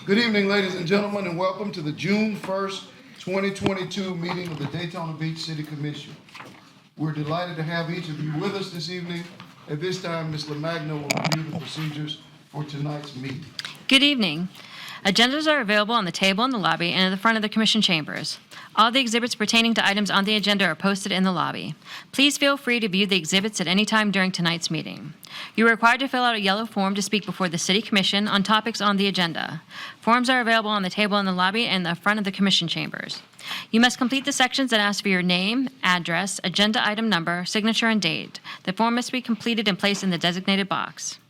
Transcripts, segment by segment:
Good evening, ladies and gentlemen, and welcome to the June 1st, 2022 meeting of the Daytona Beach City Commission. We're delighted to have each of you with us this evening. At this time, Ms. LaMagna will review the procedures for tonight's meeting. Good evening. Agendas are available on the table in the lobby and at the front of the Commission chambers. All the exhibits pertaining to items on the agenda are posted in the lobby. Please feel free to view the exhibits at any time during tonight's meeting. You are required to fill out a yellow form to speak before the City Commission on topics on the agenda. Forms are available on the table in the lobby and the front of the Commission chambers. You must complete the sections that ask for your name, address, agenda item number, signature, and date. The form must be completed and placed in the designated box.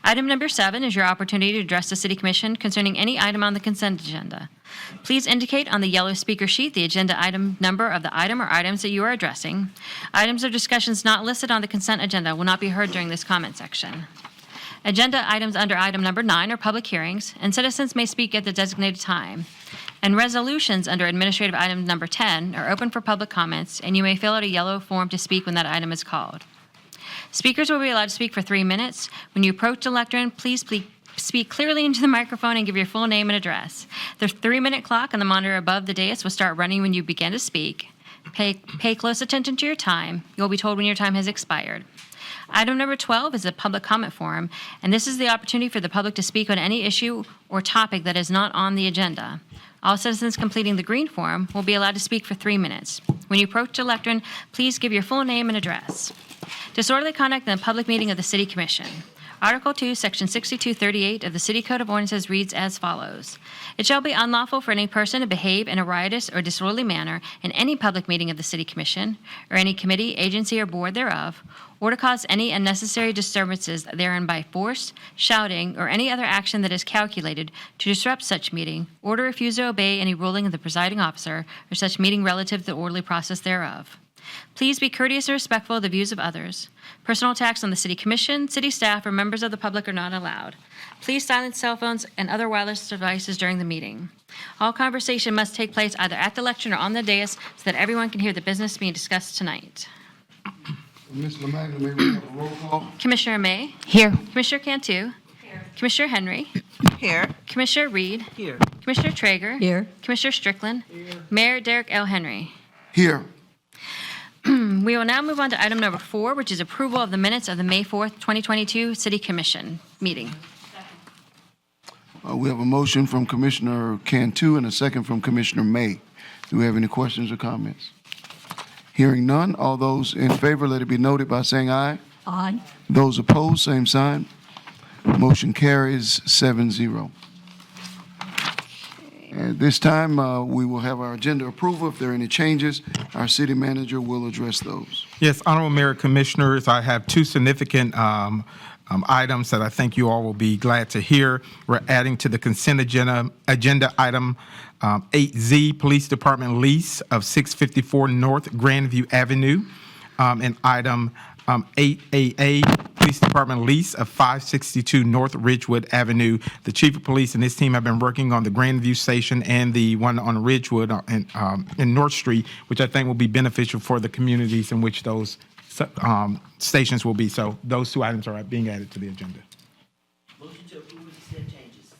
Item number 7 is your opportunity to address the City Commission concerning any item on the consent agenda. Please indicate on the yellow speaker sheet the agenda item number of the item or items that you are addressing. Items or discussions not listed on the consent agenda will not be heard during this comment section. Agenda items under item number 9 are public hearings, and citizens may speak at the designated time. And resolutions under administrative item number 10 are open for public comments, and you may fill out a yellow form to speak when that item is called. Speakers will be allowed to speak for 3 minutes. When you approach the lectern, please speak clearly into the microphone and give your full name and address. The 3-minute clock on the monitor above the dais will start running when you begin to speak. Pay close attention to your time. You will be told when your time has expired. Item number 12 is a public comment forum, and this is the opportunity for the public to speak on any issue or topic that is not on the agenda. All citizens completing the green form will be allowed to speak for 3 minutes. When you approach the lectern, please give your full name and address. Disorderly conduct in a public meeting of the City Commission. Article 2, Section 6238 of the City Code of Ordinances reads as follows. It shall be unlawful for any person to behave in a riotous or disorderly manner in any public meeting of the City Commission, or any committee, agency, or board thereof, or to cause any unnecessary disturbances therein by force, shouting, or any other action that is calculated to disrupt such meeting, or to refuse to obey any ruling of the presiding officer or such meeting relative to the orderly process thereof. Please be courteous and respectful of the views of others. Personal attacks on the City Commission, city staff, or members of the public are not allowed. Please silence cell phones and other wireless devices during the meeting. All conversation must take place either at the lectern or on the dais so that everyone can hear the business being discussed tonight. Ms. LaMagna, may we have a roll call? Commissioner May? Here. Commissioner Cantu? Here. Commissioner Henry? Here. Commissioner Reed? Here. Commissioner Traeger? Here. Commissioner Strickland? Here. Mayor Derek L. Henry? Here. We will now move on to item number 4, which is approval of the minutes of the May 4th, 2022 City Commission meeting. We have a motion from Commissioner Cantu and a second from Commissioner May. Do we have any questions or comments? Hearing none, all those in favor, let it be noted by saying aye. Aye. Those opposed, same sign. Motion carries 7-0. At this time, we will have our agenda approval. If there are any changes, our city manager will address those. Yes, Honorable Mayor, Commissioners, I have 2 significant items that I think you all will be glad to hear. We're adding to the consent agenda item 8Z, Police Department lease of 654 North Grandview Avenue, and item 8AA, Police Department lease of 562 North Ridgewood Avenue. The Chief of Police and his team have been working on the Grandview Station and the one on Ridgewood in North Street, which I think will be beneficial for the communities in which those stations will be. So those 2 items are being added to the agenda. Motion to approve with the said changes.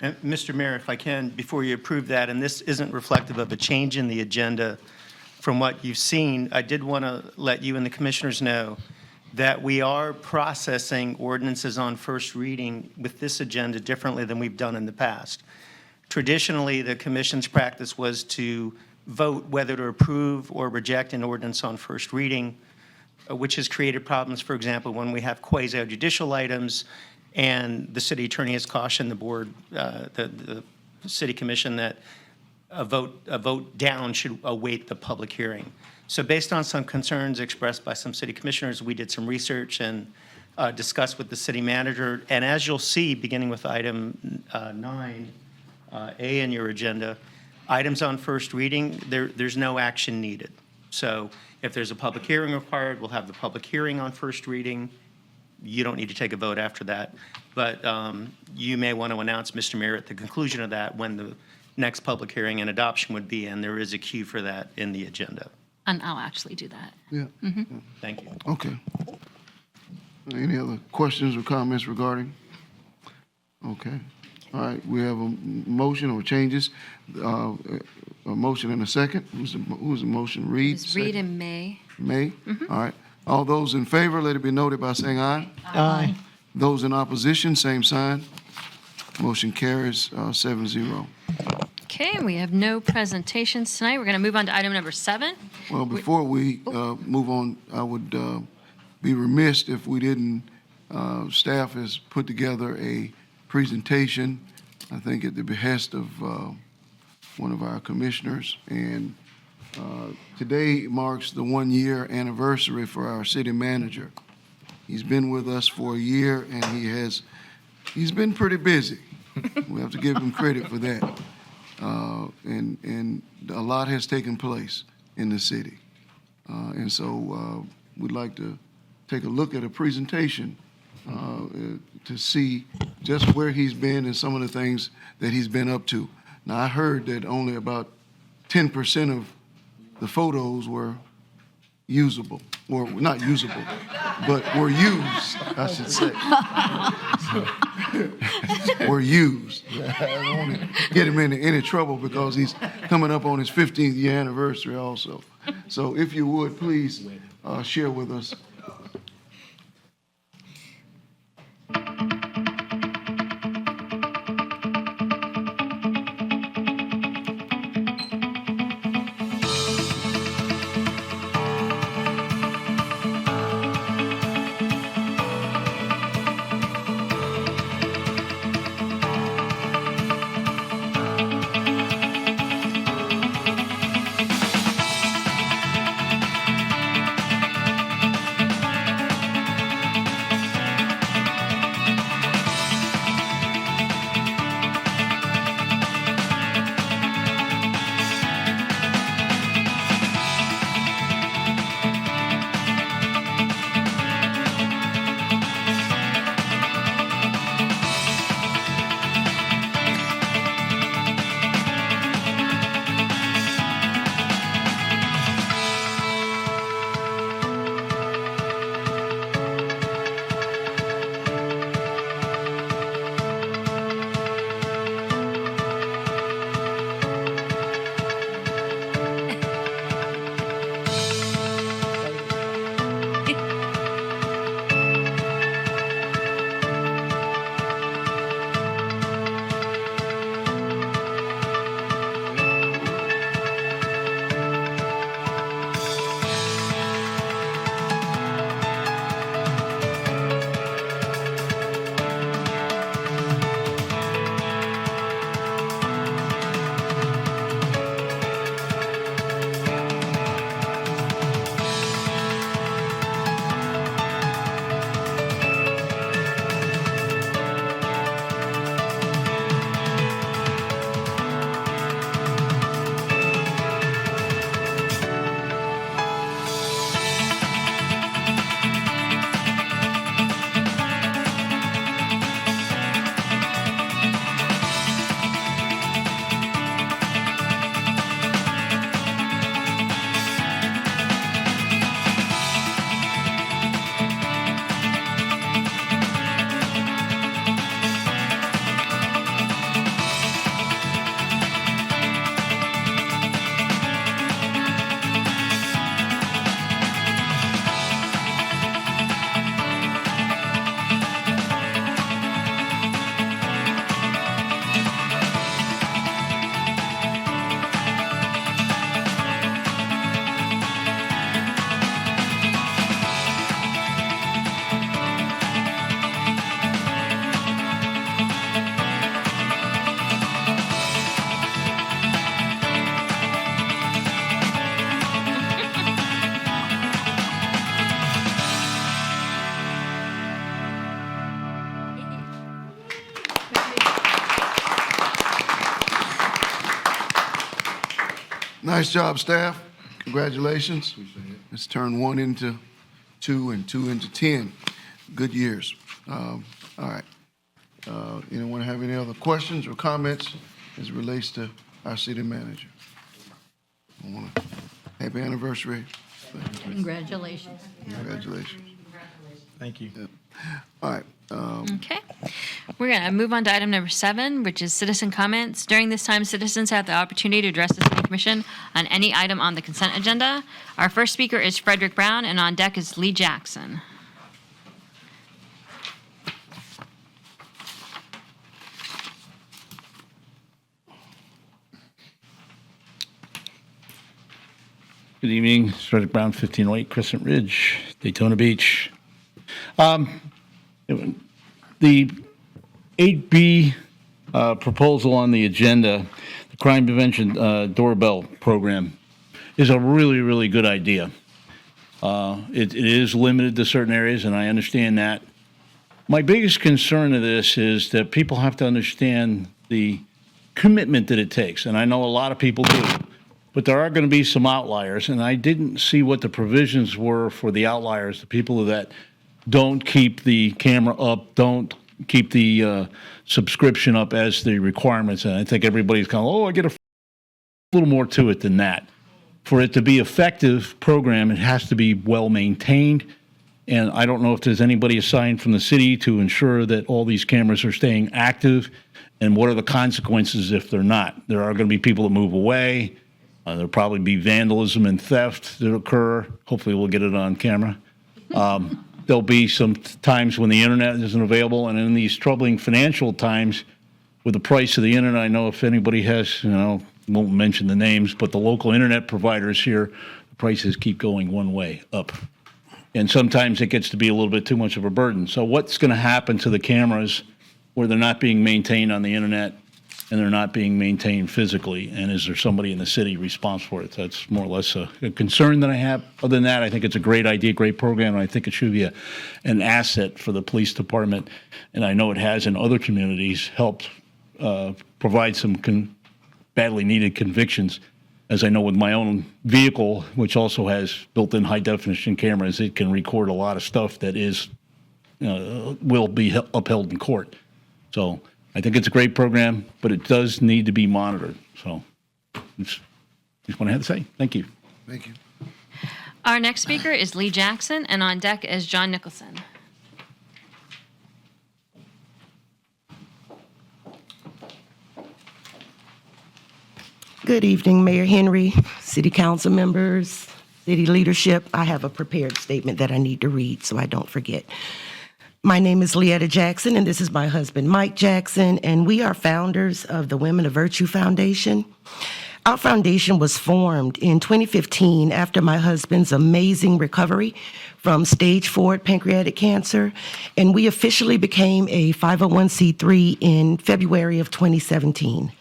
And Mr. Mayor, if I can, before you approve that, and this isn't reflective of a change in the agenda from what you've seen, I did want to let you and the commissioners know that we are processing ordinances on first reading with this agenda differently than we've done in the past. Traditionally, the commission's practice was to vote whether to approve or reject an ordinance on first reading, which has created problems, for example, when we have quasi-judicial items, and the city attorney has cautioned the board, the city commission, that a vote down should await the public hearing. So based on some concerns expressed by some city commissioners, we did some research and discussed with the city manager. And as you'll see, beginning with item 9A in your agenda, items on first reading, there's no action needed. So if there's a public hearing required, we'll have the public hearing on first reading. You don't need to take a vote after that. But you may want to announce, Mr. Mayor, at the conclusion of that when the next public hearing and adoption would be, and there is a queue for that in the agenda. And I'll actually do that. Yeah. Thank you. Okay. Any other questions or comments regarding? Okay. All right, we have a motion or changes. A motion and a second. Who's the motion? Reed? Ms. Reed second. and May. May? All right. All those in favor, let it be noted by saying aye. Aye. Those in opposition, same sign. Motion carries 7-0. Okay, and we have no presentations tonight. We're going to move on to item number 7. Well, before we move on, I would be remiss if we didn't, staff has put together a presentation, I think at the behest of one of our commissioners, and today marks the 1-year anniversary for our city manager. He's been with us for a year, and he's been pretty busy. We have to give him credit for that. And a lot has taken place in the city. And so we'd like to take a look at a presentation to see just where he's been and some of the things that he's been up to. Now, I heard that only about 10% of the photos were usable, or not usable, but were used, I should say. Were used. I don't want to get him into any trouble because he's coming up on his 15th year anniversary also. So if you would, please share with us. Nice job, staff. Congratulations. Let's turn 1 into 2 and 2 into 10. Good years. All right. Anyone have any other questions or comments as it relates to our city manager? Happy anniversary. Congratulations. Congratulations. Thank you. All right. Okay. We're going to move on to item number 7, which is citizen comments. During this time, citizens have the opportunity to address the City Commission on any item on the consent agenda. Our first speaker is Frederick Brown, and on deck is Lee Jackson. Good evening, it's Frederick Brown, 1508 Crescent Ridge, Daytona Beach. The 8B proposal on the agenda, the Crime Prevention Doorbell Program, is a really, really good idea. It is limited to certain areas, and I understand that. My biggest concern of this is that people have to understand the commitment that it takes, and I know a lot of people do. But there are going to be some outliers, and I didn't see what the provisions were for the outliers, the people that don't keep the camera up, don't keep the subscription up as the requirements. And I think everybody's kind of, I get a little more to it than that. For it to be effective program, it has to be well maintained. And I don't know if there's anybody assigned from the city to ensure that all these cameras are staying active, and what are the consequences if they're not. There are going to be people that move away. There'll probably be vandalism and theft that occur. Hopefully we'll get it on camera. There'll be some times when the internet isn't available, and in these troubling financial times with the price of the internet, I know if anybody has, won't mention the names, but the local internet providers here, the prices keep going one way, up. And sometimes it gets to be a little bit too much of a burden. So what's going to happen to the cameras where they're not being maintained on the internet and they're not being maintained physically, and is there somebody in the city responsible for it? That's more or less a concern that I have. Other than that, I think it's a great idea, great program, and I think it should be an asset for the police department, and I know it has in other communities helped provide some badly needed convictions. As I know with my own vehicle, which also has built-in high-definition cameras, it can record a lot of stuff that will be upheld in court. So I think it's a great program, but it does need to be monitored. So that's what I had to say. Thank you. Thank you. Our next speaker is Lee Jackson, and on deck is John Nicholson. Good evening, Mayor Henry, City Council members, city leadership. I have a prepared statement that I need to read so I don't forget. My name is Leetta Jackson, and this is my husband, Mike Jackson, and we are founders of the Women of Virtue Foundation. Our foundation was formed in 2015 after my husband's amazing recovery from stage 4 pancreatic cancer, and we officially became a 501c3 in February of 2017.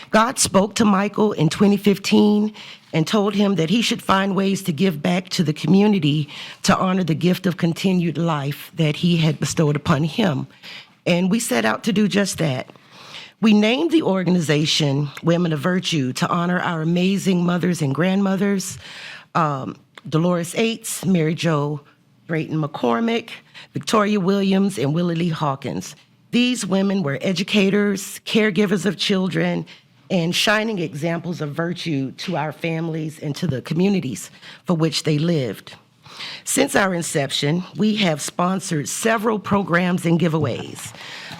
God spoke to Michael in 2015 and told him that he should find ways to give back to the community to honor the gift of continued life that he had bestowed upon him. And we set out to do just that. We named the organization Women of Virtue to honor our amazing mothers and grandmothers, Dolores Aites, Mary Jo Drayton McCormick, Victoria Williams, and Willie Lee Hawkins. These women were educators, caregivers of children, and shining examples of virtue to our families and to the communities for which they lived. Since our inception, we have sponsored several programs and giveaways,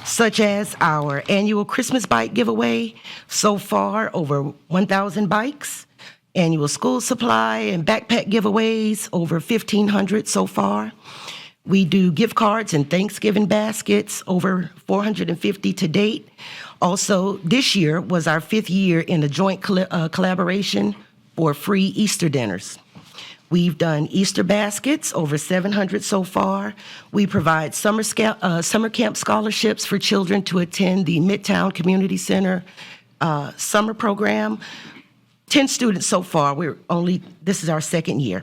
such as our annual Christmas bike giveaway, so far over 1,000 bikes, annual school supply and backpack giveaways, over 1,500 so far. We do gift cards and Thanksgiving baskets, over 450 to date. Also, this year was our 5th year in a joint collaboration for free Easter dinners. We've done Easter baskets, over 700 so far. We provide summer camp scholarships for children to attend the Midtown Community Center summer program. 10 students so far. This is our 2nd year.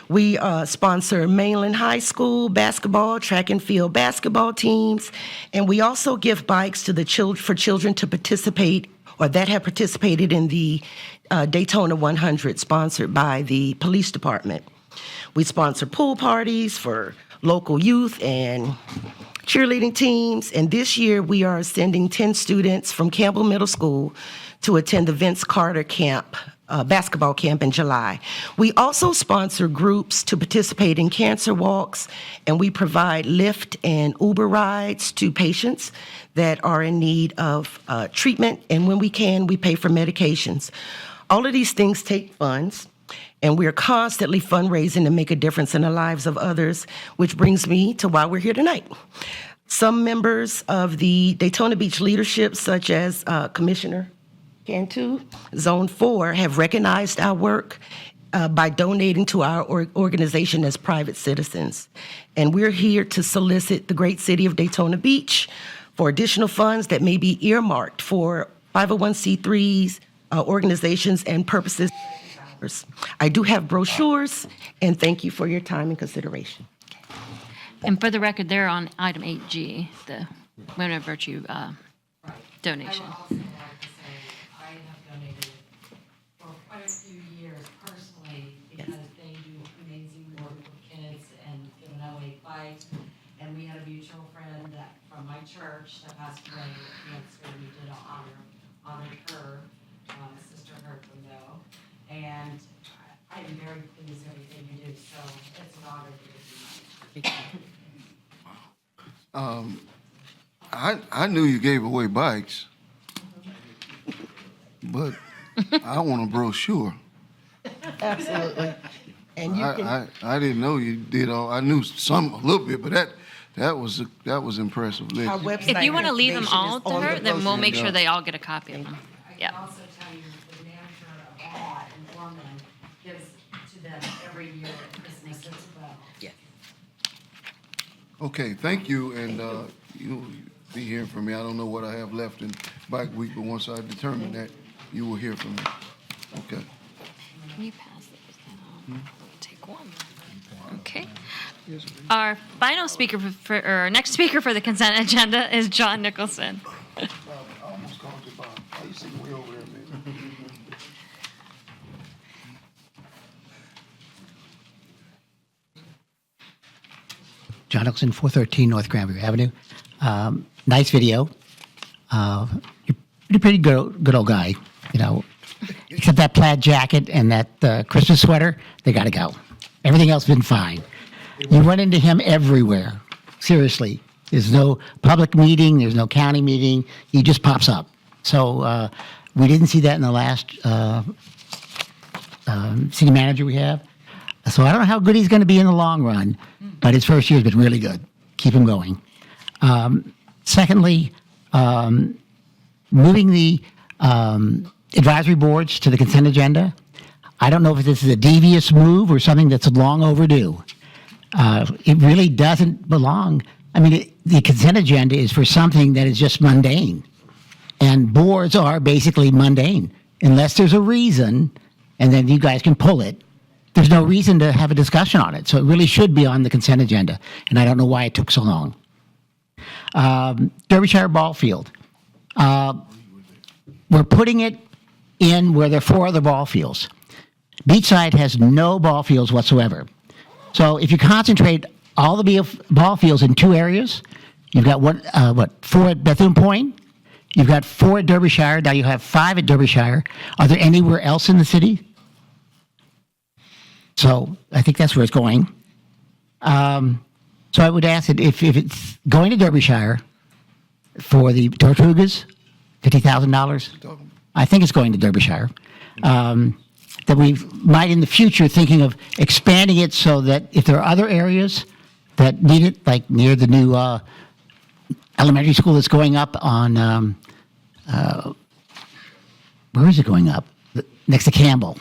We sponsor Mainland High School basketball, track and field basketball teams, and we also give bikes to for children to participate or that have participated in the Daytona 100, sponsored by the police department. We sponsor pool parties for local youth and cheerleading teams, and this year we are sending 10 students from Campbell Middle School to attend the Vince Carter Camp basketball camp in July. We also sponsor groups to participate in cancer walks, and we provide Lyft and Uber rides to patients that are in need of treatment, and when we can, we pay for medications. All of these things take funds, and we are constantly fundraising to make a difference in the lives of others, which brings me to why we're here tonight. Some members of the Daytona Beach leadership, such as Commissioner Cantu, Zone 4, have recognized our work by donating to our organization as private citizens. And we're here to solicit the great city of Daytona Beach for additional funds that may be earmarked for 501c3s, organizations, and purposes. I do have brochures, and thank you for your time and consideration. And for the record, they're on item 8G, the Women of Virtue donation. I would also like to say, I have donated for quite a few years personally because they do amazing work with kids and giving away bikes. And we had a mutual friend that from my church that passed away with cancer. We did honor her, Sister Hertman though. And I am very pleased with everything you do, so it's an honor to give you money. I knew you gave away bikes, but I want a brochure. Absolutely. And you can, I didn't know you did all, I knew some, a little bit, but that was impressive. Liz. our website. If you want to leave them information all is to on her, the then we'll brochure. make sure they all get a copy of them. I Yeah. can also tell you the manager of Wawa in Ormond gives to them every year at Christmas as well. Yeah. Okay, thank you, and you'll be hearing from me. I don't know what I have left in Bike Week, but once I determine that, you will hear from me. Okay. Can you pass those down? Take one. Okay. Our final speaker or our next speaker for the consent agenda is John Nicholson. I almost called you Bob. I used to sit way over there, man. John Nicholson, 413 North Granbury Avenue. Nice video. You're a pretty good old guy, you know. Except that plaid jacket and that Christmas sweater, they got to go. Everything else has been fine. You run into him everywhere. Seriously. There's no public meeting. There's no county meeting. He just pops up. So we didn't see that in the last city manager we have. So I don't know how good he's going to be in the long run, but his first year has been really good. Keep him going. Secondly, moving the advisory boards to the consent agenda. I don't know if this is a devious move or something that's long overdue. It really doesn't belong. I mean, the consent agenda is for something that is just mundane. And boards are basically mundane. Unless there's a reason, and then you guys can pull it, there's no reason to have a discussion on it. So it really should be on the consent agenda. And I don't know why it took so long. Derbyshire Ball Field. We're putting it in where there are 4 other ball fields. Beachside has no ball fields whatsoever. So if you concentrate all the ball fields in 2 areas, you've got 4 at Bethune Point, you've got 4 at Derbyshire, now you have 5 at Derbyshire. Are there anywhere else in the city? So I think that's where it's going. So I would ask that if it's going to Derbyshire for the Tortugas, $50,000, I think it's going to Derbyshire, that we might in the future thinking of expanding it so that if there are other areas that need it, like near the new elementary school that's going up on, where is it going up? Next to Campbell.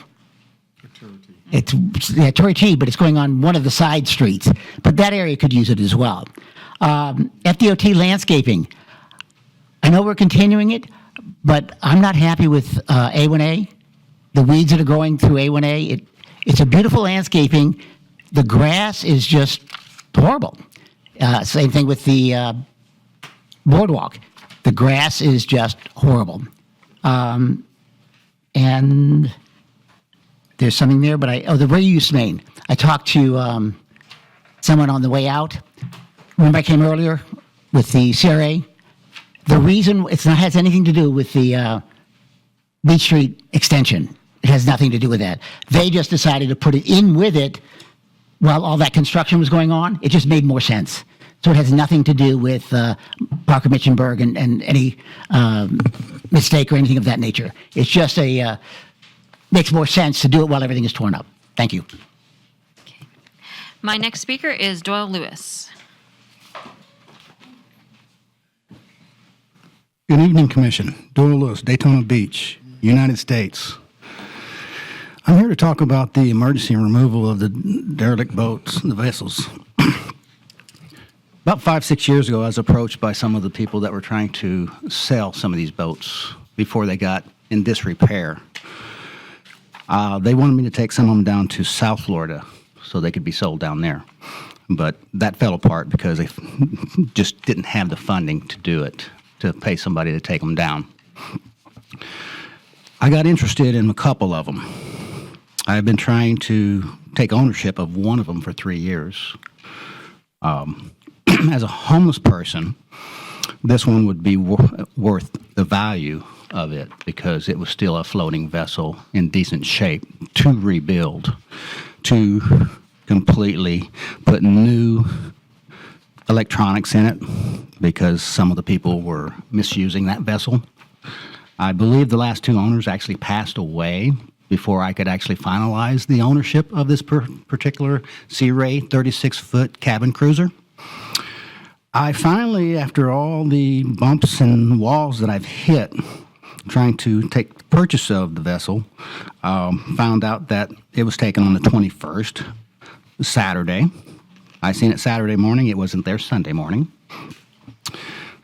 It's Torrey T, but it's going on one of the side streets. But that area could use it as well. FDOT landscaping. I know we're continuing it, but I'm not happy with A1A. The weeds that are growing through A1A. It's a beautiful landscaping. The grass is just horrible. Same thing with the boardwalk. The grass is just horrible. And there's something there, but the reuse main. I talked to someone on the way out. Remember I came earlier with the CRA? The reason has anything to do with the Beach Street extension. It has nothing to do with that. They just decided to put it in with it while all that construction was going on. It just made more sense. So it has nothing to do with Parker Mitchenberg and any mistake or anything of that nature. It's just makes more sense to do it while everything is torn up. Thank you. My next speaker is Doyle Lewis. Good evening, Commission. Doyle Lewis, Daytona Beach, United States. I'm here to talk about the emergency removal of the derelict boats, the vessels. About 5-6 years ago, I was approached by some of the people that were trying to sell some of these boats before they got in disrepair. They wanted me to take some of them down to South Florida so they could be sold down there. But that fell apart because they just didn't have the funding to do it, to pay somebody to take them down. I got interested in a couple of them. I've been trying to take ownership of one of them for 3 years. As a homeless person, this one would be worth the value of it because it was still a floating vessel in decent shape to rebuild, to completely put new electronics in it because some of the people were misusing that vessel. I believe the last 2 owners actually passed away before I could actually finalize the ownership of this particular Sea Ray 36-foot cabin cruiser. I finally, after all the bumps and walls that I've hit trying to take purchase of the vessel, found out that it was taken on the 21st, Saturday. I seen it Saturday morning. It wasn't there Sunday morning.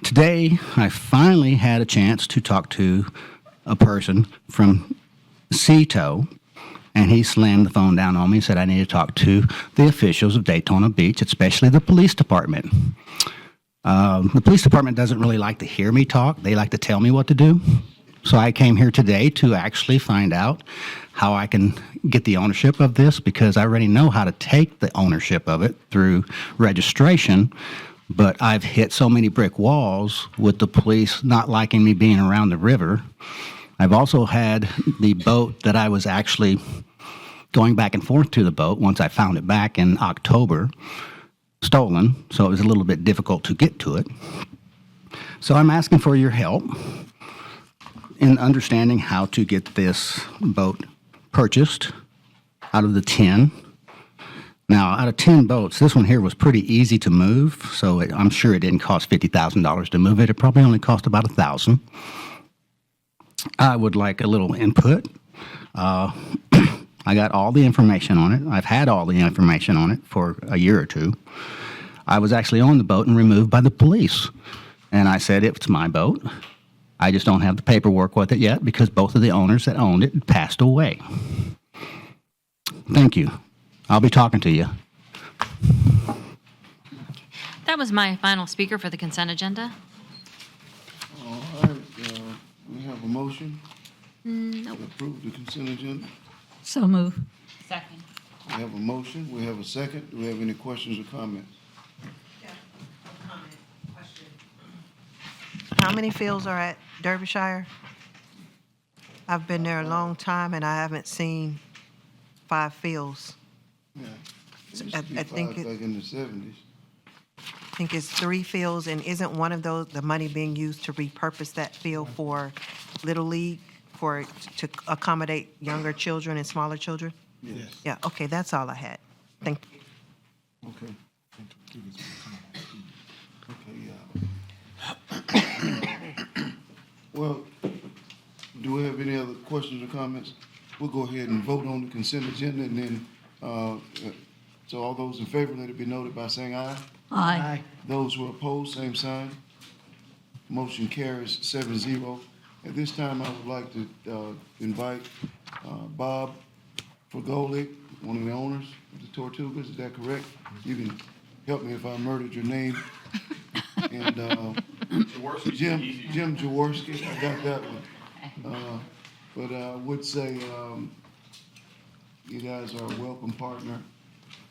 Today, I finally had a chance to talk to a person from Seatow, and he slammed the phone down on me and said I need to talk to the officials of Daytona Beach, especially the police department. The police department doesn't really like to hear me talk. They like to tell me what to do. So I came here today to actually find out how I can get the ownership of this because I already know how to take the ownership of it through registration, but I've hit so many brick walls with the police not liking me being around the river. I've also had the boat that I was actually going back and forth to the boat once I found it back in October, stolen, so it was a little bit difficult to get to it. So I'm asking for your help in understanding how to get this boat purchased out of the 10. Now, out of 10 boats, this one here was pretty easy to move, so I'm sure it didn't cost $50,000 to move it. It probably only cost about $1,000. I would like a little input. I got all the information on it. I've had all the information on it for a year or two. I was actually on the boat and removed by the police. And I said, it's my boat. I just don't have the paperwork with it yet because both of the owners that owned it passed away. Thank you. I'll be talking to you. That was my final speaker for the consent agenda. All right, we have a motion to approve the consent agenda. So move. Second. We have a motion, we have a second. Do we have any questions or comments? How many fields are at Derbyshire? I've been there a long time and I haven't seen 5 fields. Yeah. I think Back in the 70s. I think it's 3 fields, and isn't one of those, the money being used to repurpose that field for Little League, to accommodate younger children and smaller children? Yes. Yeah, okay, that's all I had. Thank you. Okay. Well, do we have any other questions or comments? We'll go ahead and vote on the consent agenda, and then, so all those in favor, let it be noted by saying aye. Aye. Those who are opposed, same sign. Motion carries 7-0. At this time, I would like to invite Bob Fragolic, one of the owners of the Tortugas. Is that correct? You can help me if I murdered your name. And Jim Jaworski, I got that one. But I would say you guys are a welcome partner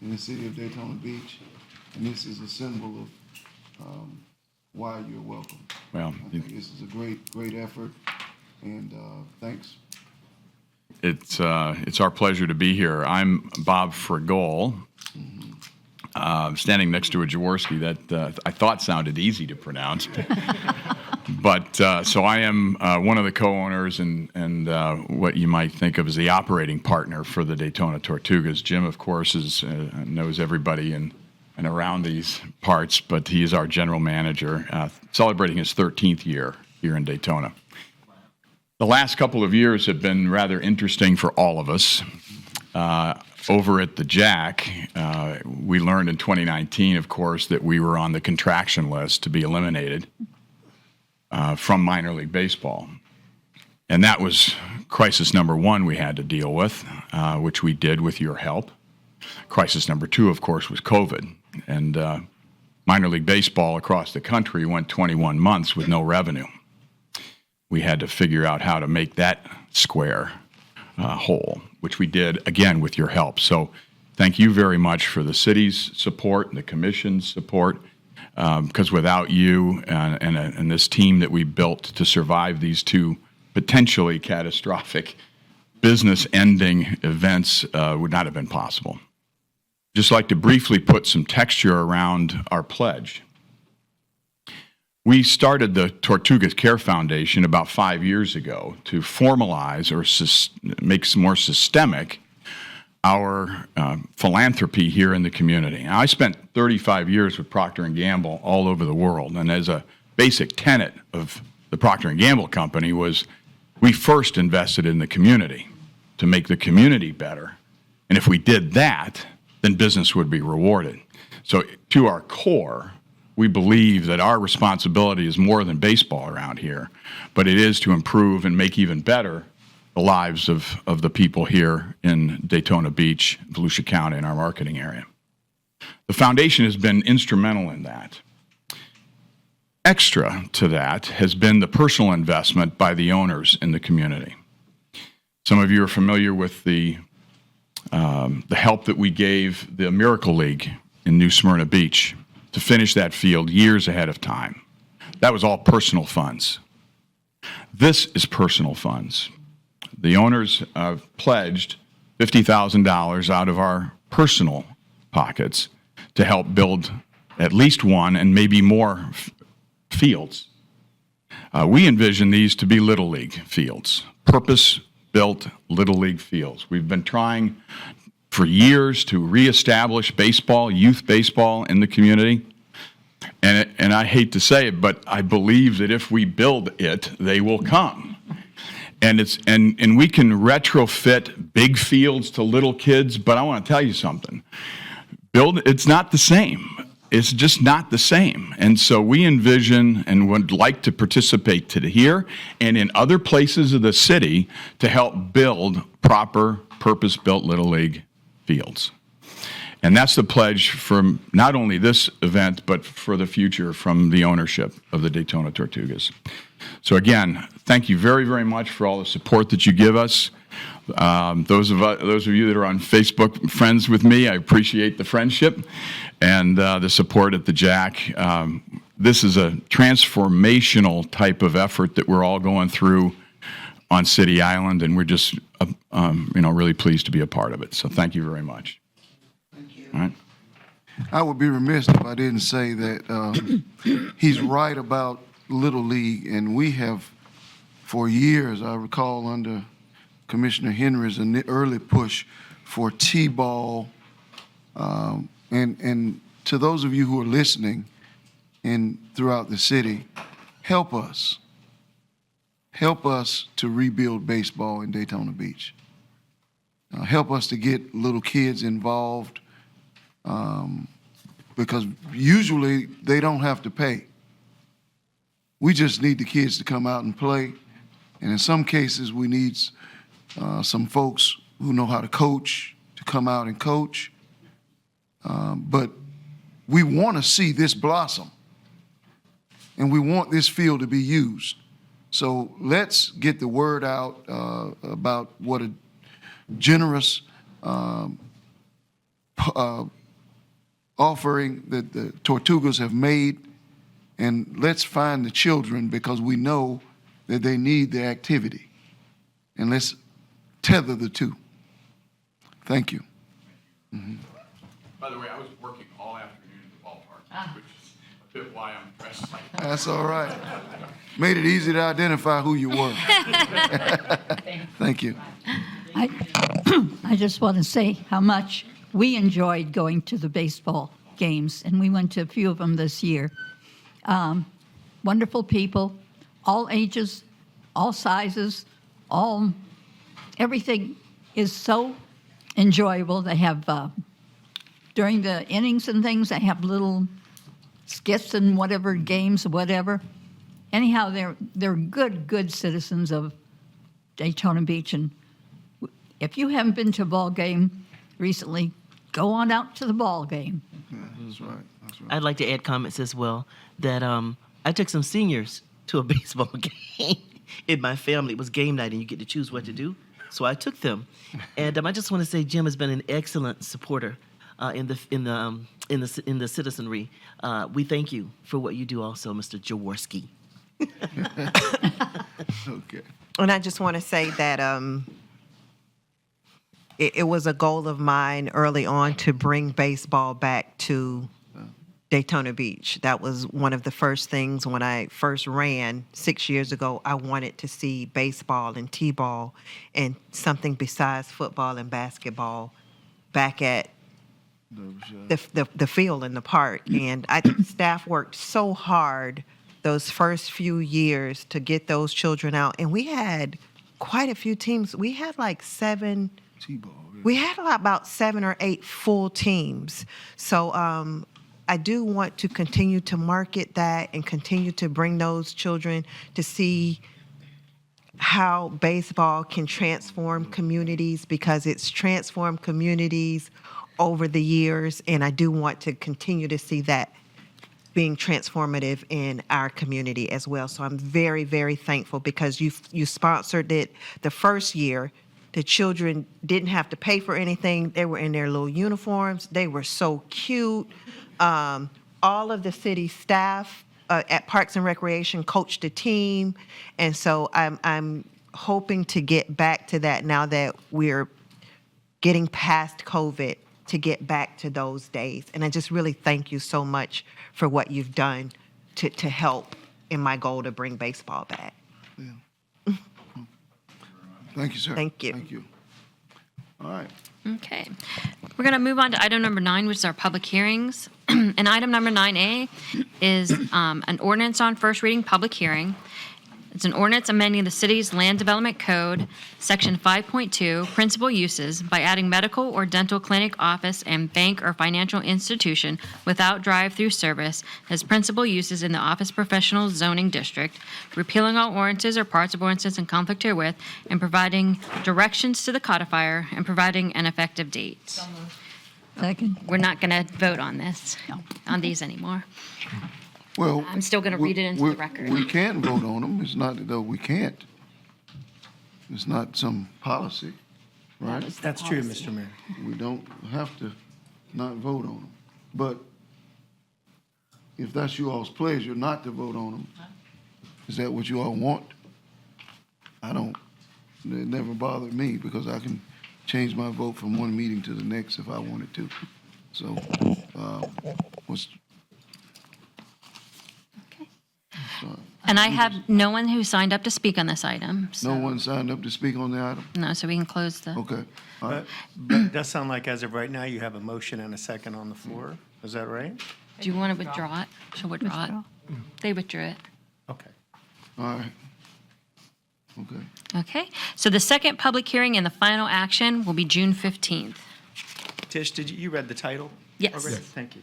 in the city of Daytona Beach, and this is a symbol of why you're welcome. Well, I think this is a great effort, and thanks It's our pleasure to be here. I'm Bob Fragol, standing next to a Jaworski that I thought sounded easy to pronounce. But so I am one of the co-owners and what you might think of as the operating partner for the Daytona Tortugas. Jim, of course, knows everybody and around these parts, but he is our general manager, celebrating his 13th year here in Daytona. The last couple of years have been rather interesting for all of us. Over at the Jack, we learned in 2019, of course, that we were on the contraction list to be eliminated from minor league baseball. And that was crisis number one we had to deal with, which we did with your help. Crisis number two, of course, was COVID. And minor league baseball across the country went 21 months with no revenue. We had to figure out how to make that square whole, which we did, again, with your help. So thank you very much for the city's support and the commission's support, because without you and this team that we built to survive these two potentially catastrophic business-ending events would not have been possible. Just like to briefly put some texture around our pledge. We started the Tortugas Care Foundation about 5 years ago to formalize or make some more systemic our philanthropy here in the community. Now, I spent 35 years with Procter & Gamble all over the world, and as a basic tenet of the Procter & Gamble company was we first invested in the community to make the community better. And if we did that, then business would be rewarded. So to our core, we believe that our responsibility is more than baseball around here, but it is to improve and make even better the lives of the people here in Daytona Beach, Volusia County, and our marketing area. The foundation has been instrumental in that. Extra to that has been the personal investment by the owners in the community. Some of you are familiar with the help that we gave the Miracle League in New Smyrna Beach to finish that field years ahead of time. That was all personal funds. This is personal funds. The owners pledged $50,000 out of our personal pockets to help build at least one and maybe more fields. We envision these to be Little League fields, purpose-built Little League fields. We've been trying for years to reestablish baseball, youth baseball in the community. And I hate to say it, but I believe that if we build it, they will come. And we can retrofit big fields to little kids, but I want to tell you something. It's not the same. It's just not the same. And so we envision and would like to participate here and in other places of the city to help build proper purpose-built Little League fields. And that's the pledge from not only this event, but for the future from the ownership of the Daytona Tortugas. So again, thank you very, very much for all the support that you give us. Those of you that are on Facebook friends with me, I appreciate the friendship and the support at the Jack. This is a transformational type of effort that we're all going through on City Island, and we're just really pleased to be a part of it. So thank you very much. Thank you. All right. I would be remiss if I didn't say that he's right about Little League, and we have, for years, I recall under Commissioner Henry's early push for T-ball, and to those of you who are listening and throughout the city, help us. Help us to rebuild baseball in Daytona Beach. Help us to get little kids involved, because usually they don't have to pay. We just need the kids to come out and play, and in some cases we need some folks who know how to coach to come out and coach. But we want to see this blossom, and we want this field to be used. So let's get the word out about what a generous offering that the Tortugas have made, and let's find the children, because we know that they need the activity. And let's tether the two. Thank you. By the way, I was working all afternoon at the ballpark, which is a bit why I'm dressed like that. That's all right. Made it easy to identify who you were. Thank you. I just want to say how much we enjoyed going to the baseball games, and we went to a few of them this year. Wonderful people, all ages, all sizes, everything is so enjoyable. They have, during the innings and things, they have little skits and whatever, games, whatever. Anyhow, they're good citizens of Daytona Beach, and if you haven't been to a ball game recently, go on out to the ball game. Yeah, that's right. That's right. I'd like to add comments as well that I took some seniors to a baseball game in my family. It was game night, and you get to choose what to do. So I took them, and I just want to say Jim has been an excellent supporter in the citizenry. We thank you for what you do, also, Mr. Jaworski. Okay. And I just want to say that it was a goal of mine early on to bring baseball back to Daytona Beach. That was one of the first things when I first ran 6 years ago. I wanted to see baseball and t-ball and something besides football and basketball back at the field in the park. And staff worked so hard those first few years to get those children out. And we had quite a few teams. We had like 7. T-ball. Yeah. We had about 7 or 8 full teams. So I do want to continue to market that and continue to bring those children to see how baseball can transform communities, because it's transformed communities over the years, and I do want to continue to see that being transformative in our community as well. So I'm very, very thankful because you sponsored it the first year. The children didn't have to pay for anything. They were in their little uniforms. They were so cute. All of the city staff at Parks and Recreation coached the team. And so I'm hoping to get back to that now that we're getting past COVID, to get back to those days. And I just really thank you so much for what you've done to help in my goal to bring baseball back. Thank you, sir. Thank you. Thank you. All right. Okay. We're going to move on to item number 9, which is our public hearings. And item number 9A is an ordinance on first reading public hearing. It's an ordinance amending the city's land development code, section 5.2, principal uses, by adding medical or dental clinic, office, and bank or financial institution without drive-through service as principal uses in the office professional zoning district, repealing all ordinances or parts of ordinances in conflict herewith, and providing directions to the codifier and providing an effective date. Second. We're not going to vote on this, on these anymore. Well, I'm still gonna read it into the record. We can vote on them. It's not that we can't. It's not some policy, right? That's true, Mr. Mayor. We don't have to not vote on them. But if that's you all's pleasure not to vote on them, is that what you all want? I don't. It never bothered me because I can change my vote from one meeting to the next if I wanted to. So, what's And I have no one who signed up to speak on this item. no one signed up to speak on the item? No, so we can close the. Okay. All right. But it does sound like as of right now, you have a motion and a second on the floor. Is that right? Do you want to withdraw it? She'll withdraw it. They withdrew it. Okay. All right. Okay. Okay. So the second public hearing and the final action will be June 15th. Tish, did you read the title? Yes. already? Thank you.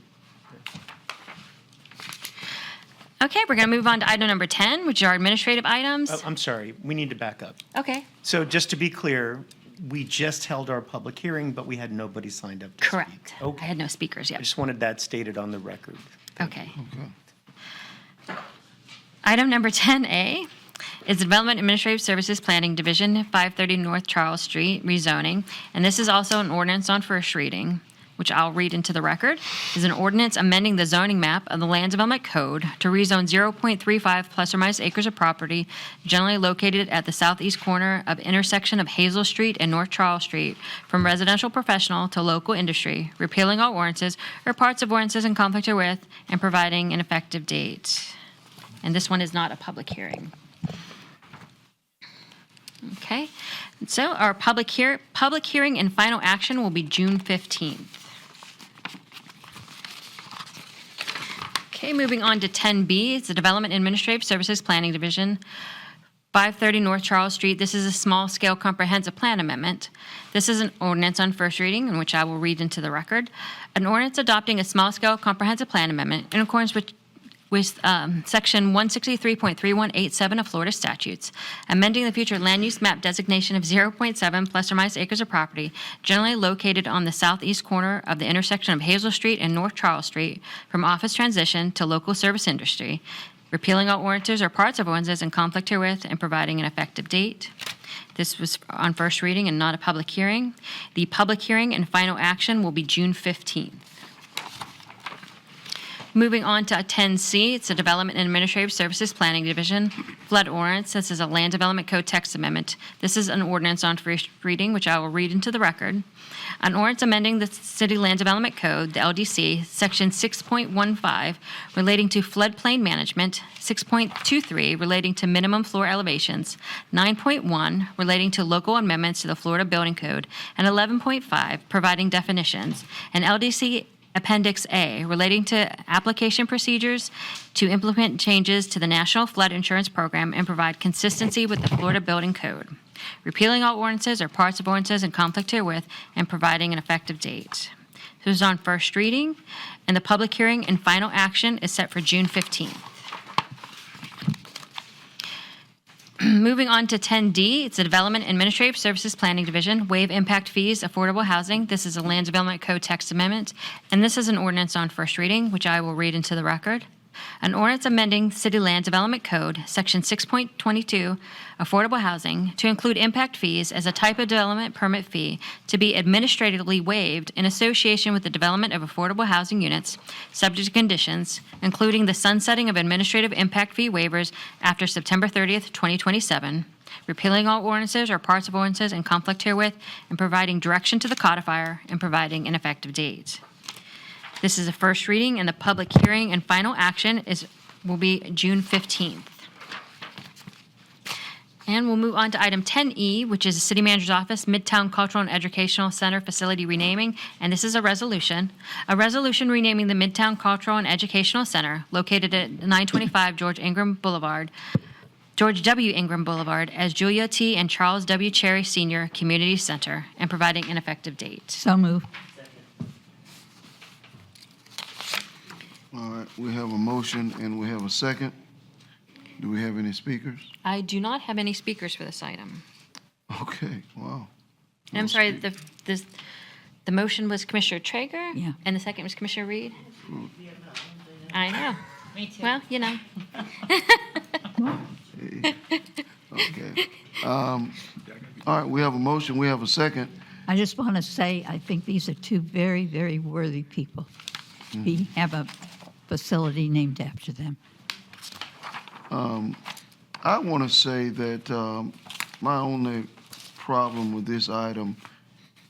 Okay, we're going to move on to item number 10, which are our administrative items. Oh, I'm sorry, we need to back up. Okay. So just to be clear, we just held our public hearing, but we had nobody signed up to speak. Correct. I Okay. had no speakers I yet. just wanted that stated on the record. Okay. Okay. Item number 10A is the Development Administrative Services Planning Division, 530 North Charles Street, rezoning. And this is also an ordinance on first reading. which I'll read into the record, is an ordinance amending the zoning map of the Land Development Code to rezone 0.35 plus or minus acres of property generally located at the southeast corner of intersection of Hazel Street and North Charles Street from residential professional to local industry, repealing all ordinances or parts of ordinances in conflict herewith, and providing an effective date. And this one is not a public hearing. Okay, so our public hearing and final action will be June 15th. Okay, moving on to 10B, it's the Development Administrative Services Planning Division, 530 North Charles Street. This is a small-scale comprehensive plan amendment. This is an ordinance on first reading, in which I will read into the record. An ordinance adopting a small-scale comprehensive plan amendment in accordance with Section 163.3187 of Florida statutes, amending the future land use map designation of 0.7 plus or minus acres of property generally located on the southeast corner of the intersection of Hazel Street and North Charles Street from office transition to local service industry, repealing all ordinances or parts of ordinances in conflict herewith, and providing an effective date. This was on first reading and not a public hearing. The public hearing and final action will be June 15th. Moving on to 10C, it's a Development and Administrative Services Planning Division, flood ordinance. This is a Land Development Code text amendment. This is an ordinance on first reading, which I will read into the record. An ordinance amending the City Land Development Code, the LDC, Section 6.15, relating to floodplain management, 6.23, relating to minimum floor elevations, 9.1, relating to local amendments to the Florida Building Code, and 11.5, providing definitions, and LDC Appendix A, relating to application procedures to implement changes to the National Flood Insurance Program and provide consistency with the Florida Building Code, repealing all ordinances or parts of ordinances in conflict herewith, and providing an effective date. This is on first reading, and the public hearing and final action is set for June 15th. Moving on to 10D, it's the Development Administrative Services Planning Division, waive impact fees, affordable housing. This is a Land Development Code text amendment, and this is an ordinance on first reading, which I will read into the record. An ordinance amending City Land Development Code, Section 6.22, affordable housing, to include impact fees as a type of development permit fee to be administratively waived in association with the development of affordable housing units, subject to conditions, including the sunsetting of administrative impact fee waivers after September 30th, 2027, repealing all ordinances or parts of ordinances in conflict herewith, and providing direction to the codifier and providing an effective date. This is a first reading, and the public hearing and final action will be June 15th. And we'll move on to item 10E, which is the City Manager's Office Midtown Cultural and Educational Center Facility Renaming, and this is a resolution. A resolution renaming the Midtown Cultural and Educational Center, located at 925 George W. Ingram Boulevard, as Julia T. and Charles W. Cherry Sr. Community Center, and providing an effective date. So moved. All right, we have a motion and we have a second. Do we have any speakers? I do not have any speakers for this item. Okay, wow. And I'm sorry, the motion was Commissioner Traeger? Yeah. And the second was Commissioner Reed? I know. Me too. Well, you know. Okay. All right, we have a motion, we have a second. I just want to say, I think these are two very, very worthy people. We have a facility named after them. I want to say that my only problem with this item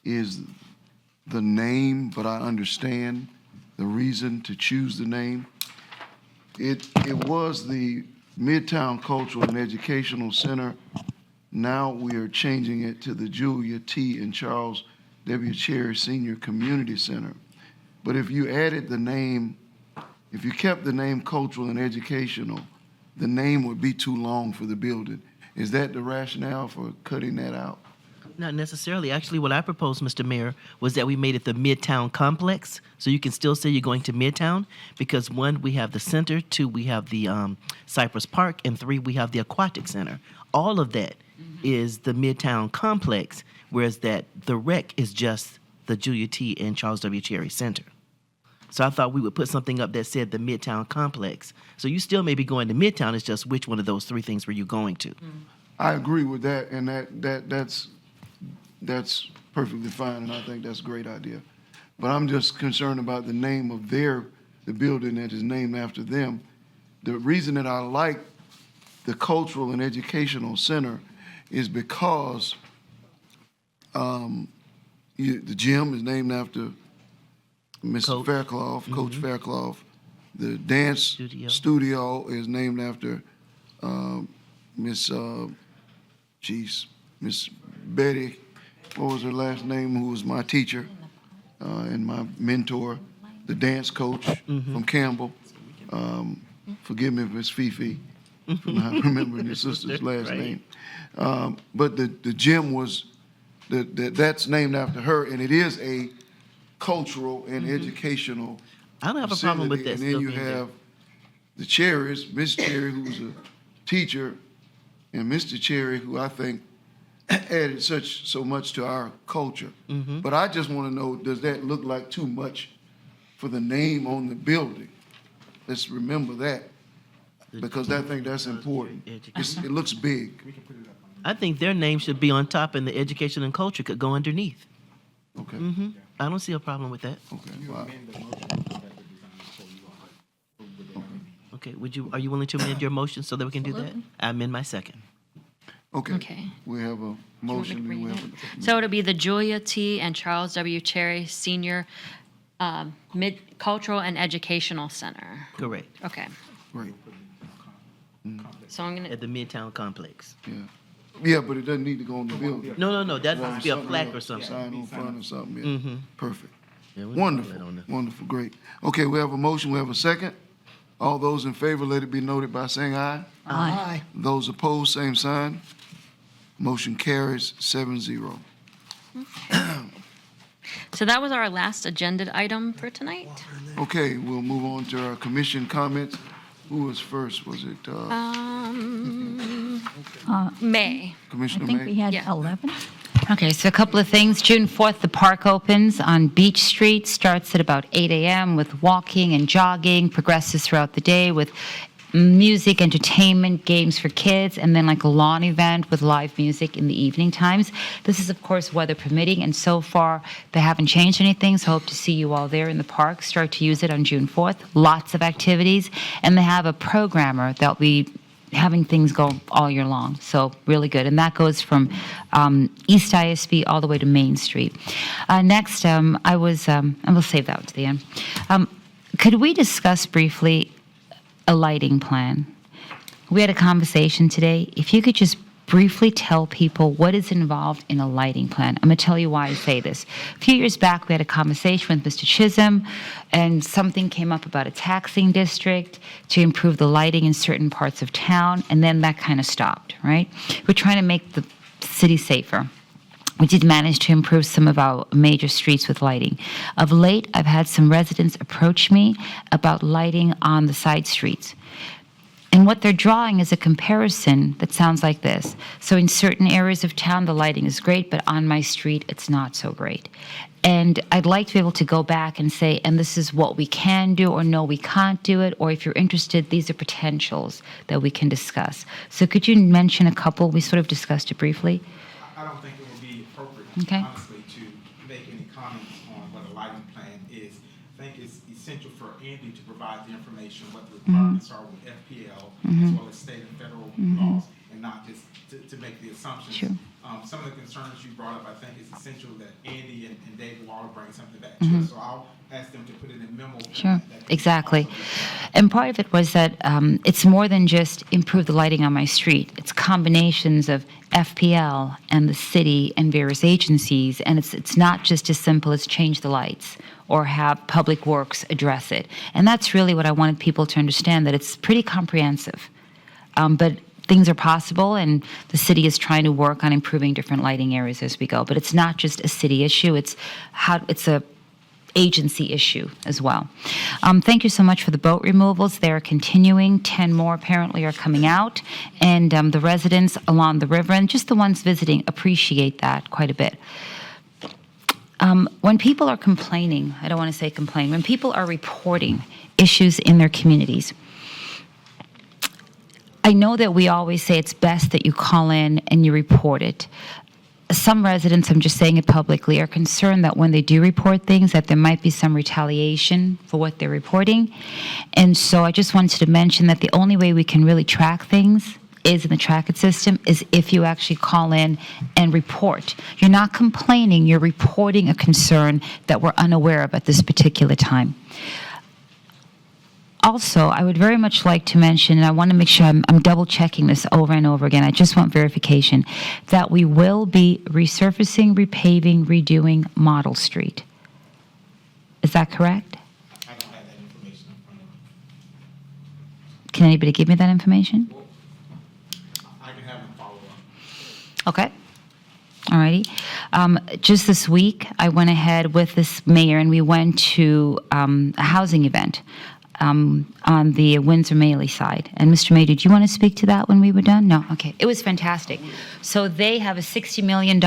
is the name, but I understand the reason to choose the name. It was the Midtown Cultural and Educational Center. Now we are changing it to the Julia T. and Charles W. Cherry Senior Community Center. But if you added the name, if you kept the name Cultural and Educational, the name would be too long for the building. Is that the rationale for cutting that out? Not necessarily. Actually, what I proposed, Mr. Mayor, was that we made it the Midtown Complex, so you can still say you're going to Midtown, because one, we have the center, two, we have the Cypress Park, and three, we have the Aquatic Center. All of that is the Midtown Complex, whereas that the rec is just the Julia T. and Charles W. Cherry Center. So I thought we would put something up that said the Midtown Complex. So you still may be going to Midtown, it's just which one of those three things were you going to? I agree with that, and that's perfectly fine, and I think that's a great idea. but I'm just concerned about the name of the building that is named after them. The reason that I like the Cultural and Educational Center is because the gym is named after Mr. Coach. Fairclough, Coach Fairclough. The dance studio is named after Miss Betty, what was her last name, who was my teacher and my mentor, the dance coach from Campbell. Forgive me if it's Fifi, for not remembering your sister's last name. But the gym was, that's named after her, and it is a cultural and educational I don't have a problem with that. facility. And then you have the Cherries, Miss Cherry, who's a teacher, and Mr. Cherry, who I think added so much to our culture. But I just want to know, does that look like too much for the name on the building? Let's remember that, because I think that's important. It looks big. I think their name should be on top, and the education and culture could go underneath. Okay. I don't see a problem with that. Okay. Wow. Okay, are you willing to amend your motion so that we can do that? I amend my second. Okay. Okay. We have a Do you want me to motion. and read we it? have a- So it'll be the Julia T. and Charles W. Cherry Senior Cultural and Educational Center. Correct. Okay. Great. So I'm gonna. At the Midtown Complex. Yeah. Yeah, but it doesn't need to go on the building. No. That must be a Something plaque else, or something. Sign on front or something, yeah. Mm-hmm. Perfect. Yeah, we can put that Wonderful, on there. wonderful, great. Okay, we have a motion, we have a second. All those in favor, let it be noted by saying aye. Aye. Those opposed, same sign. Motion carries 7-0. So that was our last agenda item for tonight. Okay, we'll move on to our commission comments. Who was first? Was it May. I Commissioner think we May? had Yeah. 11. Okay, so a couple of things. June 4th, the park opens on Beach Street, starts at about 8 a.m. with walking and jogging, progresses throughout the day with music, entertainment, games for kids, and then like a lawn event with live music in the evening times. This is, of course, weather permitting, and so far they haven't changed anything, so hope to see you all there in the park. Start to use it on June 4th. Lots of activities, and they have a programmer that'll be having things go all year long, so really good. And that goes from East ISB all the way to Main Street. Next, and we'll save that to the end. Could we discuss briefly a lighting plan? We had a conversation today. If you could just briefly tell people what is involved in a lighting plan. I'm going to tell you why I say this. A few years back, we had a conversation with Mr. Chisholm, and something came up about a taxing district to improve the lighting in certain parts of town, and then that kind of stopped, right? We're trying to make the city safer. We did manage to improve some of our major streets with lighting. Of late, I've had some residents approach me about lighting on the side streets. And what they're drawing is a comparison that sounds like this. So in certain areas of town, the lighting is great, but on my street, it's not so great. And I'd like to be able to go back and say, and this is what we can do, or no, we can't do it, or if you're interested, these are potentials that we can discuss. So could you mention a couple? We sort of discussed it briefly. I don't think it would be appropriate, Okay. honestly, to make any comments on what a lighting plan is. I think it's essential for Andy to provide the information, what the requirements are with FPL, as well as state and federal laws, and not just to make the assumptions. Sure. Some of the concerns you brought up, I think it's essential that Andy and David Waller bring something back to us. So I'll ask them to put it in memo. Sure, exactly. And part of it was that it's more than just improve the lighting on my street. It's combinations of FPL and the city and various agencies, and it's not just as simple as change the lights or have Public Works address it. And that's really what I wanted people to understand, that it's pretty comprehensive. But things are possible, and the city is trying to work on improving different lighting areas as we go. But it's not just a city issue, it's a agency issue as well. Thank you so much for the boat removals. They're continuing. 10 more apparently are coming out. And the residents along the river, and just the ones visiting, appreciate that quite a bit. When people are complaining, I don't want to say complain, when people are reporting issues in their communities, I know that we always say it's best that you call in and you report it. some residents, I'm just saying it publicly, are concerned that when they do report things, that there might be some retaliation for what they're reporting. And so I just wanted to mention that the only way we can really track things is in the Track It system is if you actually call in and report. You're not complaining, you're reporting a concern that we're unaware of at this particular time. Also, I would very much like to mention, and I want to make sure I'm double checking this over and over again, I just want verification, that we will be resurfacing, repaving, redoing Model Street. Is that correct? I don't have that information in front of me. Can anybody give me that information? I can have them follow up. Okay. All righty. Just this week, I went ahead with this mayor and we went to a housing event on the Windsor-Maley side. And Mr. May, did you want to speak to that when we were done? No? Okay. It was fantastic. So they have a $60 million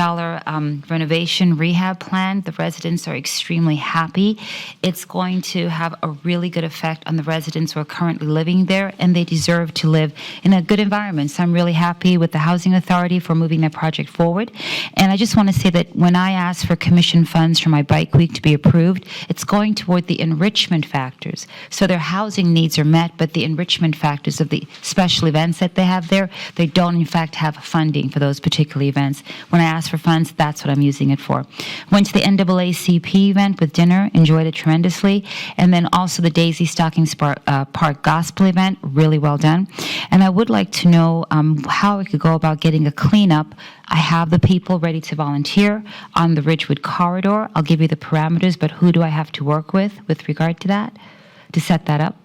renovation rehab plan. The residents are extremely happy. It's going to have a really good effect on the residents who are currently living there, and they deserve to live in a good environment. So I'm really happy with the Housing Authority for moving their project forward. And I just want to say that when I asked for commission funds for my bike week to be approved, it's going toward the enrichment factors. So their housing needs are met, but the enrichment factors of the special events that they have there, they don't in fact have funding for those particular events. When I ask for funds, that's what I'm using it for. Went to the NAACP event with dinner, enjoyed it tremendously, and then also the Daisy Stocking Park Gospel event, really well done. And I would like to know how I could go about getting a cleanup. I have the people ready to volunteer on the Ridgewood corridor. I'll give you the parameters, but who do I have to work with regard to that, to set that up?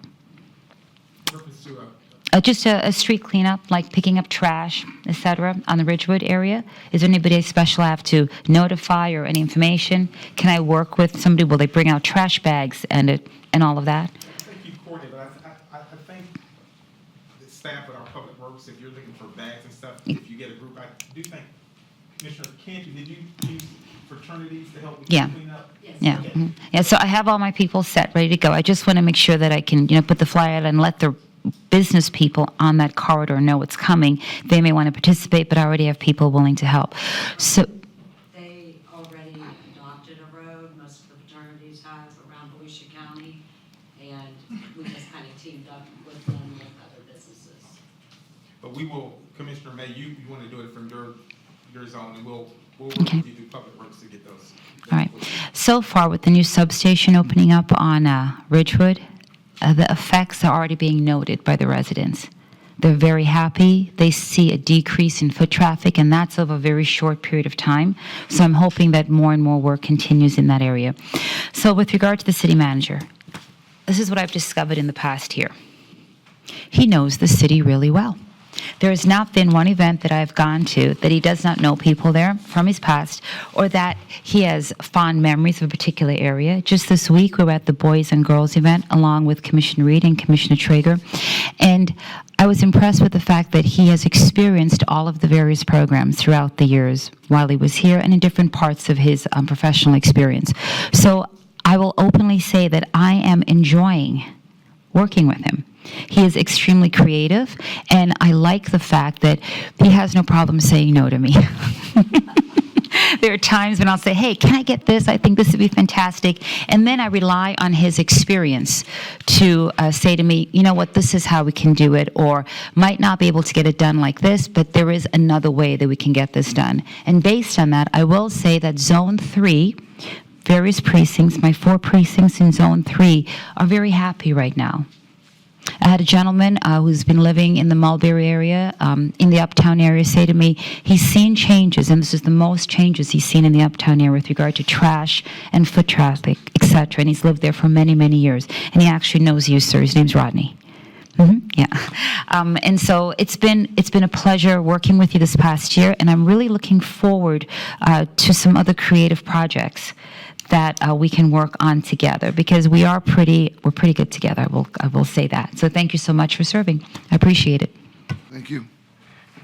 Just a street cleanup, like picking up trash, etc., on the Ridgewood area. Is there anybody special I have to notify or any information? Can I work with somebody? Will they bring out trash bags and all of that? I think you coordinate, but I think the staff at our public works, if you're looking for bags and stuff, if you get a group, I do think, Commissioner Cantu, did you use fraternities to help with the cleanup? Yeah. Okay. Mhm. Yeah. So I have all my people set, ready to go. I just want to make sure that I can, put the flyer out and let the business people on that corridor know what's coming. They may want to participate, but I already have people willing to help. So. They already adopted a road, most of the fraternities have around Volusia County, and we just kind of teamed up with them with other businesses. But we will, Commissioner May, you want to do it from your zone, and we'll work with you through public works to get those. All right. So far, with the new substation opening up on Ridgewood, the effects are already being noted by the residents. They're very happy. They see a decrease in foot traffic, and that's over a very short period of time. So I'm hoping that more and more work continues in that area. So with regard to the city manager, this is what I've discovered in the past year. He knows the city really well. There has not been one event that I've gone to that he does not know people there from his past, or that he has fond memories of a particular area. Just this week, we were at the Boys and Girls event along with Commissioner Reed and Commissioner Traeger, and I was impressed with the fact that he has experienced all of the various programs throughout the years while he was here and in different parts of his professional experience. So I will openly say that I am enjoying working with him. He is extremely creative, and I like the fact that he has no problem saying no to me. There are times when I'll say, hey, can I get this? I think this would be fantastic. And then I rely on his experience to say to me, you know what, this is how we can do it, or might not be able to get it done like this, but there is another way that we can get this done. And based on that, I will say that Zone 3, various precincts, my 4 precincts in Zone 3, are very happy right now. I had a gentleman who's been living in the Mulberry area, in the Uptown area, say to me, he's seen changes, and this is the most changes he's seen in the Uptown area with regard to trash and foot traffic, etc. And he's lived there for many, many years. And he actually knows you, sir. His name's Rodney. Yeah. And so it's been a pleasure working with you this past year, and I'm really looking forward to some other creative projects that we can work on together, because we're pretty good together. I will say that. So thank you so much for serving. I appreciate it. Thank you.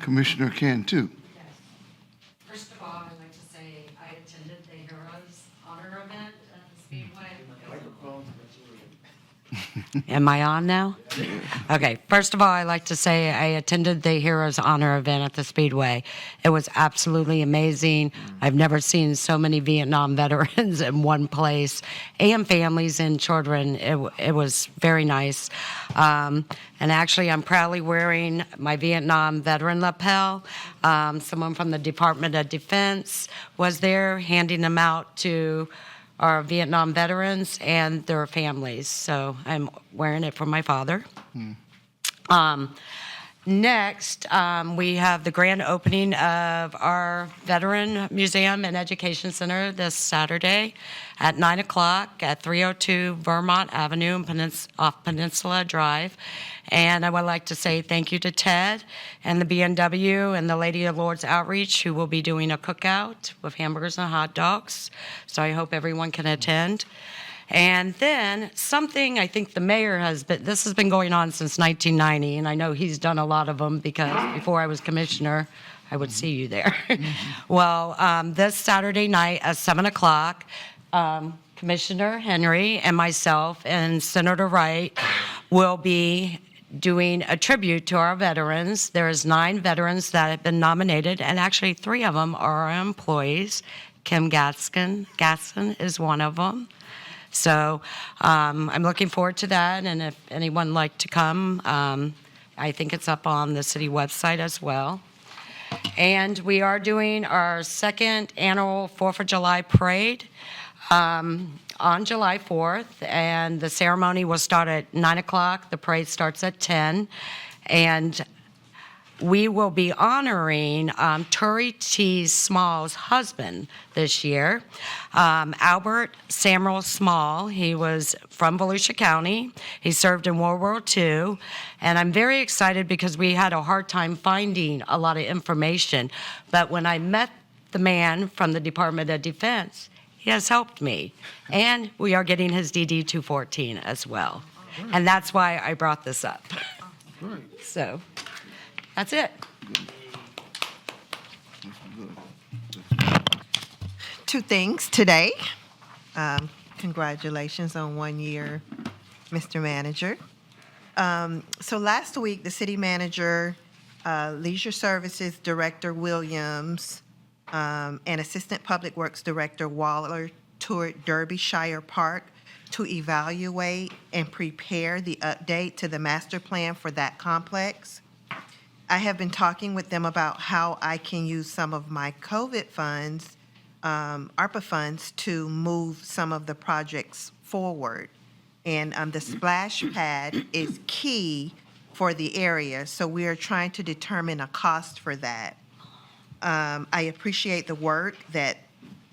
Commissioner Cantu. First of all, I'd like to say I attended the Heroes Honor event at the Speedway. Am I on now? Okay. First of all, I'd like to say I attended the Heroes Honor event at the Speedway. It was absolutely amazing. I've never seen so many Vietnam veterans in one place, and families and children. It was very nice. And actually, I'm proudly wearing my Vietnam veteran lapel. Someone from the Department of Defense was there handing them out to our Vietnam veterans and their families. So I'm wearing it for my father. Next, we have the grand opening of our Veteran Museum and Education Center this Saturday at 9 o'clock at 302 Vermont Avenue off Peninsula Drive. And I would like to say thank you to Ted and the BNW and the Lady of Lords Outreach, who will be doing a cookout with hamburgers and hot dogs. So I hope everyone can attend. And then something I think the mayor this has been going on since 1990, and I know he's done a lot of them because before I was commissioner, I would see you there. Well, this Saturday night at 7 o'clock, Commissioner Henry and myself and Senator Wright will be doing a tribute to our veterans. There's 9 veterans that have been nominated, and actually 3 of them are our employees. Kim Gaskin is one of them. So I'm looking forward to that, and if anyone would like to come, I think it's up on the city website as well. And we are doing our second annual 4th of July parade on July 4th, and the ceremony will start at 9 o'clock. The parade starts at 10, and we will be honoring Turi T. Small's husband this year, Albert Samuel Small. He was from Volusia County. He served in World War II, and I'm very excited because we had a hard time finding a lot of information. But when I met the man from the Department of Defense, he has helped me, and we are getting his DD-214 as well. And that's why I brought this up. So that's it. Two things today. Congratulations on 1 year, Mr. Manager. So last week, the city manager, Leisure Services Director Williams, and Assistant Public Works Director Waller toured Derbyshire Park to evaluate and prepare the update to the master plan for that complex. I have been talking with them about how I can use some of my COVID funds, ARPA funds, to move some of the projects forward. And the splash pad is key for the area, so we are trying to determine a cost for that. I appreciate the work that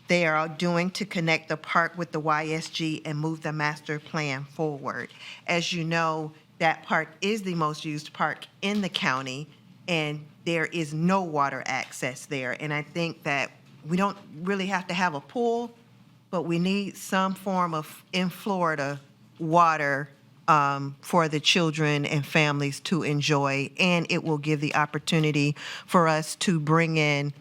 they are doing to connect the park with the YSG and move the master plan forward. As you know, that park is the most used park in the county, and there is no water access there. And I think that we don't really have to have a pool, but we need some form of, in Florida, water for the children and families to enjoy. And it will give the opportunity for us to bring in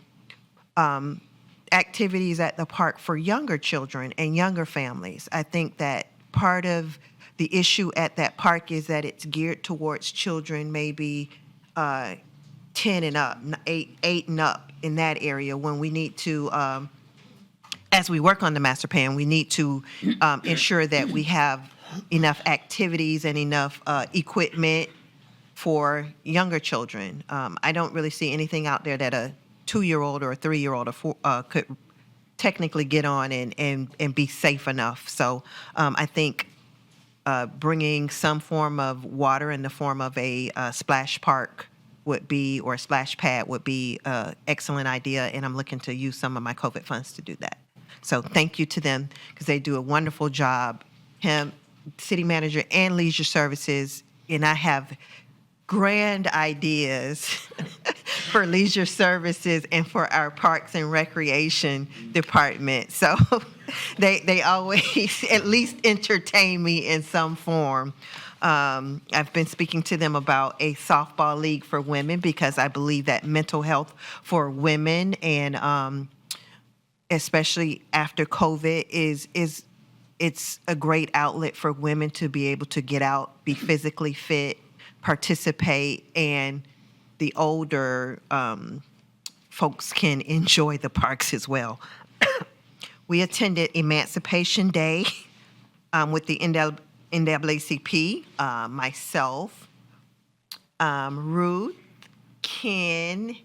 activities at the park for younger children and younger families. I think that part of the issue at that park is that it's geared towards children maybe 10 and up, 8 and up in that area, when we need to, as we work on the master plan, we need to ensure that we have enough activities and enough equipment for younger children. I don't really see anything out there that a 2-year-old or a 3-year-old could technically get on and be safe enough. So I think bringing some form of water in the form of a splash park would be, or a splash pad would be an excellent idea, and I'm looking to use some of my COVID funds to do that. So thank you to them, because they do a wonderful job, him, city manager, and leisure services, and I have grand ideas for leisure services and for our parks and recreation department. So they always at least entertain me in some form. I've been speaking to them about a softball league for women, because I believe that mental health for women, and especially after COVID, is it's a great outlet for women to be able to get out, be physically fit, participate, and the older folks can enjoy the parks as well. We attended Emancipation Day with the NAACP, myself, Ruth, Ken,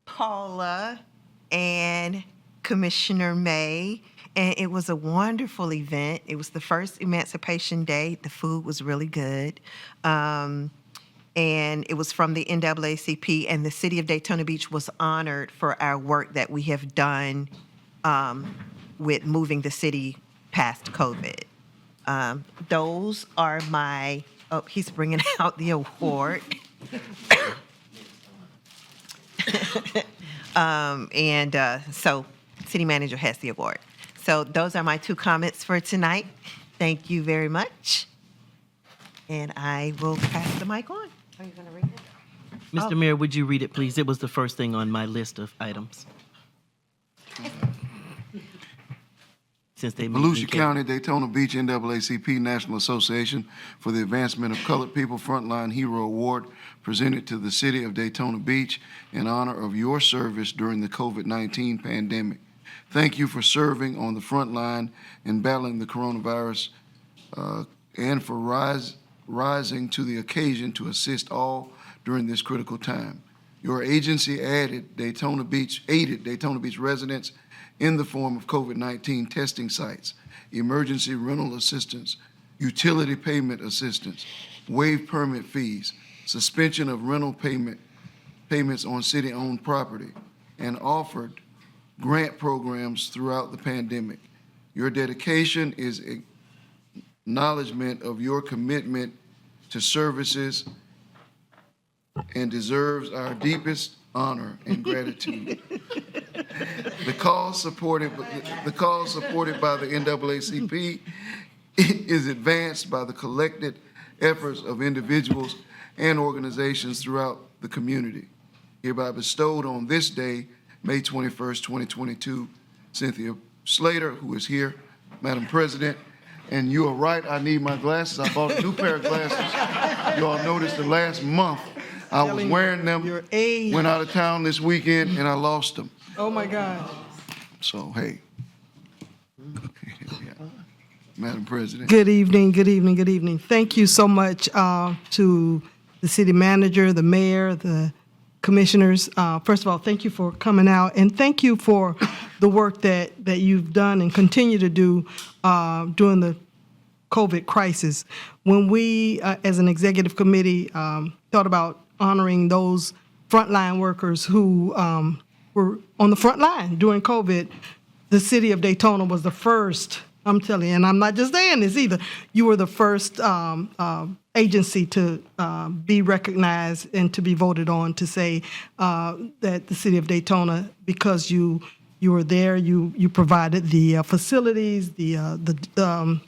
Paula, and Commissioner May. And it was a wonderful event. It was the first Emancipation Day. The food was really good. And it was from the NAACP, and the City of Daytona Beach was honored for our work that we have done with moving the city past COVID. Those are my, oh, he's bringing out the award. So city manager has the award. So those are my 2 comments for tonight. Thank you very much. And I will pass the mic on. Are you going to read it? Mr. Mayor, would you read it, please? It was the first thing on my list of items. Since they moved Volusia me, County, Daytona Beach, NAACP National Association for the Advancement of Colored People Frontline Hero Award presented to the City of Daytona Beach in honor of your service during the COVID-19 pandemic. Thank you for serving on the front line and battling the coronavirus and for rising to the occasion to assist all during this critical time. Your agency aided Daytona Beach residents in the form of COVID-19 testing sites, emergency rental assistance, utility payment assistance, waived permit fees, suspension of rental payments on city-owned property, and offered grant programs throughout the pandemic. Your dedication is acknowledgement of your commitment to services and deserves our deepest honor and gratitude. The cause supported by the NAACP is advanced by the collected efforts of individuals and organizations throughout the community. Hereby bestowed on this day, May 21st, 2022, Cynthia Slater, who is here, Madam President. And you are right, I need my glasses. I bought a new pair of glasses. You all noticed the last month I was wearing them, went out of town this weekend, and I lost them. Oh, my God. So, hey. Madam President. Good evening, good evening, good evening. Thank you so much to the city manager, the mayor, the commissioners. First of all, thank you for coming out, and thank you for the work that you've done and continue to do during the COVID crisis. When we, as an executive committee, thought about honoring those frontline workers who were on the front line during COVID, the city of Daytona was the first, I'm telling you, and I'm not just saying this either, you were the first agency to be recognized and to be voted on to say that the city of Daytona, because you were there, you provided the facilities, the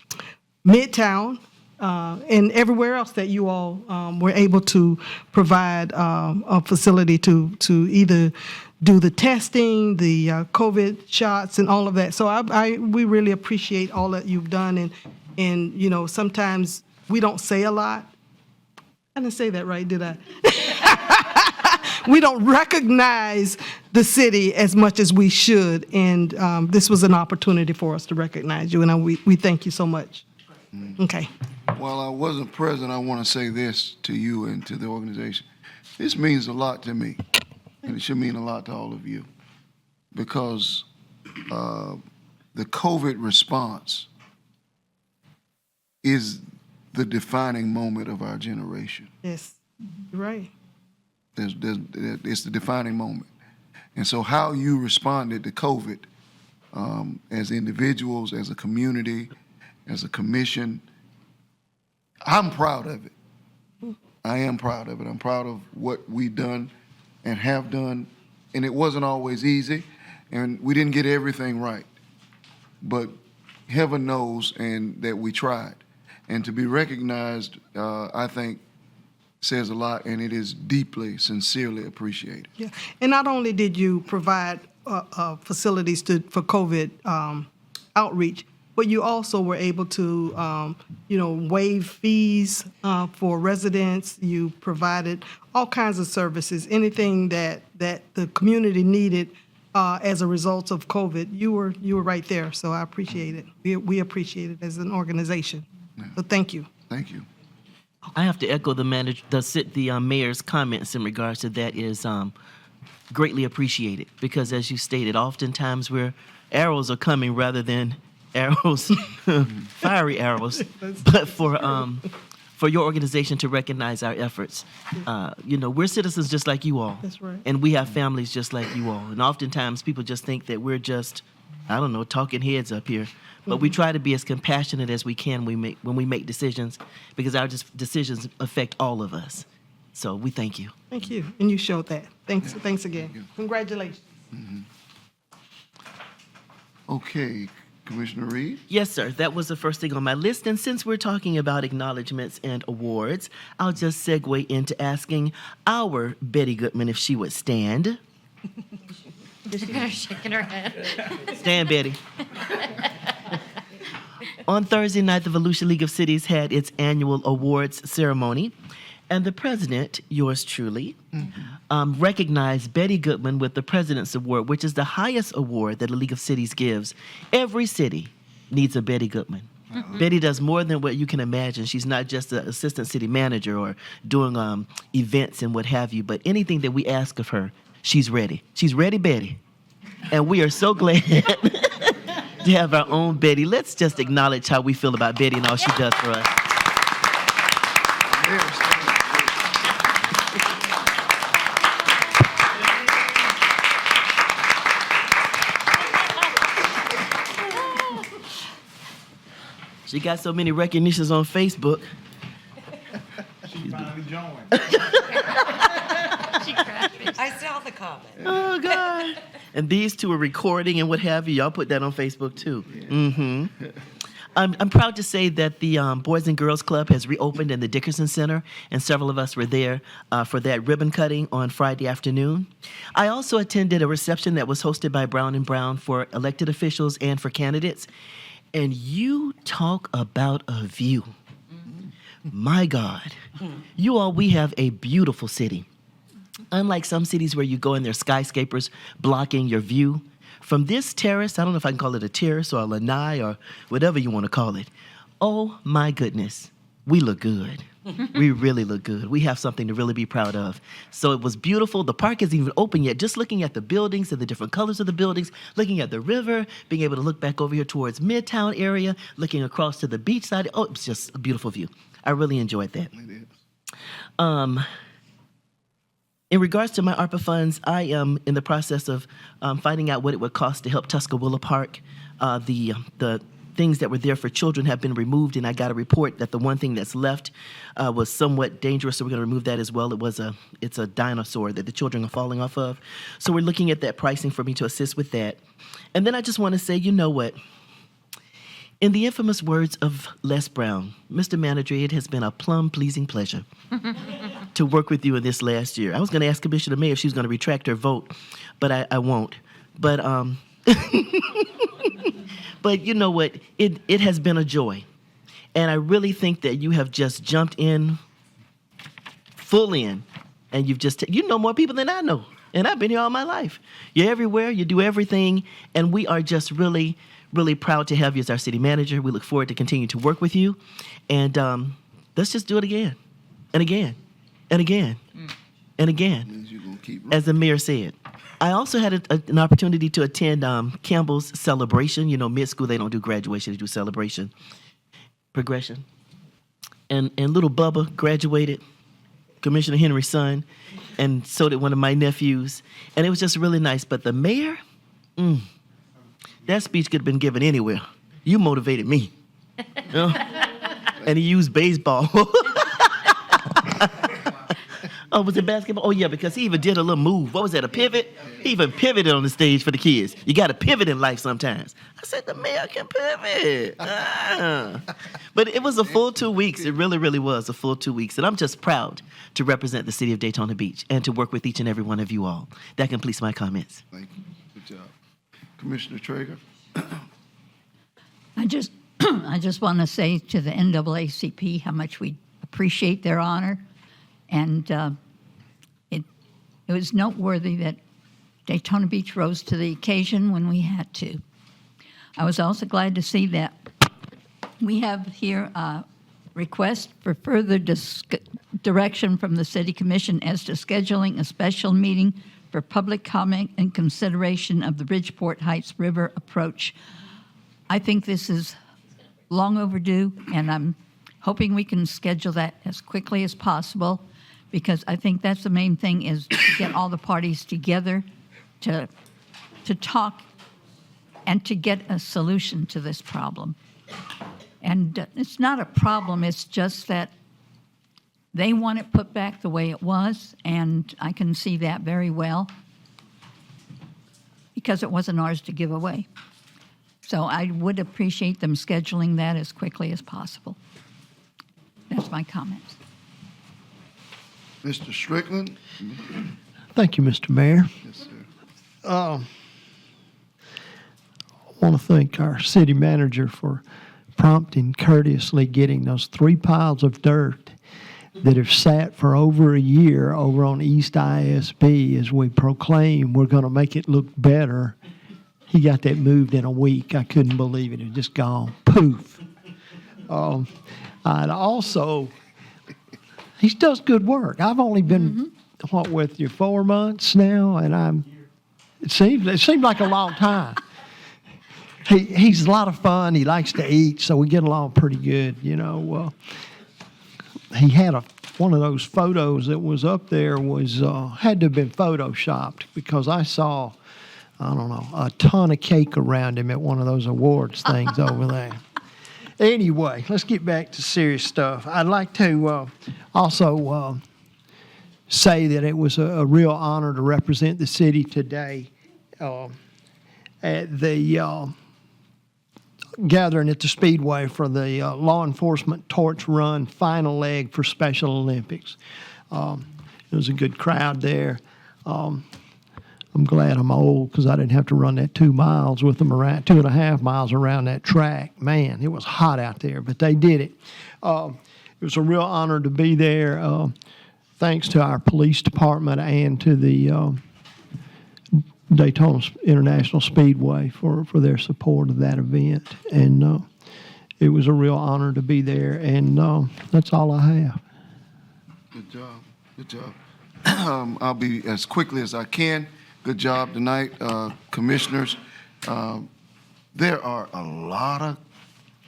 Midtown, and everywhere else that you all were able to provide a facility to either do the testing, the COVID shots, and all of that. So we really appreciate all that you've done. And you know, sometimes we don't say a lot. I didn't say that right, did I? We don't recognize the city as much as we should. And this was an opportunity for us to recognize you. And we thank you so much. Okay. While I wasn't present, I want to say this to you and to the organization. This means a lot to me, and it should mean a lot to all of you, because the COVID response is the defining moment of our generation. Yes, you're right. It's the defining moment. And so how you responded to COVID as individuals, as a community, as a commission, I'm proud of it. I am proud of it. I'm proud of what we've done and have done. And it wasn't always easy, and we didn't get everything right. But heaven knows and that we tried. And to be recognized, I think, says a lot, and it is deeply, sincerely appreciated. Yeah, and not only did you provide facilities for COVID outreach, but you also were able to, waive fees for residents. You provided all kinds of services, anything that the community needed as a result of COVID. You were right there, so I appreciate it. We appreciate it as an organization. So thank you. Thank you. I have to echo the mayor's comments in regards to that is greatly appreciated, because as you stated, oftentimes where arrows are coming rather than arrows, fiery arrows, but for your organization to recognize our efforts. We're citizens just like you all. That's right. And we have families just like you all. And oftentimes people just think that we're just, talking heads up here. But we try to be as compassionate as we can when we make decisions, because our decisions affect all of us. So we thank you. Thank you, and you showed that. Thanks again. Congratulations. Okay, Commissioner Reed? Yes, sir. That was the first thing on my list. And since we're talking about acknowledgments and awards, I'll just segue into asking our Betty Goodman if she would stand. She's shaking her head. Stand, Betty. On Thursday night, the Volusia League of Cities had its annual awards ceremony, and the president, yours truly, recognized Betty Goodman with the President's Award, which is the highest award that the League of Cities gives. Every city needs a Betty Goodman. Betty does more than what you can imagine. She's not just an assistant city manager or doing events and what have you, but anything that we ask of her, she's ready. She's ready, Betty. And we are so glad to have our own Betty. Let's just acknowledge how we feel about Betty and all she does for us. She got so many recognitions on Facebook. She's finally joined. I saw the comment. Oh, God. And these two are recording and what have you. Y'all put that on Facebook, too. Mm-hmm. I'm proud to say that the Boys and Girls Club has reopened in the Dickerson Center, and several of us were there for that ribbon cutting on Friday afternoon. I also attended a reception that was hosted by Brown & Brown for elected officials and for candidates. And you talk about a view. My God. You all, we have a beautiful city. Unlike some cities where you go and there's skyscrapers blocking your view, from this terrace, I don't know if I can call it a terrace or a lanai or whatever you want to call it. Oh my goodness, we look good. We really look good. We have something to really be proud of. So it was beautiful. The park isn't even open yet. Just looking at the buildings and the different colors of the buildings, looking at the river, being able to look back over here towards Midtown area, looking across to the beach side. Oh, it was just a beautiful view. I really enjoyed that. In regards to my ARPA funds, I am in the process of finding out what it would cost to help Tuscaloosa Park. The things that were there for children have been removed, and I got a report that the one thing that's left was somewhat dangerous, so we're going to remove that as well. It's a dinosaur that the children are falling off of. So we're looking at that pricing for me to assist with that. And then I just want to say, you know what? In the infamous words of Les Brown, Mr. Manager, it has been a plum-pleasing pleasure to work with you in this last year. I was going to ask Commissioner May if she was going to retract her vote, but I won't. But but you know what? It has been a joy. And I really think that you have just jumped in, full in, and you've just, you know more people than I know. And I've been here all my life. You're everywhere, you do everything, and we are just really, really proud to have you as our city manager. We look forward to continuing to work with you. And let's just do it again, and again, and again, and again, as the mayor said. I also had an opportunity to attend Campbell's celebration. You know, mid-school, they don't do graduation, they do celebration. Progression. And little Bubba graduated, Commissioner Henry's son, and so did one of my nephews. And it was just really nice. But the mayor, that speech could have been given anywhere. You motivated me. And he used baseball. Oh, was it basketball? Oh, yeah, because he even did a little move. What was that, a pivot? He even pivoted on the stage for the kids. You got to pivot in life sometimes. I said, the mayor can pivot. But it was a full 2 weeks. It really, really was a full 2 weeks. And I'm just proud to represent the city of Daytona Beach and to work with each and every one of you all. That completes my comments. Thank you. Good job. Commissioner Traeger? I just I just want to say to the NAACP how much we appreciate their honor, and it was noteworthy that Daytona Beach rose to the occasion when we had to. I was also glad to see that we have here a request for further direction from the City Commission as to scheduling a special meeting for public comment and consideration of the Bridgeport Heights River approach. I think this is long overdue, and I'm hoping we can schedule that as quickly as possible, because I think that's the main thing, is to get all the parties together to talk and to get a solution to this problem. And it's not a problem, it's just that they want it put back the way it was, and I can see that very well, because it wasn't ours to give away. So I would appreciate them scheduling that as quickly as possible. That's my comments. Mr. Strickland? Thank you, Mr. Mayor. Yes, sir. I want to thank our city manager for prompting courteously getting those 3 piles of dirt that have sat for over a year over on East ISB as we proclaim we're going to make it look better. He got that moved in a week. I couldn't believe it. It was just gone. Poof. I'd also, he does good work. I've only been, with you, 4 months now, and it seemed like a long time. He's a lot of fun. He likes to eat, so we get along pretty good, you know. He had one of those photos that was up there had to have been photoshopped, because I saw, I don't know, a ton of cake around him at one of those awards things over there. Anyway, let's get back to serious stuff. I'd like to also say that it was a real honor to represent the city today at the gathering at the Speedway for the Law Enforcement Torch Run final leg for Special Olympics. It was a good crowd there. I'm glad I'm old, because I didn't have to run that 2 miles with them around, 2.5 miles around that track. Man, it was hot out there, but they did it. It was a real honor to be there. Thanks to our police department and to the Daytona International Speedway for their support of that event. And it was a real honor to be there, and that's all I have. Good job. Good job. I'll be as quickly as I can. Good job tonight, commissioners. There are a lot of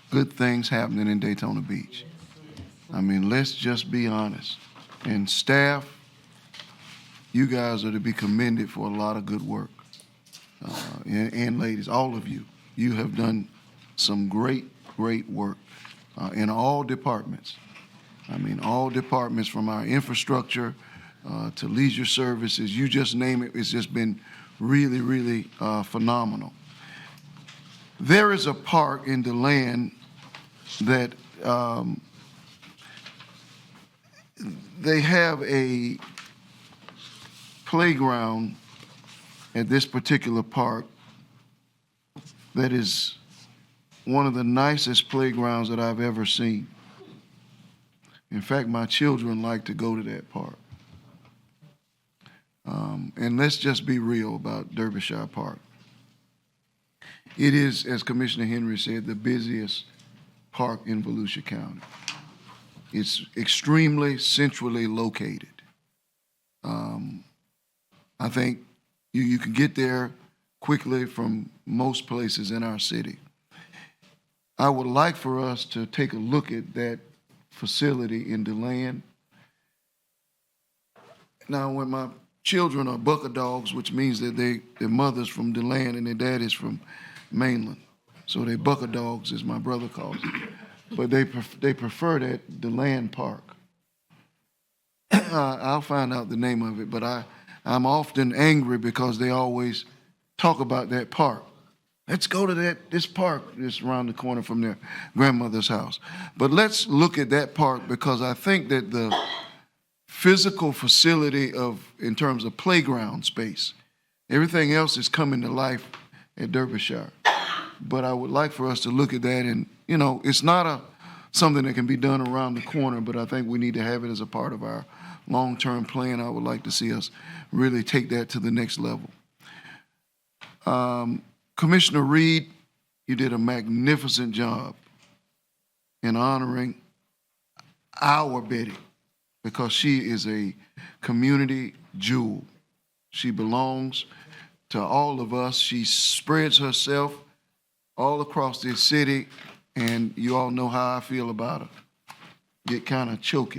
good things happening in Daytona Beach. I mean, let's just be honest. And staff, you guys are to be commended for a lot of good work. And ladies, all of you, you have done some great work in all departments. I mean, all departments, from our infrastructure to leisure services, you just name it. It's just been really phenomenal. There is a park in DeLand that they have a playground at this particular park that is one of the nicest playgrounds that I've ever seen. In fact, my children like to go to that park. And let's just be real about Derbyshire Park. It is, as Commissioner Henry said, the busiest park in Volusia County. It's extremely centrally located. I think you can get there quickly from most places in our city. I would like for us to take a look at that facility in DeLand. Now, when my children are bucker dogs, which means that their mother's from DeLand and their dad is from mainland. So they bucker dogs, as my brother calls it. But they prefer that DeLand Park. I'll find out the name of it, but I'm often angry because they always talk about that park. Let's go to this park that's around the corner from their grandmother's house. But let's look at that park, because I think that the physical facility in terms of playground space, everything else is coming to life at Derbyshire. but I would like for us to look at that and, you know, it's not something that can be done around the corner, but I think we need to have it as a part of our long-term plan. I would like to see us really take that to the next level. Commissioner Reed, you did a magnificent job in honoring our Betty because she is a community jewel. She belongs to all of us. She spreads herself all across this city, and you all know how I feel about her. Get kind of choked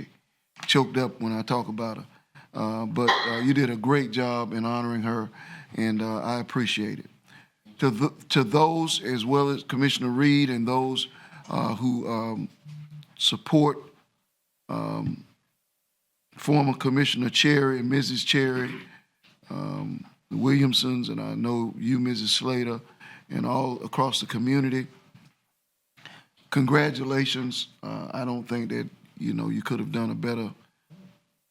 up when I talk about her. But you did a great job in honoring her, and I appreciate it. To those, as well as Commissioner Reed and those who support former Commissioner Cherry and Mrs. Cherry, the Williamsons, and I know you, Mrs. Slater, and all across the community, congratulations. I don't think that, you know, you could have done a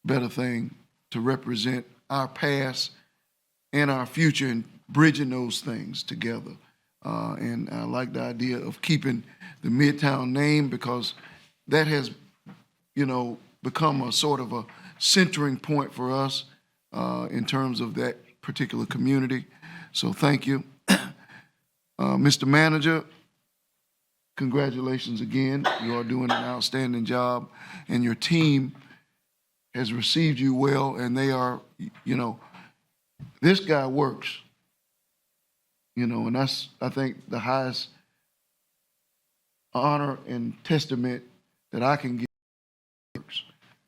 better thing to represent our past and our future and bridging those things together. And I like the idea of keeping the Midtown name because that has, you know, become a sort of a centering point for us in terms of that particular community. So thank you. Mr. Manager, congratulations again. You are doing an outstanding job, and your team has received you well, and they are, you know, this guy works, you know, and that's, I think, the highest honor and testament that I can give.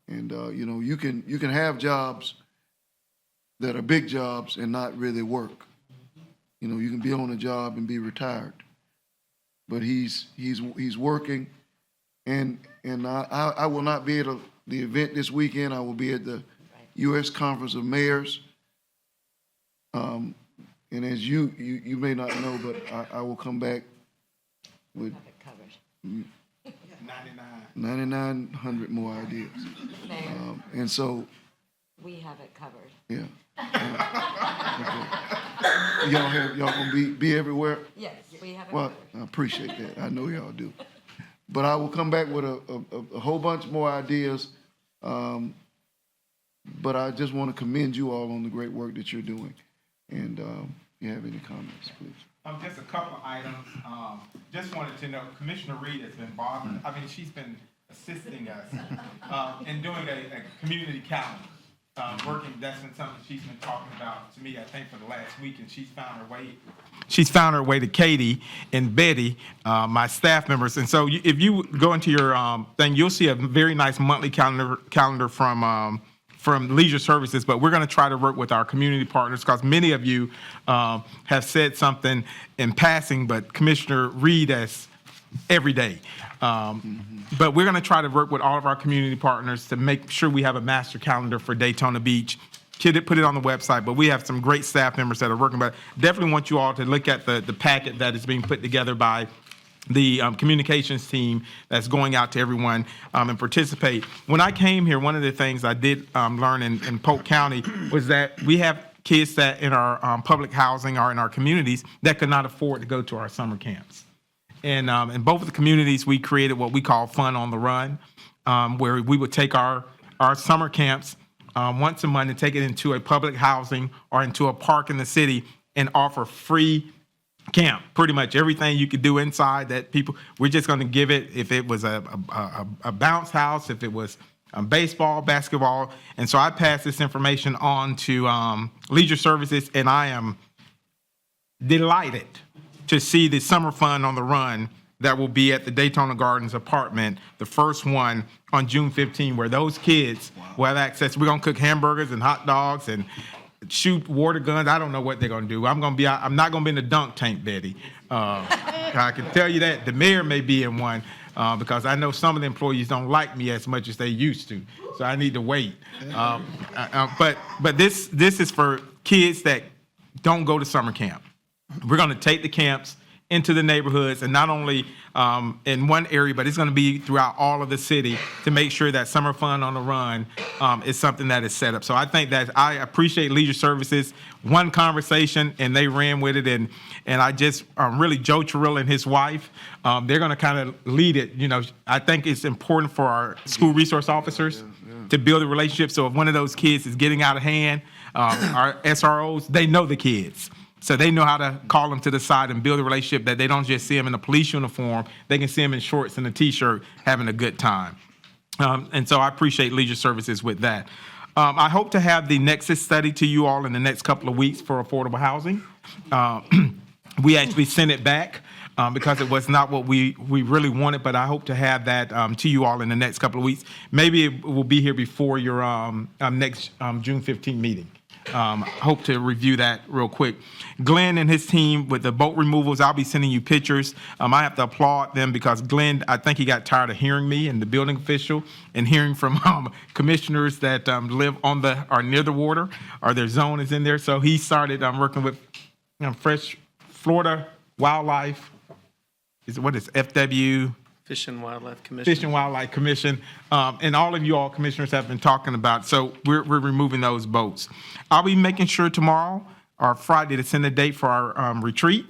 And, you know, you can have jobs that are big jobs and not really work. You know, you can be on a job and be retired. But he's working, and I will not be at the event this weekend. I will be at the U.S. Conference of Mayors. And as you may not know, but I will come back with 9,900 more ideas. And so We have it covered. yeah. Okay. Y'all gonna be everywhere? Yes, we have it Well, covered. I appreciate that. I know y'all do. But I will come back with a whole bunch more ideas. But I just want to commend you all on the great work that you're doing. And you have any comments, please? Just a couple of items. Just wanted to know, Commissioner Reed has been bothering, I mean, she's been assisting us in doing a community calendar. Working, that's been something she's been talking about to me, I think, for the last week, and she's found her way to Katie and Betty, my staff members. And so if you go into your thing, you'll see a very nice monthly calendar from Leisure Services, but we're going to try to work with our community partners because many of you have said something in passing, but Commissioner Reed has every day. But we're going to try to work with all of our community partners to make sure we have a master calendar for Daytona Beach. Put it on the website, but we have some great staff members that are working. But definitely want you all to look at the packet that is being put together by the communications team that's going out to everyone and participate. When I came here, one of the things I did learn in Polk County was that we have kids that in our public housing or in our communities that could not afford to go to our summer camps. And in both of the communities, we created what we call Fun on the Run, where we would take our summer camps once a month and take it into a public housing or into a park in the city and offer free camp. Pretty much everything you could do inside that we're just going to give it, if it was a bounce house, if it was baseball, basketball. And so I passed this information on to Leisure Services, and I am delighted to see the Summer Fun on the Run that will be at the Daytona Gardens apartment, the first one on June 15, where those kids will have access. We're going to cook hamburgers and hot dogs and shoot water guns. I don't know what they're going to do. I'm not going to be in the dunk tank, Betty. I can tell you that. The mayor may be in one because I know some of the employees don't like me as much as they used to. So I need to wait. But this is for kids that don't go to summer camp. We're going to take the camps into the neighborhoods, and not only in one area, but it's going to be throughout all of the city to make sure that Summer Fun on the Run is something that is set up. So I think that I appreciate Leisure Services. One conversation, and they ran with it, and I just really, Joe Chirilla and his wife, they're going to kind of lead it. You know, I think it's important for our school resource officers to build a relationship. So if one of those kids is getting out of hand, our SROs, they know the kids. So they know how to call them to the side and build a relationship that they don't just see them in a police uniform. They can see them in shorts and a T-shirt having a good time. And so I appreciate Leisure Services with that. I hope to have the Nexus study to you all in the next couple of weeks for affordable housing. We actually sent it back because it was not what we really wanted, but I hope to have that to you all in the next couple of weeks. Maybe it will be here before your next June 15th meeting. Hope to review that real quick. Glenn and his team with the boat removals, I'll be sending you pictures. I have to applaud them because Glenn, I think he got tired of hearing me and the building official and hearing from commissioners that live on or near the water or their zone is in there. So he started working with Fresh Florida Wildlife. What is FW? Fish and Wildlife Commission. Fish and Wildlife Commission, and all of you all commissioners have been talking about. So we're removing those boats. I'll be making sure tomorrow or Friday to send a date for our retreat,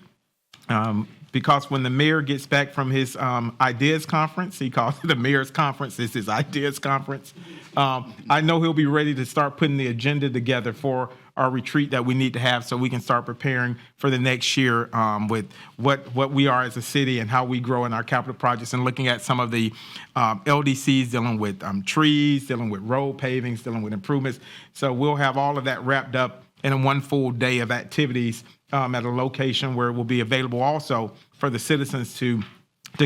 because when the mayor gets back from his ideas conference, he calls it the mayor's conference. It's his ideas conference. I know he'll be ready to start putting the agenda together for our retreat that we need to have so we can start preparing for the next year with what we are as a city and how we grow in our capital projects and looking at some of the LDCs dealing with trees, dealing with road pavings, dealing with improvements. So we'll have all of that wrapped up in one full day of activities at a location where it will be available also for the citizens to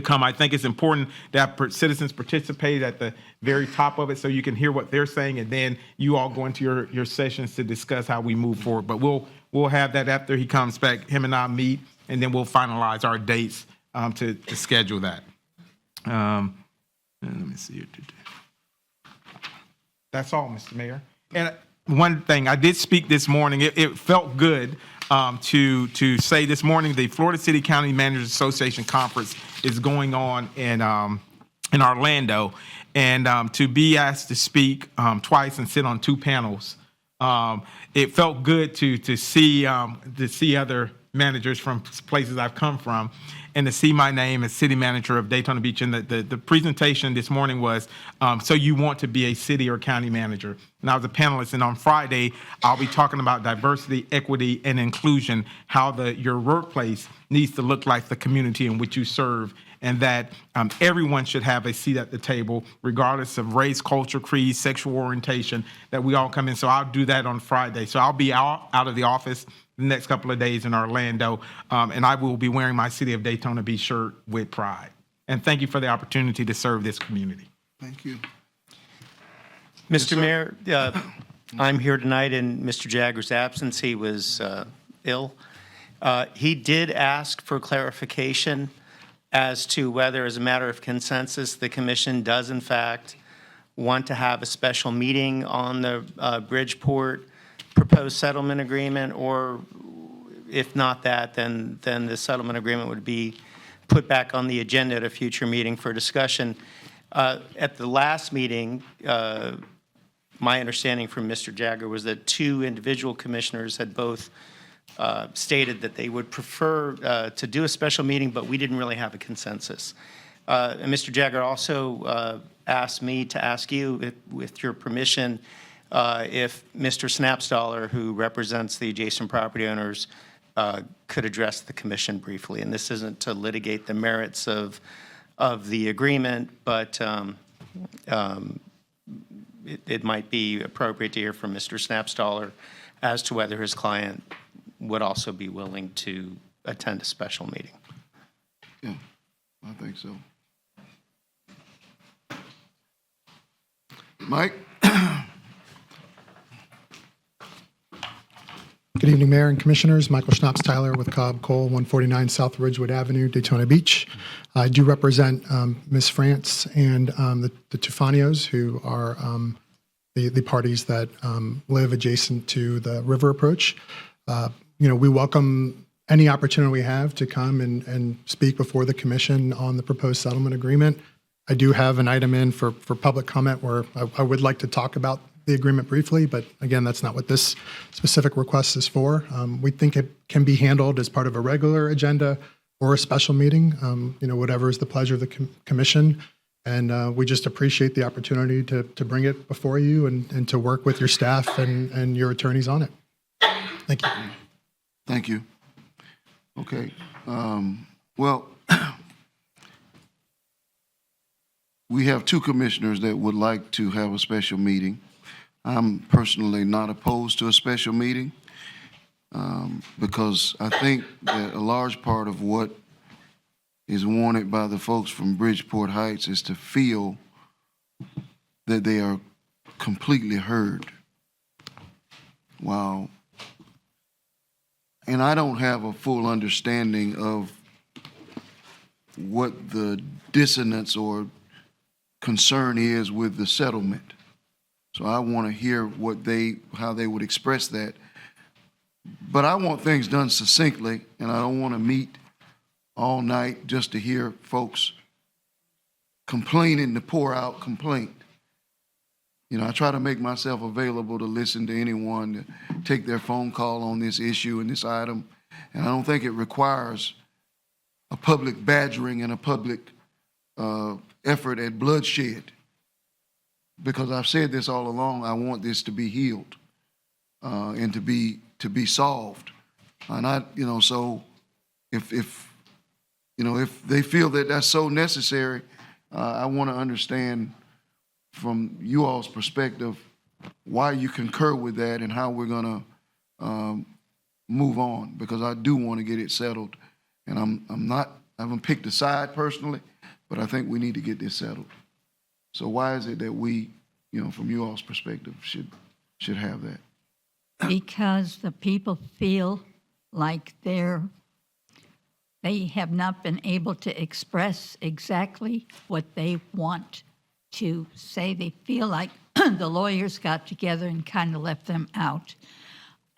come. I think it's important that citizens participate at the very top of it so you can hear what they're saying, and then you all go into your sessions to discuss how we move forward. But we'll have that after he comes back. Him and I meet, and then we'll finalize our dates to schedule that. Let me see. That's all, Mr. Mayor. And one thing, I did speak this morning. It felt good to say this morning the Florida City County Managers Association Conference is going on in Orlando, and to be asked to speak twice and sit on two panels, it felt good to see other managers from places I've come from, and to see my name as city manager of Daytona Beach. And the presentation this morning was, so you want to be a city or county manager. And I was a panelist, and on Friday, I'll be talking about diversity, equity, and inclusion, how your workplace needs to look like the community in which you serve, and that everyone should have a seat at the table, regardless of race, culture, creed, sexual orientation, that we all come in. So I'll do that on Friday. So I'll be out of the office the next couple of days in Orlando, and I will be wearing my City of Daytona Beach shirt with pride. And thank you for the opportunity to serve this community. Thank you. Mr. Mayor, I'm here tonight in Mr. Jagger's absence. He was ill. He did ask for clarification as to whether, as a matter of consensus, the commission does in fact want to have a special meeting on the Bridgeport proposed settlement agreement, or if not that, then the settlement agreement would be put back on the agenda at a future meeting for discussion. At the last meeting, my understanding from Mr. Jagger was that two individual commissioners had both stated that they would prefer to do a special meeting, but we didn't really have a consensus. And Mr. Jagger also asked me to ask you, with your permission, if Mr. Snapstaller, who represents the adjacent property owners, could address the commission briefly. And this isn't to litigate the merits of the agreement, but it might be appropriate to hear from Mr. Snapstaller as to whether his client would also be willing to attend a special meeting. Yeah, I think so. Mike? Good evening, Mayor and Commissioners. Michael Schnapps-Tyler with Cobb Cole, 149 South Ridgewood Avenue, Daytona Beach. I do represent Ms. France and the Tufanios, who are the parties that live adjacent to the river approach. We welcome any opportunity we have to come and speak before the commission on the proposed settlement agreement. I do have an item in for public comment where I would like to talk about the agreement briefly, but again, that's not what this specific request is for. We think it can be handled as part of a regular agenda or a special meeting, whatever is the pleasure of the commission. And we just appreciate the opportunity to bring it before you and to work with your staff and your attorneys on it. Thank you. Thank you. Okay. Well, we have two commissioners that would like to have a special meeting. I'm personally not opposed to a special meeting because I think that a large part of what is wanted by the folks from Bridgeport Heights is to feel that they are completely heard. Wow. And I don't have a full understanding of what the dissonance or concern is with the settlement. So I want to hear how they would express that. But I want things done succinctly, and I don't want to meet all night just to hear folks complaining to pour out complaint. I try to make myself available to listen to anyone, to take their phone call on this issue and this item. And I don't think it requires a public badgering and a public effort at bloodshed. Because I've said this all along, I want this to be healed and to be solved. And so if they feel that that's so necessary, I want to understand from you all's perspective why you concur with that and how we're going to move on, because I do want to get it settled. And I haven't picked a side personally, but I think we need to get this settled. So why is it that we, from you all's perspective, should have that? Because the people feel like they have not been able to express exactly what they want to say. They feel like the lawyers got together and kind of left them out.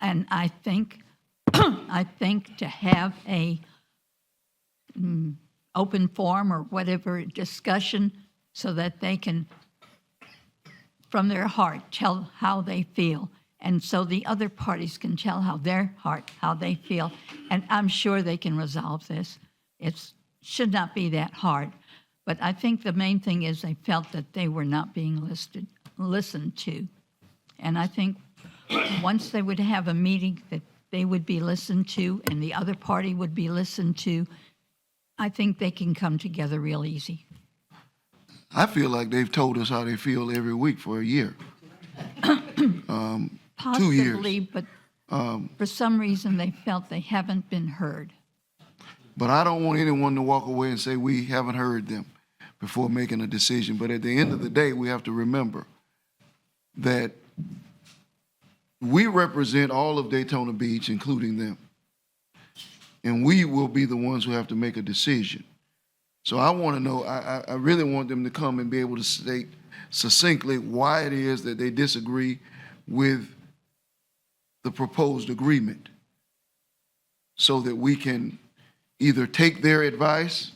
And I think to have a open forum or whatever discussion so that they can, from their heart, tell how they feel. And so the other parties can tell how they feel. And I'm sure they can resolve this. It should not be that hard. But I think the main thing is they felt that they were not being listened to. And I think once they would have a meeting that they would be listened to and the other party would be listened to, I think they can come together real easy. I feel like they've told us how they feel every week for a year. Possibly, 2 years. But for some reason they felt they haven't been heard. But I don't want anyone to walk away and say we haven't heard them before making a decision. But at the end of the day, we have to remember that we represent all of Daytona Beach, including them. And we will be the ones who have to make a decision. So I want to know, I really want them to come and be able to state succinctly why it is that they disagree with the proposed agreement so that we can either take their advice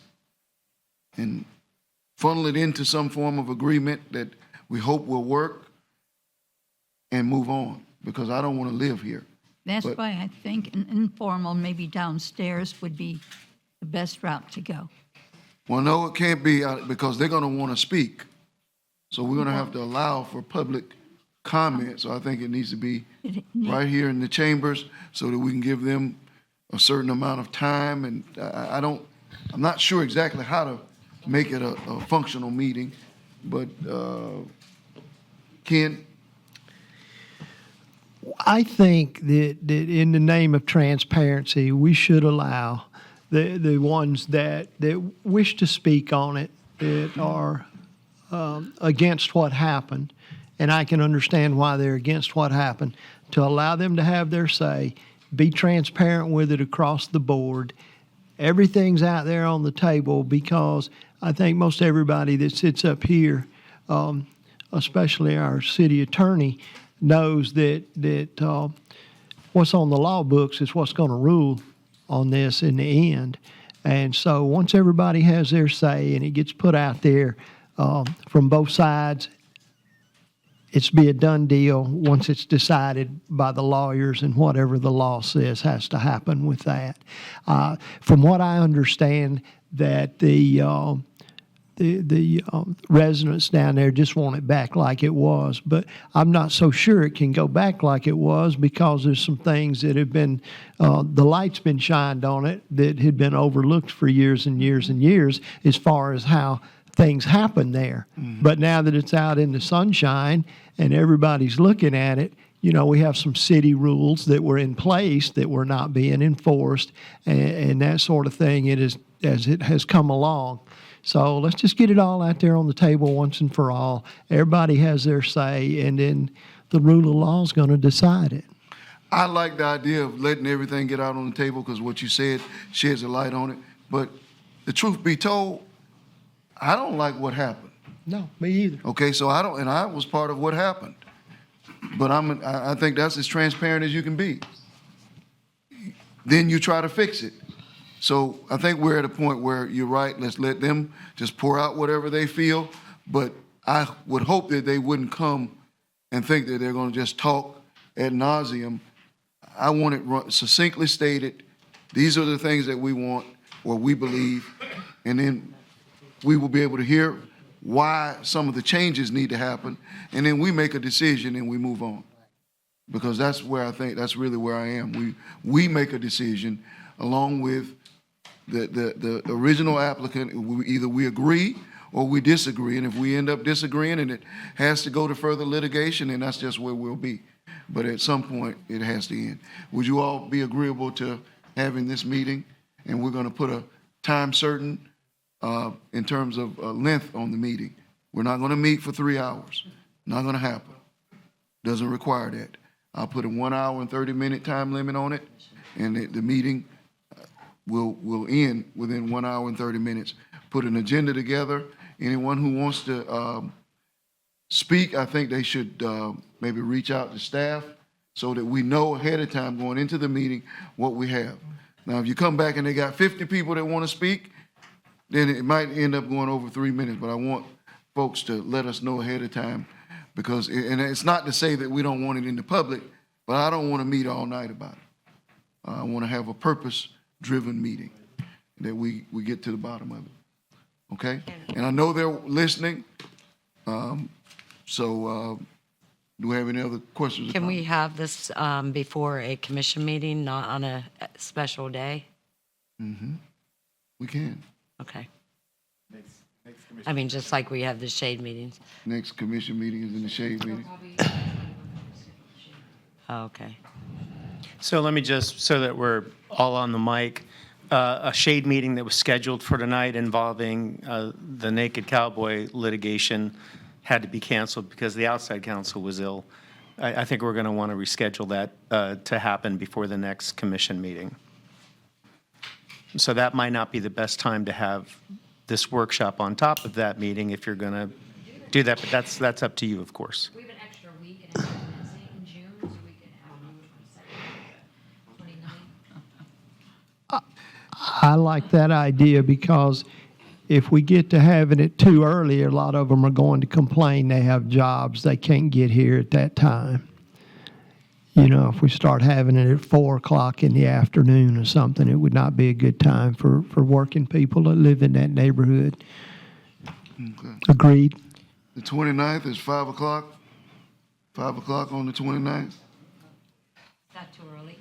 and funnel it into some form of agreement that we hope will work and move on, because I don't want to live here. That's why I think an informal, maybe downstairs, would be the best route to go. Well, no, it can't be because they're going to want to speak. So we're going to have to allow for public comment. So I think it needs to be right here in the chambers so that we can give them a certain amount of time. And I'm not sure exactly how to make it a functional meeting, but Ken? I think that in the name of transparency, we should allow the ones that wish to speak on it, that are against what happened, and I can understand why they're against what happened, to allow them to have their say, be transparent with it across the board. Everything's out there on the table, because I think most everybody that sits up here, especially our city attorney, knows that what's on the law books is what's going to rule on this in the end. And so once everybody has their say and it gets put out there from both sides, it's be a done deal once it's decided by the lawyers, and whatever the law says has to happen with that. From what I understand, that the residents down there just want it back like it was, but I'm not so sure it can go back like it was, because there's some things that have been, the light's been shined on it that had been overlooked for years and years and years as far as how things happen there. But now that it's out in the sunshine and everybody's looking at it, you know, we have some city rules that were in place that were not being enforced, and that sort of thing. It is as it has come along. So let's just get it all out there on the table once and for all. Everybody has their say, and then the rule of law is going to decide it. I like the idea of letting everything get out on the table, because what you said sheds a light on it. But the truth be told, I don't like what happened. No, me either. Okay, so I don't, and I was part of what happened. But I think that's as transparent as you can be. Then you try to fix it. So I think we're at a point where you're right. Let's let them just pour out whatever they feel. But I would hope that they wouldn't come and think that they're going to just talk ad nauseum. I want it succinctly stated. These are the things that we want or we believe, and then we will be able to hear why some of the changes need to happen, and then we make a decision and we move on. Because that's where I think, that's really where I am. We make a decision along with the original applicant. Either we agree or we disagree, and if we end up disagreeing and it has to go to further litigation, then that's just where we'll be. But at some point, it has to end. Would you all be agreeable to having this meeting? And we're going to put a time certain in terms of length on the meeting. We're not going to meet for 3 hours. Not going to happen. Doesn't require that. I'll put a 1 hour and 30-minute time limit on it, and the meeting will end within 1 hour and 30 minutes. Put an agenda together. Anyone who wants to speak, I think they should maybe reach out to staff so that we know ahead of time going into the meeting what we have. Now, if you come back and they got 50 people that want to speak, then it might end up going over 3 minutes. But I want folks to let us know ahead of time, because, and it's not to say that we don't want it in the public, but I don't want to meet all night about it. I want to have a purpose-driven meeting that we get to the bottom of it. Okay? And I know they're listening. So do we have any other questions? Can we have this before a commission meeting, not on a special day? Mm-hmm. We can. Okay. I mean, just like we have the shade meetings. Next commission meeting is in the shade meeting. Oh, okay. So let me just, so that we're all on the mic, a shade meeting that was scheduled for tonight involving the Naked Cowboy litigation had to be canceled because the outside counsel was ill. I think we're going to want to reschedule that to happen before the next commission meeting. So that might not be the best time to have this workshop on top of that meeting if you're going to do that, but that's up to you, of course. We have an extra week and a half in June, so we can have a 22nd, 29th. I like that idea, because if we get to having it too early, a lot of them are going to complain they have jobs, they can't get here at that time. You know, if we start having it at 4 o'clock in the afternoon or something, it would not be a good time for working people that live in that neighborhood. Okay. Agreed? The 29th is 5 o'clock? 5 o'clock on the 29th? Is that too early?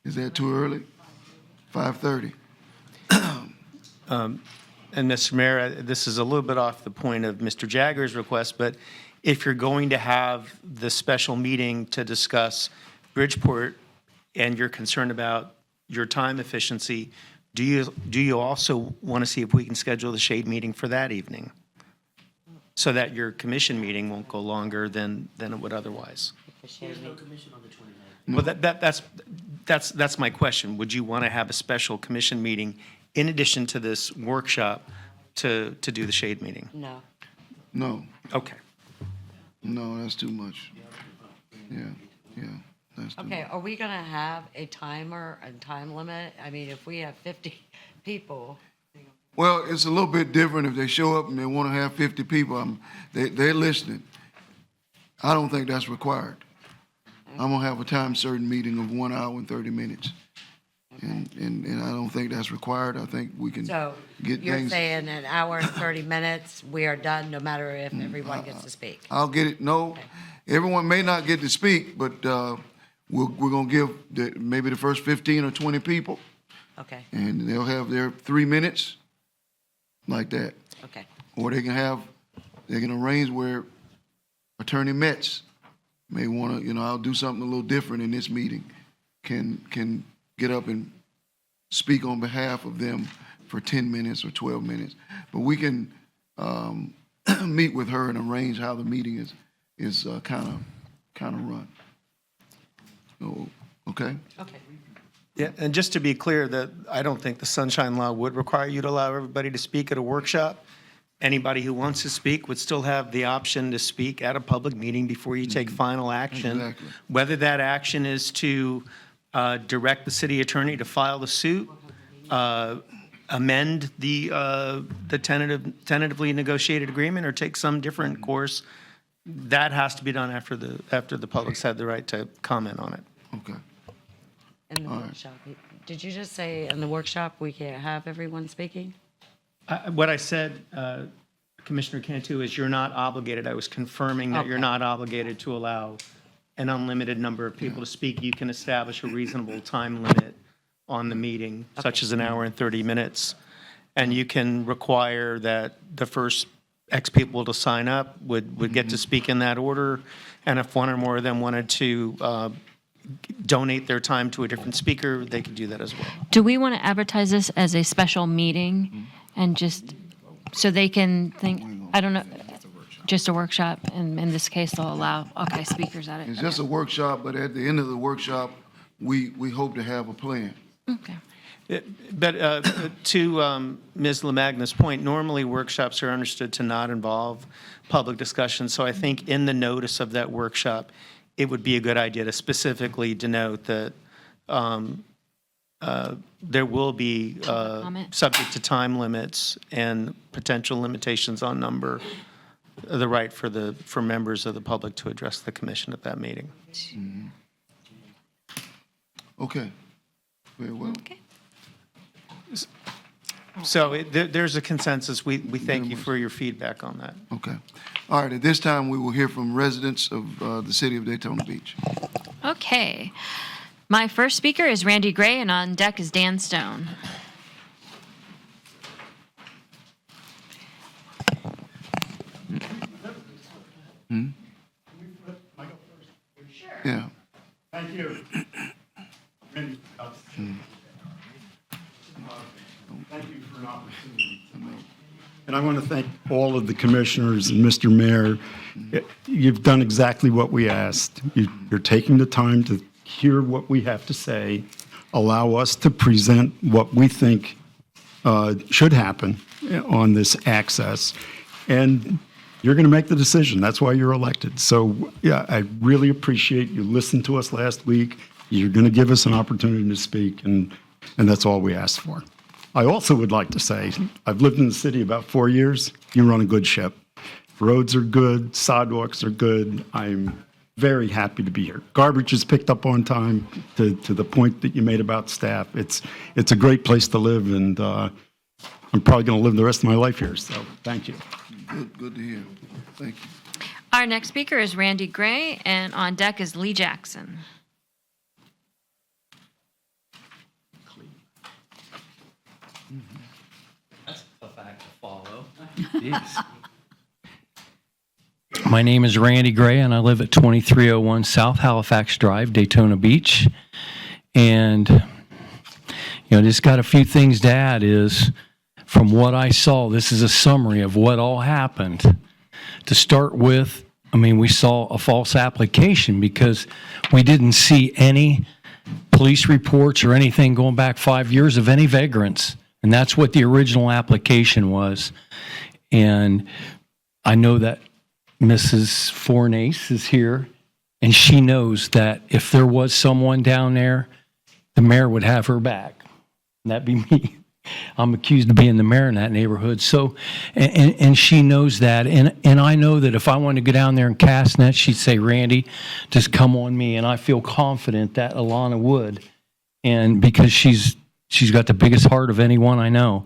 Is that too early? 5:30. And Mr. Mayor, this is a little bit off the point of Mr. Jagger's request, but if you're going to have the special meeting to discuss Bridgeport and you're concerned about your time efficiency, do you also want to see if we can schedule the shade meeting for that evening, so that your commission meeting won't go longer than it would otherwise? There's no commission on the 29th. Well, that's my question. Would you want to have a special commission meeting in addition to this workshop to do the shade meeting? No. No. Okay. No, that's too much. Yeah, yeah. Okay, are we gonna have a timer and time limit? I mean, if we have 50 people, Well, it's a little bit different if they show up and they want to have 50 people. They're listening. I don't think that's required. I'm gonna have a time certain meeting of 1 hour and 30 minutes. And I don't think that's required. I think we can so get you're things. saying an hour and 30 minutes, we are done, no matter if everyone gets to speak? I'll get it. No, everyone may not get to speak, but we're gonna give maybe the first 15 or 20 people, Okay, and they'll have their 3 minutes, like that. okay. Or they can arrange where Attorney Metz may want to, I'll do something a little different in this meeting, can get up and speak on behalf of them for 10 minutes or 12 minutes. But we can meet with her and arrange how the meeting is kind of run. Oh, okay? Okay. Yeah, and just to be clear, that I don't think the Sunshine Law would require you to allow everybody to speak at a workshop. Anybody who wants to speak would still have the option to speak at a public meeting before you take final action. Exactly. Whether that action is to direct the city attorney to file the suit, amend the tentatively negotiated agreement, or take some different course, that has to be done after the public's had the right to comment on it. Okay. In the workshop, did you just say in the workshop, we can't have everyone speaking? What I said, Commissioner Cantu, is you're not obligated. I was confirming that you're Okay. not obligated to allow an unlimited number of people to speak. You can establish a reasonable time limit on the meeting, such as an hour and 30 minutes. And you can require that the first X people to sign up would get to speak in that order. And if one or more of them wanted to donate their time to a different speaker, they could do that as well. Do we want to advertise this as a special meeting and just, so they can think, I don't know, just a workshop, and in this case, they'll allow, okay, speakers at it. It's just a workshop, but at the end of the workshop, we hope to have a plan. Okay. But to Ms. LaMagna's point, normally workshops are understood to not involve public discussion. So I think in the notice of that workshop, it would be a good idea to specifically denote that there will be, subject to time limits and potential limitations on number, the right for members of the public to address the commission at that meeting. Okay. Very well. So there's a consensus. We thank you for your feedback on that. Okay. All right, at this time, we will hear from residents of the city of Daytona Beach. Okay. My first speaker is Randy Gray, and on deck is Dan Stone. Yeah. Thank you. Thank you for an opportunity tonight. And I want to thank all of the commissioners and Mr. Mayor. You've done exactly what we asked. You're taking the time to hear what we have to say, allow us to present what we think should happen on this access, and you're going to make the decision. That's why you're elected. So, yeah, I really appreciate you listened to us last week. You're going to give us an opportunity to speak, and that's all we asked for. I also would like to say, I've lived in the city about 4 years. You run a good ship. Roads are good, sidewalks are good. I'm very happy to be here. Garbage is picked up on time, to the point that you made about staff. It's a great place to live, and I'm probably going to live the rest of my life here, so thank you. Good to hear. Thank you. Our next speaker is Randy Gray, and on deck is Lee Jackson. That's a tough act to follow. My name is Randy Gray, and I live at 2301 South Halifax Drive, Daytona Beach. And, just got a few things to add is, from what I saw, this is a summary of what all happened. To start with, we saw a false application because we didn't see any police reports or anything going back 5 years of any vagrants. And that's what the original application was. And I know that Mrs. Fornace is here, And she knows that if there was someone down there, the mayor would have her back. And that'd be me. I'm accused of being the mayor in that neighborhood. So, and she knows that. And I know that if I wanted to go down there and cast nets, she'd say, Randy, just come on me. And I feel confident that Alana would. And because she's got the biggest heart of anyone I know.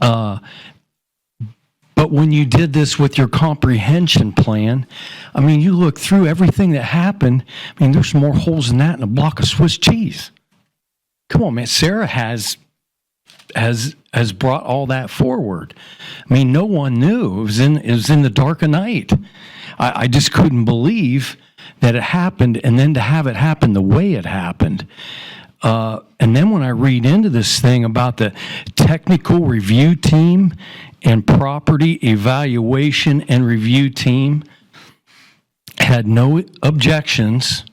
But when you did this with your comprehension plan, I mean, you look through everything that happened. I mean, there's more holes in that than a block of Swiss cheese. Come on, man. Sarah has brought all that forward. I mean, no one knew. It was in the dark of night. I just couldn't believe that it happened, and then to have it happen the way it happened. And then when I read into this thing about the technical review team and property evaluation and review team had no objections.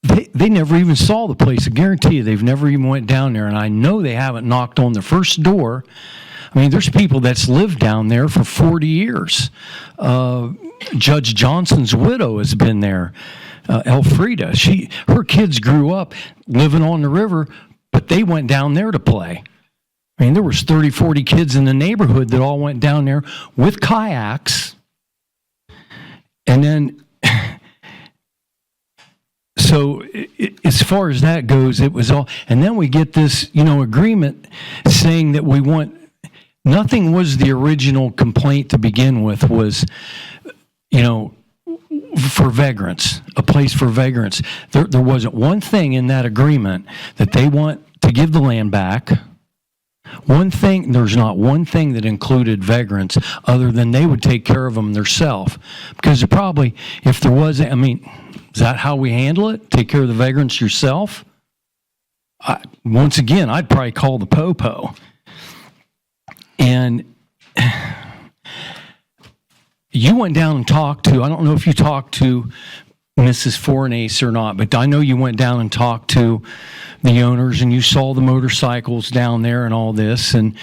They never even saw the place. I guarantee you they've never even went down there. And I know they haven't knocked on the first door. I mean, there's people that's lived down there for 40 years. Judge Johnson's widow has been there, Elfrida. Her kids grew up living on the river, but they went down there to play. I mean, there was 30, 40 kids in the neighborhood that all went down there with kayaks. And then, so as far as that goes, it was all, and then we get this, agreement saying that we want, nothing was the original complaint to begin with was, for vagrants, a place for vagrants. There wasn't one thing in that agreement that they want to give the land back. There's not one thing that included vagrants other than they would take care of them themselves. Because probably, if there was, is that how we handle it? Take care of the vagrants yourself? Once again, I'd probably call the popo. And you went down and talked to, I don't know if you talked to Mrs. Fornace or not, but I know you went down and talked to the owners and you saw the motorcycles down there and all this, and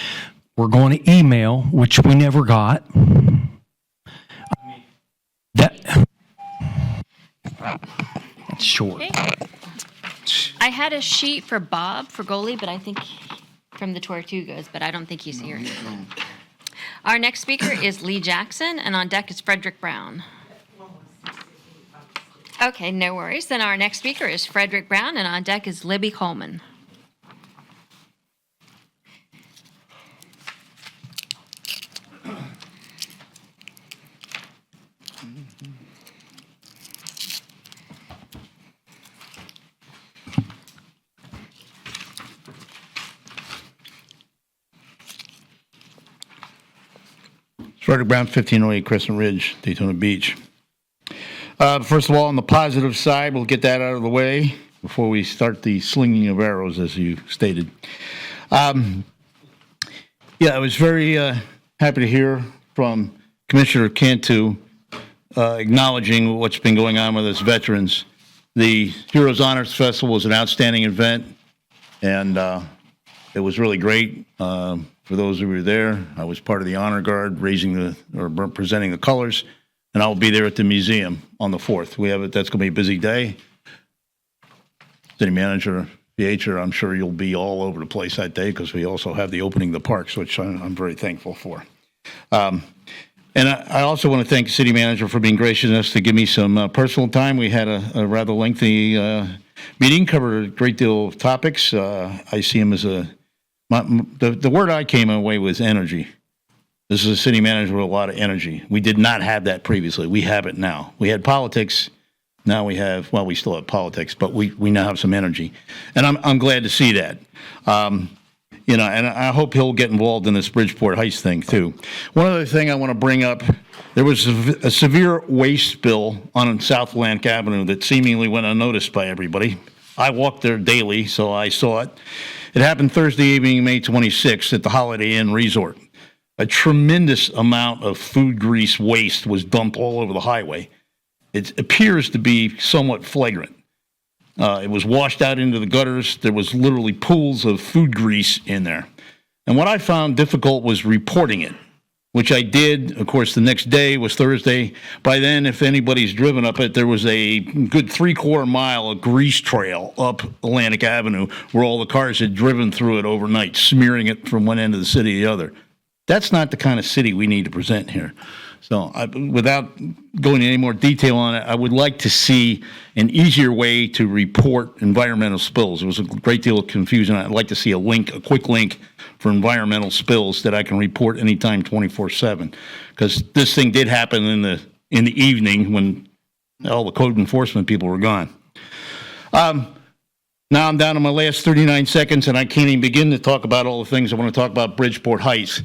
we're going to email, which we never got. That's short. Okay. I had a sheet for Bob Fragoli, but I think from the Tortugas, but I don't think he's here. Our next speaker is Lee Jackson, and on deck is Frederick Brown. Okay, no worries. Then our next speaker is Frederick Brown, and on deck is Libby Coleman. Frederick Brown, 1508 Crescent Ridge, Daytona Beach. First of all, on the positive side, we'll get that out of the way before we start the slinging of arrows, as you stated. I was very happy to hear from Commissioner Cantu acknowledging what's been going on with us veterans. The Heroes Honors Festival was an outstanding event, and it was really great. For those who were there, I was part of the honor guard, presenting the colors. And I'll be there at the museum on the 4th. That's going to be a busy day. City Manager, Pietro, I'm sure you'll be all over the place that day because we also have the opening of the parks, which I'm very thankful for. And I also want to thank the City Manager for being gracious enough to give me some personal time. We had a rather lengthy meeting, covered a great deal of topics. I see him as the word I came away with was energy. This is a city manager with a lot of energy. We did not have that previously. We have it now. We had politics. Now we still have politics, but we now have some energy. And I'm glad to see that. And I hope he'll get involved in this Bridgeport Heights thing too. One other thing I want to bring up, there was a severe waste spill on South Atlantic Avenue that seemingly went unnoticed by everybody. I walk there daily, so I saw it. It happened Thursday evening, May 26th at the Holiday Inn Resort. A tremendous amount of food grease waste was dumped all over the highway. It appears to be somewhat flagrant. It was washed out into the gutters. There was literally pools of food grease in there. And what I found difficult was reporting it. which I did. Of course, the next day was Thursday. By then, if anybody's driven up it, there was a good 3/4 mile of grease trail up Atlantic Avenue where all the cars had driven through it overnight, smearing it from one end of the city to the other. That's not the kind of city we need to present here. So without going into any more detail on it, I would like to see an easier way to report environmental spills. There was a great deal of confusion. I'd like to see a quick link for environmental spills that I can report anytime 24/7. Because this thing did happen in the evening when all the code enforcement people were gone. Now I'm down to my last 39 seconds, and I can't even begin to talk about all the things I want to talk about Bridgeport Heights.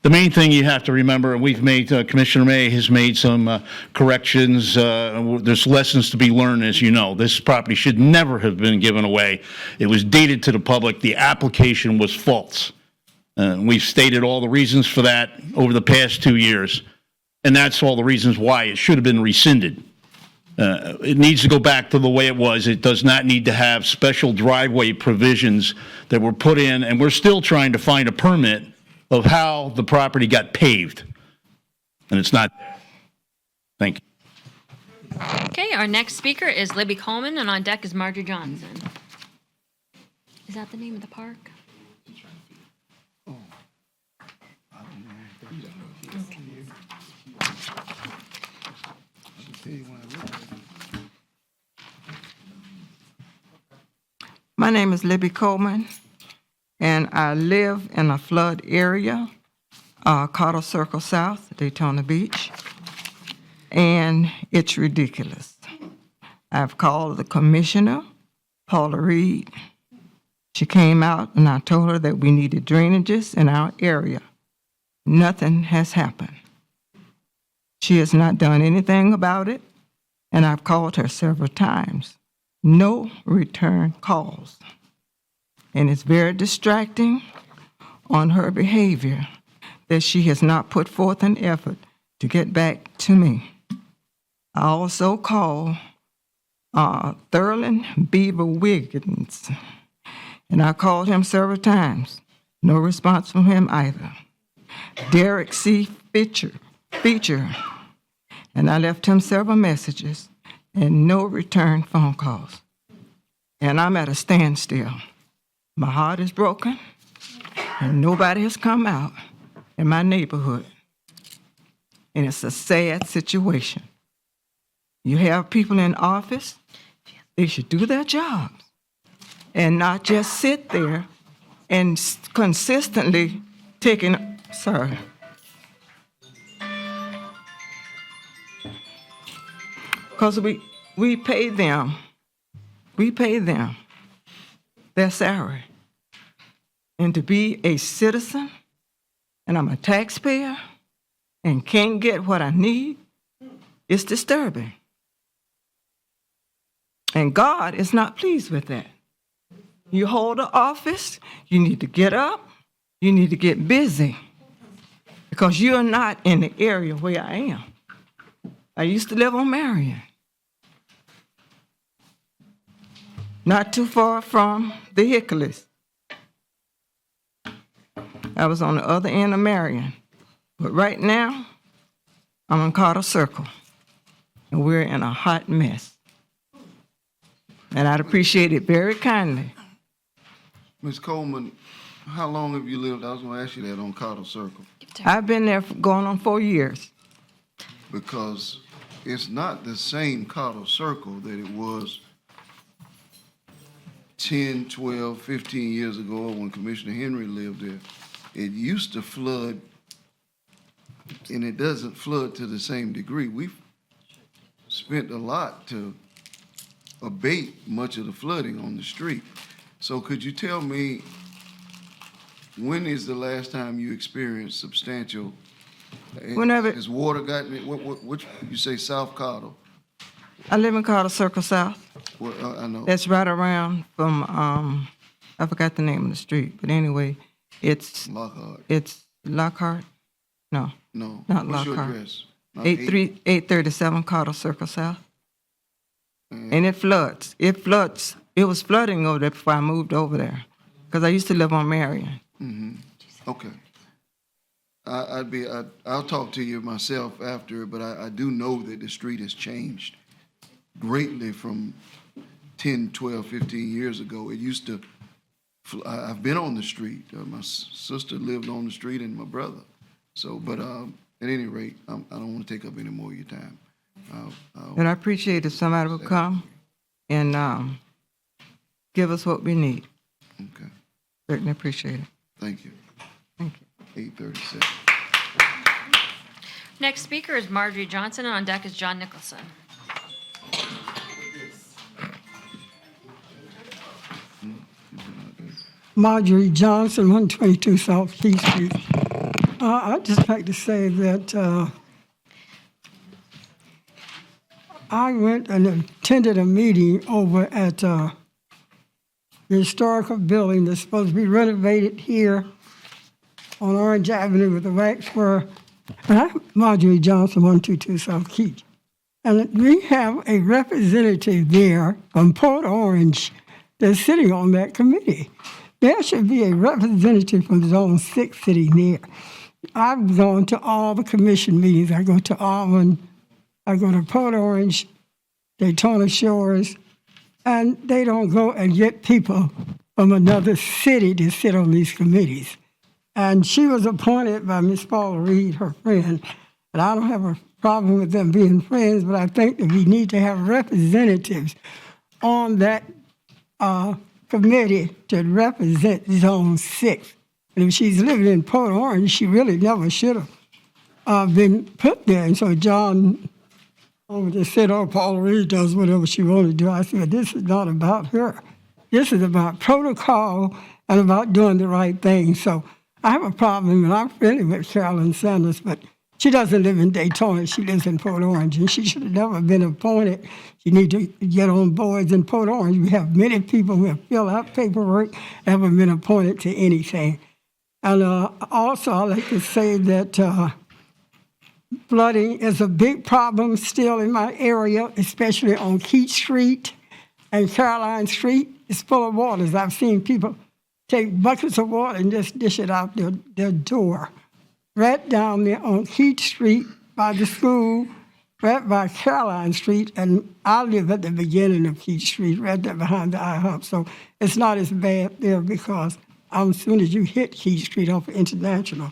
The main thing you have to remember, and we've made, Commissioner May has made some corrections. There's lessons to be learned, as you know. This property should never have been given away. It was dated to the public. The application was false. We've stated all the reasons for that over the past 2 years, and that's all the reasons why it should have been rescinded. It needs to go back to the way it was. It does not need to have special driveway provisions that were put in, and we're still trying to find a permit of how the property got paved, and it's not there. Thank you. Okay, our next speaker is Libby Coleman, and on deck is Marjorie Johnson. Is that the name of the park? My name is Libby Coleman, and I live in a flood area, Carter Circle South, Daytona Beach, and it's ridiculous. I've called the commissioner, Paula Reed. She came out, and I told her that we needed drainages in our area. Nothing has happened. She has not done anything about it, and I've called her several times. No return calls. And it's very distracting on her behavior that she has not put forth an effort to get back to me. I also called Thurland Beaver Wiggins, and I called him several times. No response from him either. Derek C. Feature, and I left him several messages and no return phone calls. And I'm at a standstill. My heart is broken, and nobody has come out in my neighborhood. And it's a sad situation. You have people in office, they should do their jobs and not just sit there and consistently taking, sorry. Because we pay them their salary. And to be a citizen, and I'm a taxpayer, and can't get what I need, it's disturbing. And God is not pleased with that. You hold an office, you need to get up, you need to get busy, because you're not in the area where I am. I used to live on Marion, not too far from the Hickories. I was on the other end of Marion. But right now, I'm on Carter Circle, and we're in a hot mess. And I'd appreciate it very kindly. Ms. Coleman, how long have you lived? I was going to ask you that on Carter Circle. I've been there for going on 4 years. Because it's not the same Carter Circle that it was 10, 12, 15 years ago when Commissioner Henry lived there. It used to flood, and it doesn't flood to the same degree. We've spent a lot to abate much of the flooding on the street. So could you tell me, when is the last time you experienced substantial, Whenever- has water gotten, which, you say South Carter? I live in Carter Circle South. Well, I know. That's right around from, I forgot the name of the street, but anyway, it's Lockhart. It's Lockhart? No. No. Not What's your Lockhart. address? Not 837 Carter Circle South. And it floods. It floods. It was flooding over there before I moved over there, because I used to live on Marion. Mm-hmm. Okay. I'll talk to you myself after, but I do know that the street has changed greatly from 10, 12, 15 years ago. It used to, I've been on the street. My sister lived on the street and my brother. So, but at any rate, I don't want to take up any more of your time. And I appreciate if somebody would come and give us what we need. Okay. Certainly appreciate it. Thank you. Thank you. 8:37. Next speaker is Marjorie Johnson, and on deck is John Nicholson. Marjorie Johnson, 122 South Key Street. I'd just like to say that I went and attended a meeting over at the historical building that's supposed to be renovated here on Orange Avenue with the wax where I'm Marjorie Johnson, 122 South Key. And we have a representative there from Port Orange that's sitting on that committee. There should be a representative from Zone 6 sitting there. I've gone to all the commission meetings. I go to Auburn, I go to Port Orange, Daytona Shores, and they don't go and get people from another city to sit on these committees. And she was appointed by Ms. Paula Reed, her friend, and I don't have a problem with them being friends, but I think that we need to have representatives on that committee to represent Zone 6. And if she's living in Port Orange, she really never should have been put there. And so John just said, oh, Paula Reed does whatever she wants to do. I said, this is not about her. This is about protocol and about doing the right thing. So I have a problem, and I'm friendly with Carolyn Sanders, but she doesn't live in Daytona. She lives in Port Orange, and she should have never been appointed. She need to get on boards in Port Orange. We have many people who have filled out paperwork, haven't been appointed to anything. And also, I'd like to say that flooding is a big problem still in my area, especially on Keach Street and Caroline Street. It's full of waters. I've seen people take buckets of water and just dish it out their door. Right down there on Keach Street by the school, right by Caroline Street, and I live at the beginning of Keach Street, right there behind the IHOP. So it's not as bad there because as soon as you hit Keach Street off of International,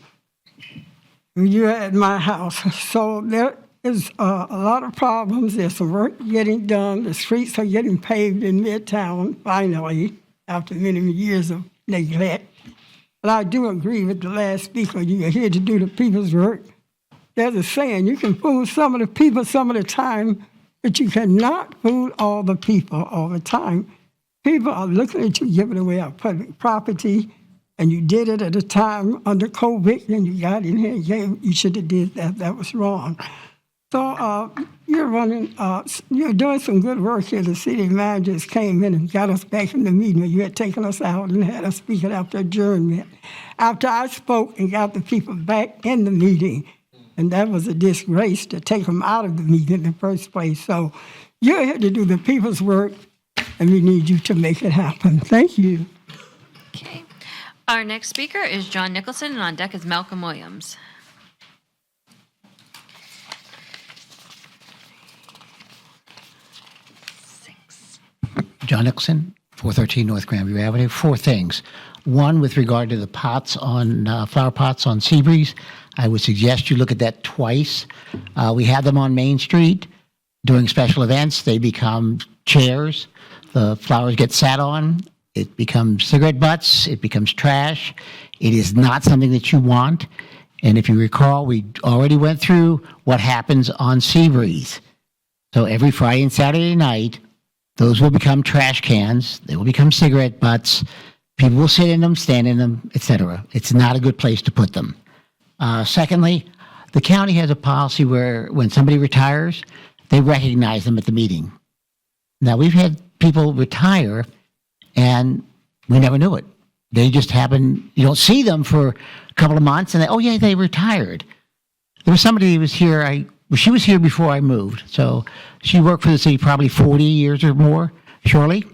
you're at my house. So there is a lot of problems. There's some work getting done. The streets are getting paved in Midtown, finally, after many years of neglect. But I do agree with the last speaker. You're here to do the people's work. There's a saying, you can fool some of the people some of the time, but you cannot fool all the people all the time. People are looking at you giving away our public property, and you did it at a time under COVID, and you got in here and gave, you should have did that. That was wrong. So you're doing some good work here. The city managers came in and got us back in the meeting. You had taken us out and had us speaking after adjournment. After I spoke and got the people back in the meeting, and that was a disgrace to take them out of the meeting in the first place. So you're here to do the people's work, and we need you to make it happen. Thank you. Okay. Our next speaker is John Nicholson, and on deck is Malcolm Williams. John Nicholson, 413 North Granview Avenue. Four things. One, with regard to the pots on flower pots on Seabreeze, I would suggest you look at that twice. We have them on Main Street during special events. They become chairs. The flowers get sat on. It becomes cigarette butts. It becomes trash. It is not something that you want. And if you recall, we already went through what happens on Seabreeze. So every Friday and Saturday night, those will become trash cans. They will become cigarette butts. People will sit in them, stand in them, etc. It's not a good place to put them. Secondly, the county has a policy where when somebody retires, they recognize them at the meeting. Now, we've had people retire, and we never knew it. They just happen, you don't see them for a couple of months, and oh yeah, they retired. There was somebody who was here, she was here before I moved, so she worked for the city probably 40 years or more, surely.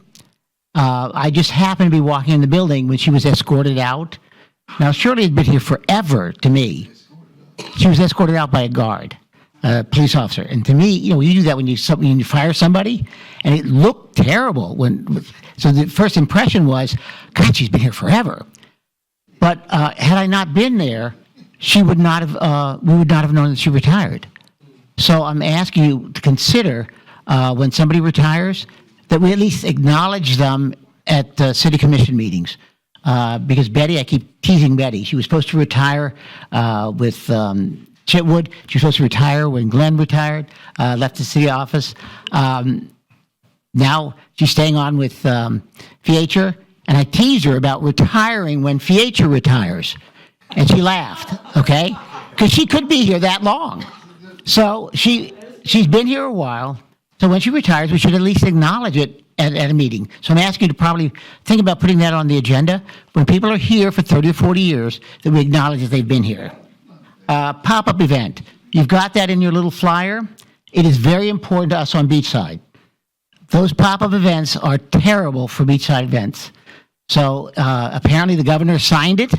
I just happened to be walking in the building when she was escorted out. Now, Shirley had been here forever to me, she was escorted out by a guard, a police officer. And to me, you do that when you fire somebody, and it looked terrible. So the first impression was, God, she's been here forever. But had I not been there, we would not have known that she retired. So I'm asking you to consider when somebody retires that we at least acknowledge them at city commission meetings. Because Betty, I keep teasing Betty. She was supposed to retire with Chitwood. She was supposed to retire when Glenn retired, left the city office. Now she's staying on with Fiacher, and I teased her about retiring when Fiacher retires. And she laughed, okay? Because she could be here that long. So she's been here a while. So when she retires, we should at least acknowledge it at a meeting. So I'm asking you to probably think about putting that on the agenda. When people are here for 30 or 40 years, that we acknowledge that they've been here. Pop-up event. You've got that in your little flyer. It is very important to us on Beachside. Those pop-up events are terrible for Beachside events. So apparently the governor signed it,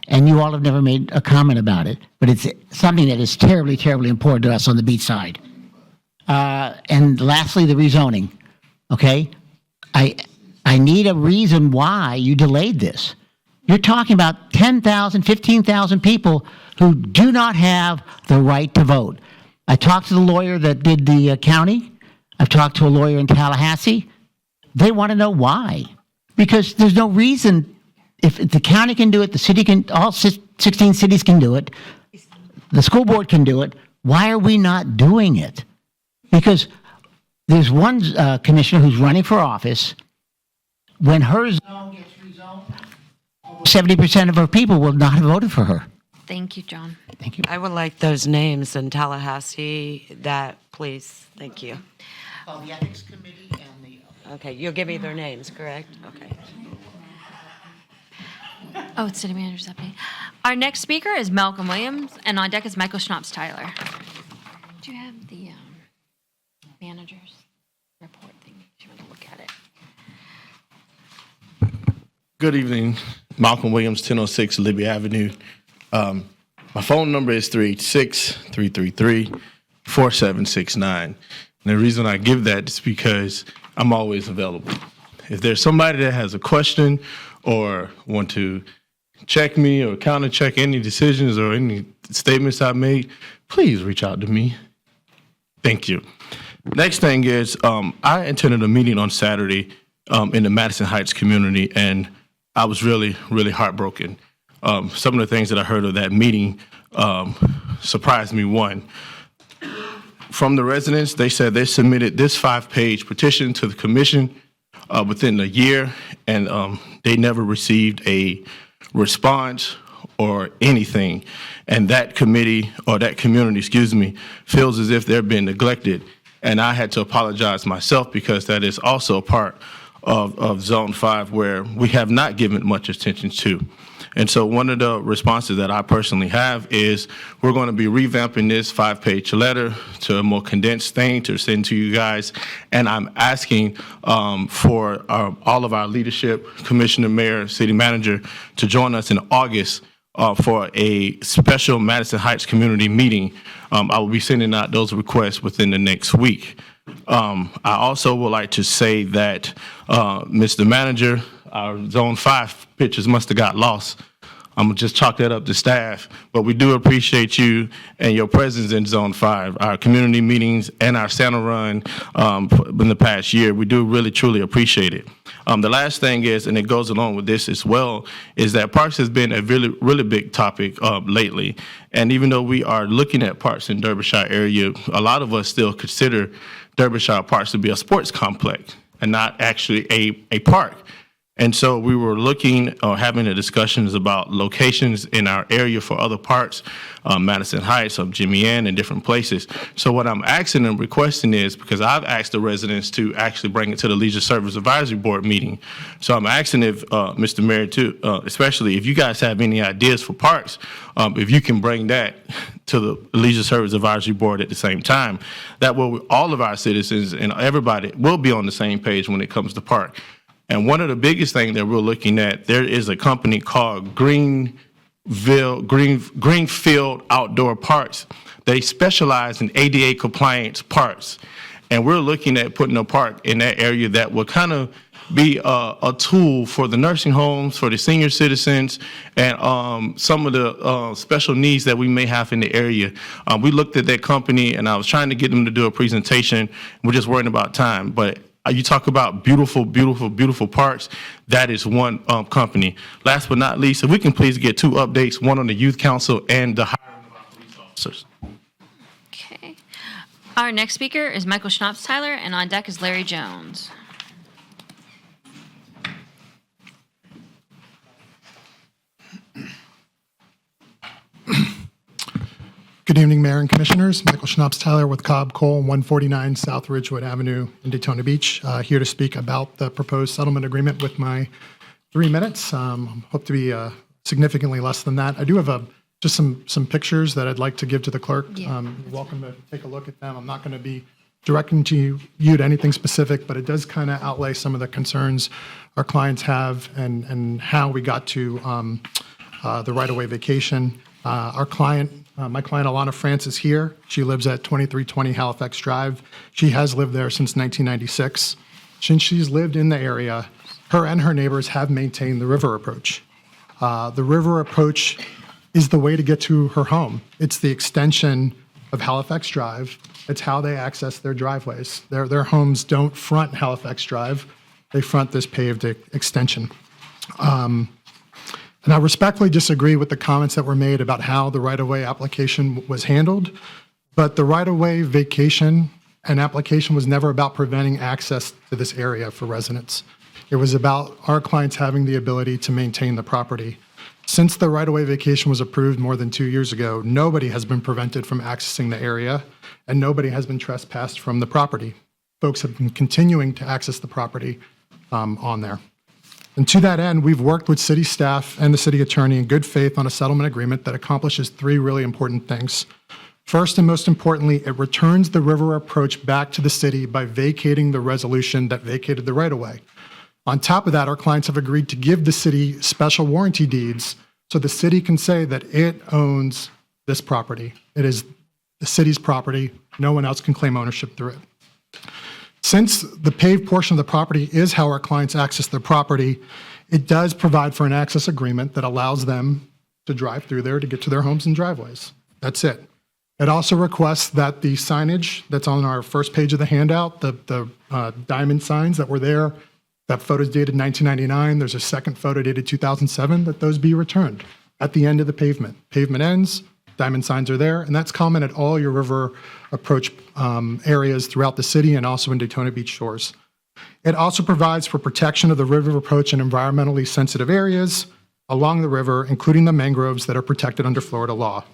and you all have never made a comment about it. But it's something that is terribly, terribly important to us on the Beachside. And lastly, the rezoning. Okay? I need a reason why you delayed this. You're talking about 10,000, 15,000 people who do not have the right to vote. I talked to the lawyer that did the county. I've talked to a lawyer in Tallahassee. They want to know why. Because there's no reason, if the county can do it, the city can, all 16 cities can do it, the school board can do it, why are we not doing it? Because there's one commissioner who's running for office. When her zone gets rezoned, 70% of her people will not have voted for her. Thank you, John. Thank you. I would like those names in Tallahassee, please. Thank you. Oh, the ethics committee and the... Okay, you'll give me their names, correct? Okay. Oh, it's city manager's update. Our next speaker is Malcolm Williams, and on deck is Michael Schnapps-Tyler. Do you have the manager's report thing? Do you want to look at it? Good evening. Malcolm Williams, 1006 Libby Avenue. My phone number is 386-333-4769. And the reason I give that is because I'm always available. If there's somebody that has a question or want to check me or counter check any decisions or any statements I made, please reach out to me. Thank you. Next thing is, I attended a meeting on Saturday in the Madison Heights community, and I was really, really heartbroken. Some of the things that I heard of that meeting surprised me. One, from the residents, they said they submitted this 5-page petition to the commission within a year, and they never received a response or anything. And that committee, or that community, feels as if they're being neglected. And I had to apologize myself because that is also a part of Zone 5 where we have not given much attention to. And so one of the responses that I personally have is we're going to be revamping this 5-page letter to a more condensed thing to send to you guys. And I'm asking for all of our leadership, commissioner, mayor, city manager, to join us in August for a special Madison Heights community meeting. I will be sending out those requests within the next week. I also would like to say that, Mr. Manager, our Zone 5 pictures must have got lost. I'm going to just chalk that up to staff. But we do appreciate you and your presence in Zone 5, our community meetings and our Santa Run in the past year. We do really, truly appreciate it. The last thing is, and it goes along with this as well, is that parks has been a really, really big topic lately. And even though we are looking at parks in Derbyshire area, a lot of us still consider Derbyshire Parks to be a sports complex and not actually a park. And so we were looking or having the discussions about locations in our area for other parks, Madison Heights, Jimmy Ann, and different places. So what I'm asking and requesting is, because I've asked the residents to actually bring it to the Leisure Service Advisory Board meeting. So I'm asking if, Mr. Mayor, too, especially if you guys have any ideas for parks, if you can bring that to the Leisure Service Advisory Board at the same time. That way all of our citizens and everybody will be on the same page when it comes to park. And one of the biggest things that we're looking at, there is a company called Green Greenfield Outdoor Parks. They specialize in ADA compliance parks. And we're looking at putting a park in that area that will kind of be a tool for the nursing homes, for the senior citizens, and some of the special needs that we may have in the area. We looked at that company, and I was trying to get them to do a presentation. We're just worrying about time. But you talk about beautiful, beautiful, beautiful parks. That is one company. Last but not least, if we can please get 2 updates, one on the youth council and the hiring of our police officers. Okay. Our next speaker is Michael Schnapps-Tyler, and on deck is Larry Jones. Good evening, Mayor and Commissioners. Michael Schnapps-Tyler with Cobb Cole, 149 South Ridgewood Avenue in Daytona Beach, here to speak about the proposed settlement agreement with my 3 minutes. Hope to be significantly less than that. I do have just some pictures that I'd like to give to the clerk. You're welcome to take a look at them. I'm not going to be directing to you to anything specific, but it does kind of outlay some of the concerns our clients have and how we got to the right-of-way vacation. My client, Alana France, is here. She lives at 2320 Halifax Drive. She has lived there since 1996. Since she's lived in the area, her and her neighbors have maintained the river approach. The river approach is the way to get to her home. It's the extension of Halifax Drive. It's how they access their driveways. Their homes don't front Halifax Drive. They front this paved extension. And I respectfully disagree with the comments that were made about how the right-of-way application was handled, but the right-of-way vacation and application was never about preventing access to this area for residents. It was about our clients having the ability to maintain the property. Since the right-of-way vacation was approved more than 2 years ago, nobody has been prevented from accessing the area, and nobody has been trespassed from the property. Folks have been continuing to access the property on there. And to that end, we've worked with city staff and the city attorney in good faith on a settlement agreement that accomplishes 3 really important things. First and most importantly, it returns the river approach back to the city by vacating the resolution that vacated the right-of-way. On top of that, our clients have agreed to give the city special warranty deeds so the city can say that it owns this property. It is the city's property. No one else can claim ownership through it. Since the paved portion of the property is how our clients access their property, it does provide for an access agreement that allows them to drive through there to get to their homes and driveways. That's it. It also requests that the signage that's on our first page of the handout, the diamond signs that were there, that photo's dated 1999, there's a second photo dated 2007, that those be returned at the end of the pavement. Pavement ends, diamond signs are there, and that's common at all your river approach areas throughout the city and also in Daytona Beach shores. It also provides for protection of the river approach in environmentally sensitive areas along the river, including the mangroves that are protected under Florida law.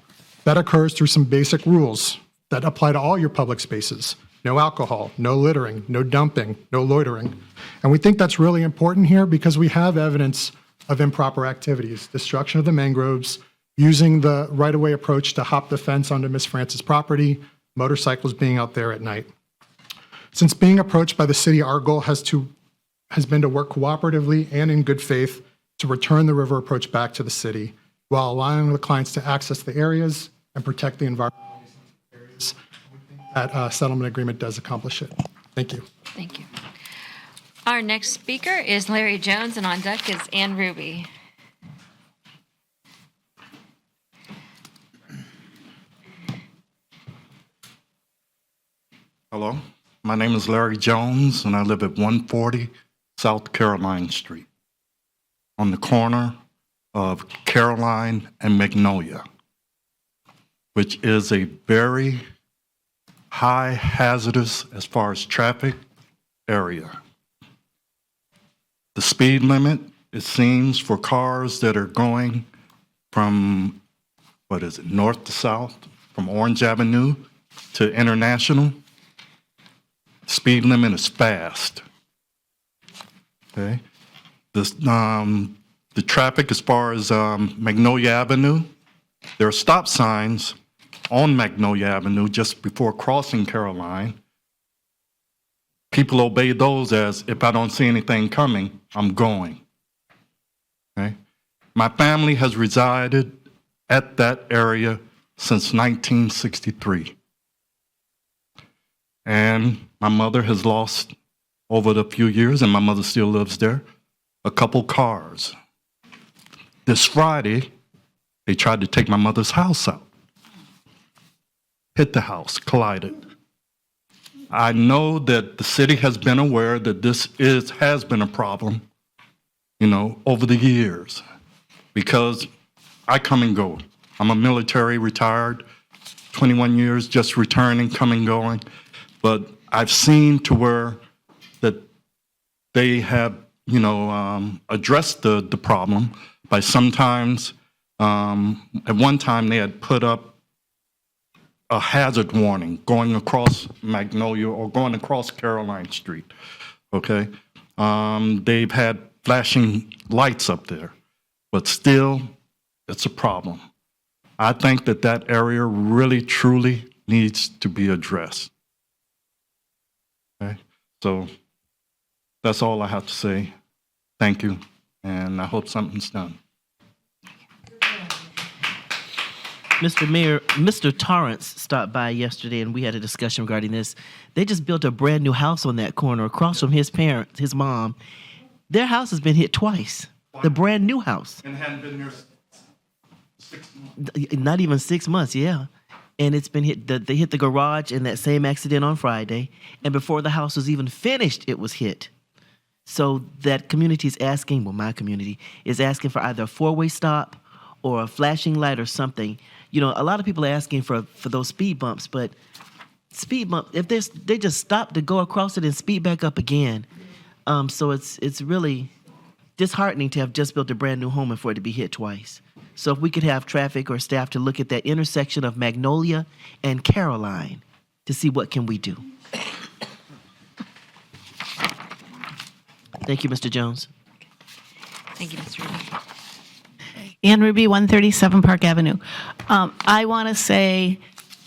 That occurs through some basic rules that apply to all your public spaces. No alcohol, no littering, no dumping, no loitering. And we think that's really important here because we have evidence of improper activities, destruction of the mangroves, using the right-of-way approach to hop the fence onto Ms. France's property, motorcycles being out there at night. Since being approached by the city, our goal has been to work cooperatively and in good faith to return the river approach back to the city while allowing the clients to access the areas and protect the environment. That settlement agreement does accomplish it. Thank you. Thank you. Our next speaker is Larry Jones, and on deck is Ann Ruby. Hello, my name is Larry Jones, and I live at 140 South Caroline Street on the corner of Caroline and Magnolia, which is a very high hazardous as far as traffic area. The speed limit, it seems, for cars that are going from, north to south, from Orange Avenue to International, speed limit is fast. Okay. The traffic as far as Magnolia Avenue, there are stop signs on Magnolia Avenue just before crossing Caroline. People obey those as if I don't see anything coming, I'm going. Okay. My family has resided at that area since 1963. And my mother has lost, over the few years, and my mother still lives there, a couple cars. This Friday, they tried to take my mother's house out. Hit the house, collided. I know that the city has been aware that this has been a problem, over the years, because I come and go. I'm a military retired, 21 years, just returning, coming, going. But I've seen to where that they have, addressed the problem by sometimes, at one time they had put up a hazard warning going across Magnolia or going across Caroline Street, okay? They've had flashing lights up there, but still, it's a problem. I think that area really, truly needs to be addressed. Okay? So that's all I have to say. Thank you, and I hope something's done. Mr. Mayor, Mr. Torrance stopped by yesterday and we had a discussion regarding this. They just built a brand new house on that corner across from his parents, his mom. Their house has been hit twice. The brand new house. And hadn't been there 6 months. Not even 6 months, yeah. And it's been hit, they hit the garage in that same accident on Friday. And before the house was even finished, it was hit. So that community is asking, well, my community is asking for either a four-way stop or a flashing light or something. A lot of people are asking for those speed bumps, but speed bump, if they just stop to go across it and speed back up again. So it's really disheartening to have just built a brand new home and for it to be hit twice. So if we could have traffic or staff to look at that intersection of Magnolia and Caroline to see what can we do. Thank you, Mr. Jones. Thank you, Mr. Ruby. Ann Ruby, 137 Park Avenue. I want to say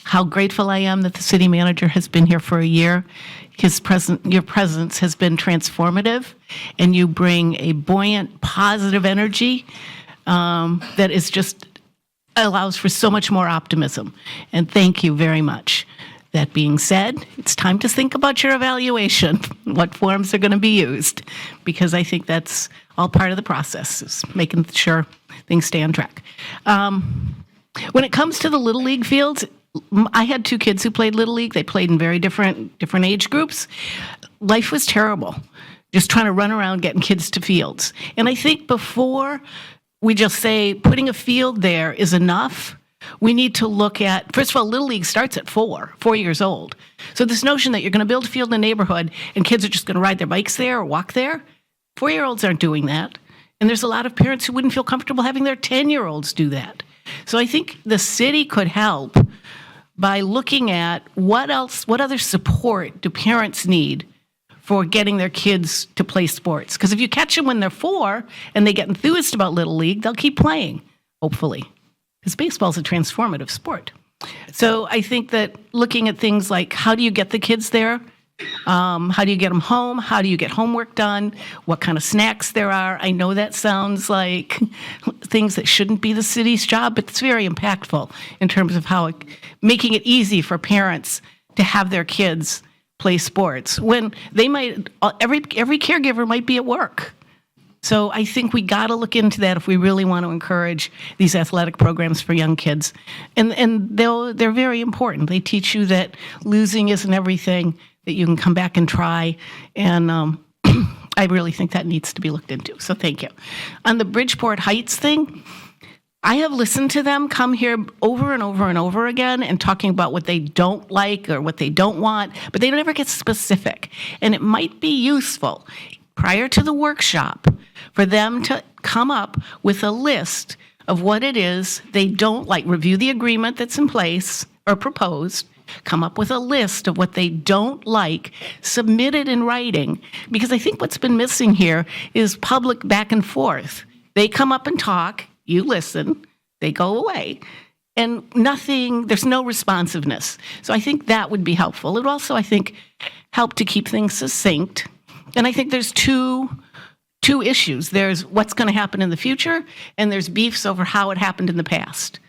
how grateful I am that the city manager has been here for a year. Your presence has been transformative, and you bring a buoyant, positive energy that is just allows for so much more optimism. And thank you very much. That being said, it's time to think about your evaluation, what forms are going to be used, because I think that's all part of the process, is making sure things stay on track. When it comes to the Little League fields, I had 2 kids who played Little League. They played in very different age groups. Life was terrible, just trying to run around getting kids to fields. And I think before we just say putting a field there is enough, we need to look at, first of all, Little League starts at 4 years old. So this notion that you're going to build a field in the neighborhood and kids are just going to ride their bikes there or walk there, 4-year-olds aren't doing that. And there's a lot of parents who wouldn't feel comfortable having their 10-year-olds do that. So I think the city could help by looking at what other support do parents need for getting their kids to play sports. Because if you catch them when they're 4 and they get enthused about Little League, they'll keep playing, hopefully. Because baseball is a transformative sport. So I think that looking at things like how do you get the kids there? How do you get them home? How do you get homework done? What kind of snacks there are? I know that sounds like things that shouldn't be the city's job, but it's very impactful in terms of how making it easy for parents to have their kids play sports when they might, every caregiver might be at work. So I think we got to look into that if we really want to encourage these athletic programs for young kids. And they're very important. They teach you that losing isn't everything, that you can come back and try. And I really think that needs to be looked into. So thank you. On the Bridgeport Heights thing, I have listened to them come here over and over and over again and talking about what they don't like or what they don't want, but they never get specific. And it might be useful prior to the workshop for them to come up with a list of what it is they don't like. Review the agreement that's in place or proposed, come up with a list of what they don't like, submit it in writing, because I think what's been missing here is public back and forth. They come up and talk, you listen, they go away, and there's no responsiveness. So I think that would be helpful. It would also, I think, help to keep things succinct. And I think there's two issues. There's what's going to happen in the future, and there's beefs over how it happened in the past.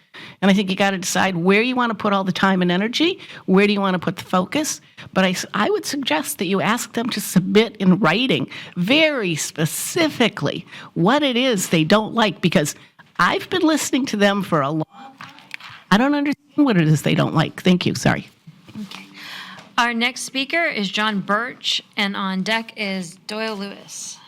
And I think you got to decide where you want to put all the time and energy, where do you want to put the focus. But I would suggest that you ask them to submit in writing very specifically what it is they don't like, because I've been listening to them for a long time. I don't understand what it is they don't like. Thank you. Sorry. Our next speaker is John Birch, and on deck is Doyle Lewis.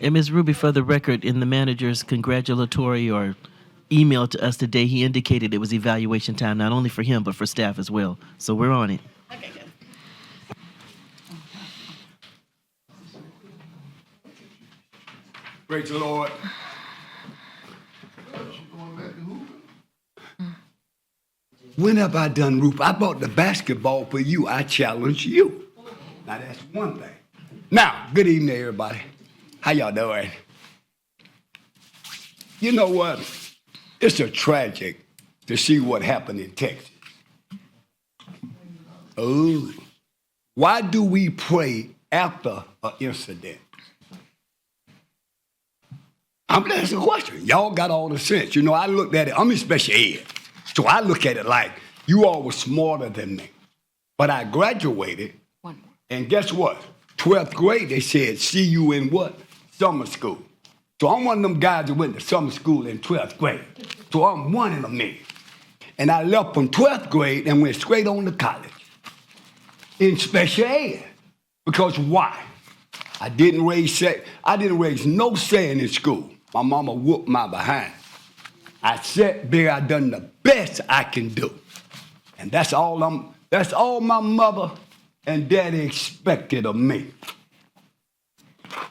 And Ms. Ruby, for the record, in the manager's congratulatory or email to us today, he indicated it was evaluation time, not only for him, but for staff as well. So we're on it. Okay, good. Praise the Lord. When have I done, Ruth? I bought the basketball for you. I challenge you. Now, that's one thing. Now, good evening, everybody. How y'all doing? You know what? It's a tragic to see what happened in Texas. Oh, why do we pray after an incident? I'm gonna ask a question. Y'all got all the sense. You know, I looked at it. I'm in special ed. So I look at it like you all were smarter than me. But I graduated, and guess what? 12th grade, they said, see you in what? Summer school. So I'm one of them guys that went to summer school in 12th grade. So I'm one in a million. And I left from 12th grade and went straight on to college in special ed. Because why? I didn't raise no saying in school. My mama whooped my behind. I sat there, I done the best I can do. And that's all my mother and daddy expected of me.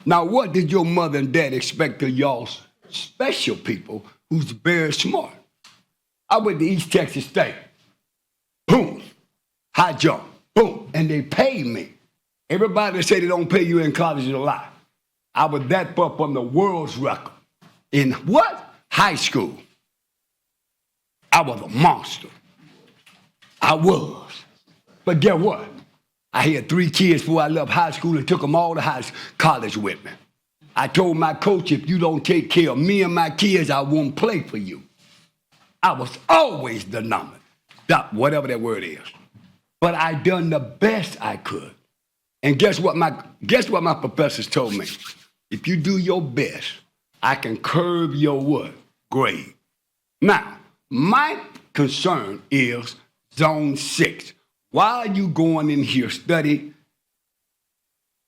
Now, what did your mother and dad expect of y'all special people who's very smart? I went to East Texas State. Boom. High jump. Boom. And they paid me. Everybody that say they don't pay you in college is a lie. I was that far from the world's record. In what? High school. I was a monster. I was. But guess what? I had 3 kids before I left high school and took them all to college with me. I told my coach, if you don't take care of me and my kids, I won't play for you. I was always the number, whatever that word is. But I done the best I could. And guess what my professors told me? If you do your best, I can curb your what? Grade. Now, my concern is Zone 6. Why are you going in here studying,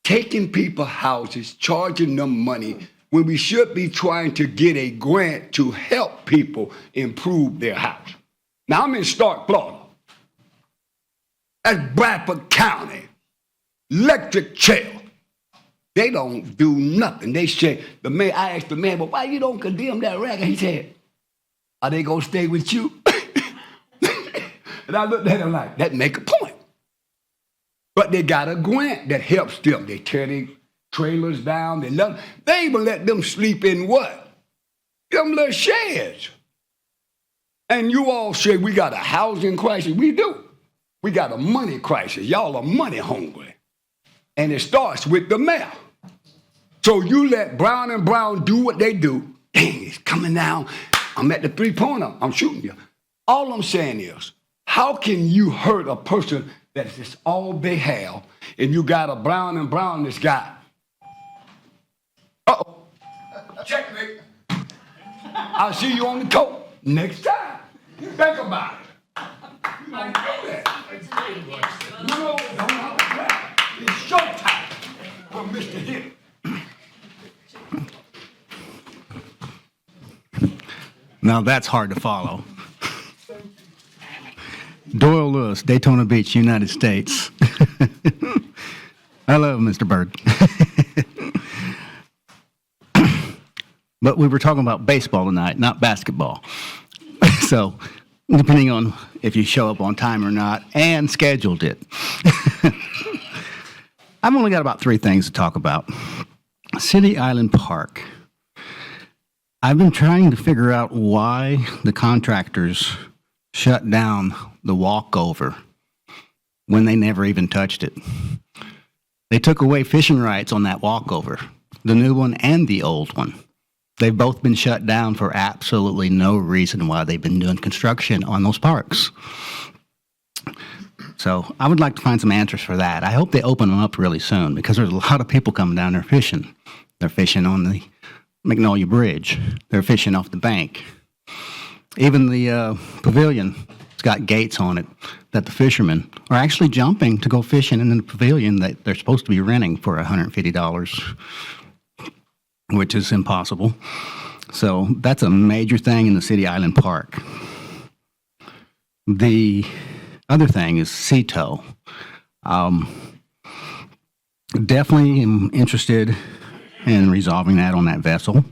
taking people houses, charging them money, when we should be trying to get a grant to help people improve their house? Now, I'm in Stark, Florida. That's Bradford County. Electric chair. They don't do nothing. They say, I asked the man, but why you don't condemn that racket? He said, are they going to stay with you? And I looked at him like, that make a point. But they got a grant that helps them. They tear their trailers down. They even let them sleep in what? Them little sheds. And you all say we got a housing crisis. We do. We got a money crisis. Y'all are money hungry. And it starts with the mayor. So you let Brown and Brown do what they do. Dang, it's coming down. I'm at the 3-pointer. I'm shooting you. All I'm saying is, how can you hurt a person that is all they have, and you got a Brown and Brown that's got? Uh-oh. Checkmate. I'll see you on the court next time. Think about it. You don't do that. You don't have to grab. It's showtime for Mr. Hill. Now that's hard to follow. Doyle Lewis, Daytona Beach, United States. Hello, Mr. Bird. But we were talking about baseball tonight, not basketball. So, depending on if you show up on time or not, and scheduled it. I've only got about 3 things to talk about. City Island Park. I've been trying to figure out why the contractors shut down the walkover when they never even touched it. They took away fishing rights on that walkover, the new one and the old one. They've both been shut down for absolutely no reason why they've been doing construction on those parks. So I would like to find some answers for that. I hope they open them up really soon because there's a lot of people coming down there fishing. They're fishing on the Magnolia Bridge. They're fishing off the bank. Even the pavilion, it's got gates on it that the fishermen are actually jumping to go fishing in the pavilion that they're supposed to be renting for $150, which is impossible. So that's a major thing in the City Island Park. The other thing is Ceto. Definitely am interested in resolving that on that vessel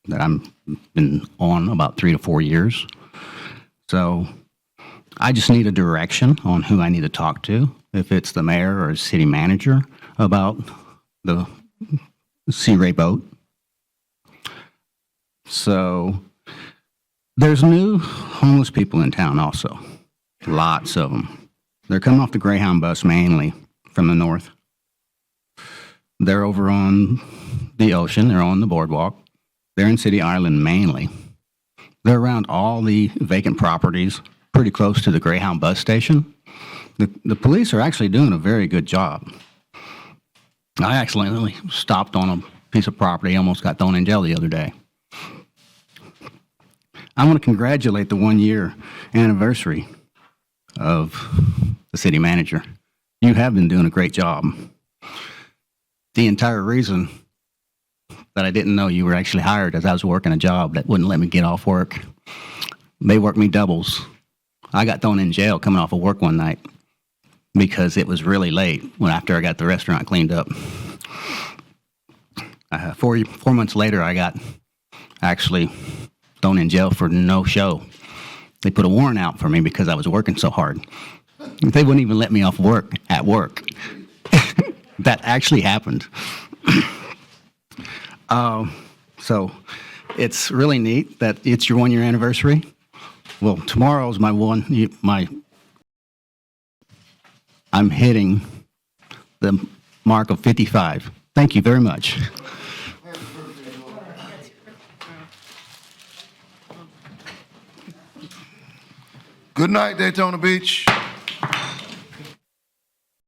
that I've been on about 3 to 4 years. So I just need a direction on who I need to talk to, if it's the mayor or city manager, about the Sea Ray boat. So there's new homeless people in town also. Lots of them. They're coming off the Greyhound bus mainly from the north. They're over on the ocean. They're on the boardwalk. They're in City Island mainly. They're around all the vacant properties, pretty close to the Greyhound bus station. The police are actually doing a very good job. I accidentally stopped on a piece of property, almost got thrown in jail the other day. I want to congratulate the 1-year anniversary of the city manager. You have been doing a great job. The entire reason that I didn't know you were actually hired is I was working a job that wouldn't let me get off work. They worked me doubles. I got thrown in jail coming off of work one night because it was really late after I got the restaurant cleaned up. 4 months later, I got actually thrown in jail for no show. They put a warrant out for me because I was working so hard. They wouldn't even let me off work at work. That actually happened. So it's really neat that it's your 1-year anniversary. Well, tomorrow's I'm hitting the mark of 55. Thank you very much. Good night, Daytona Beach.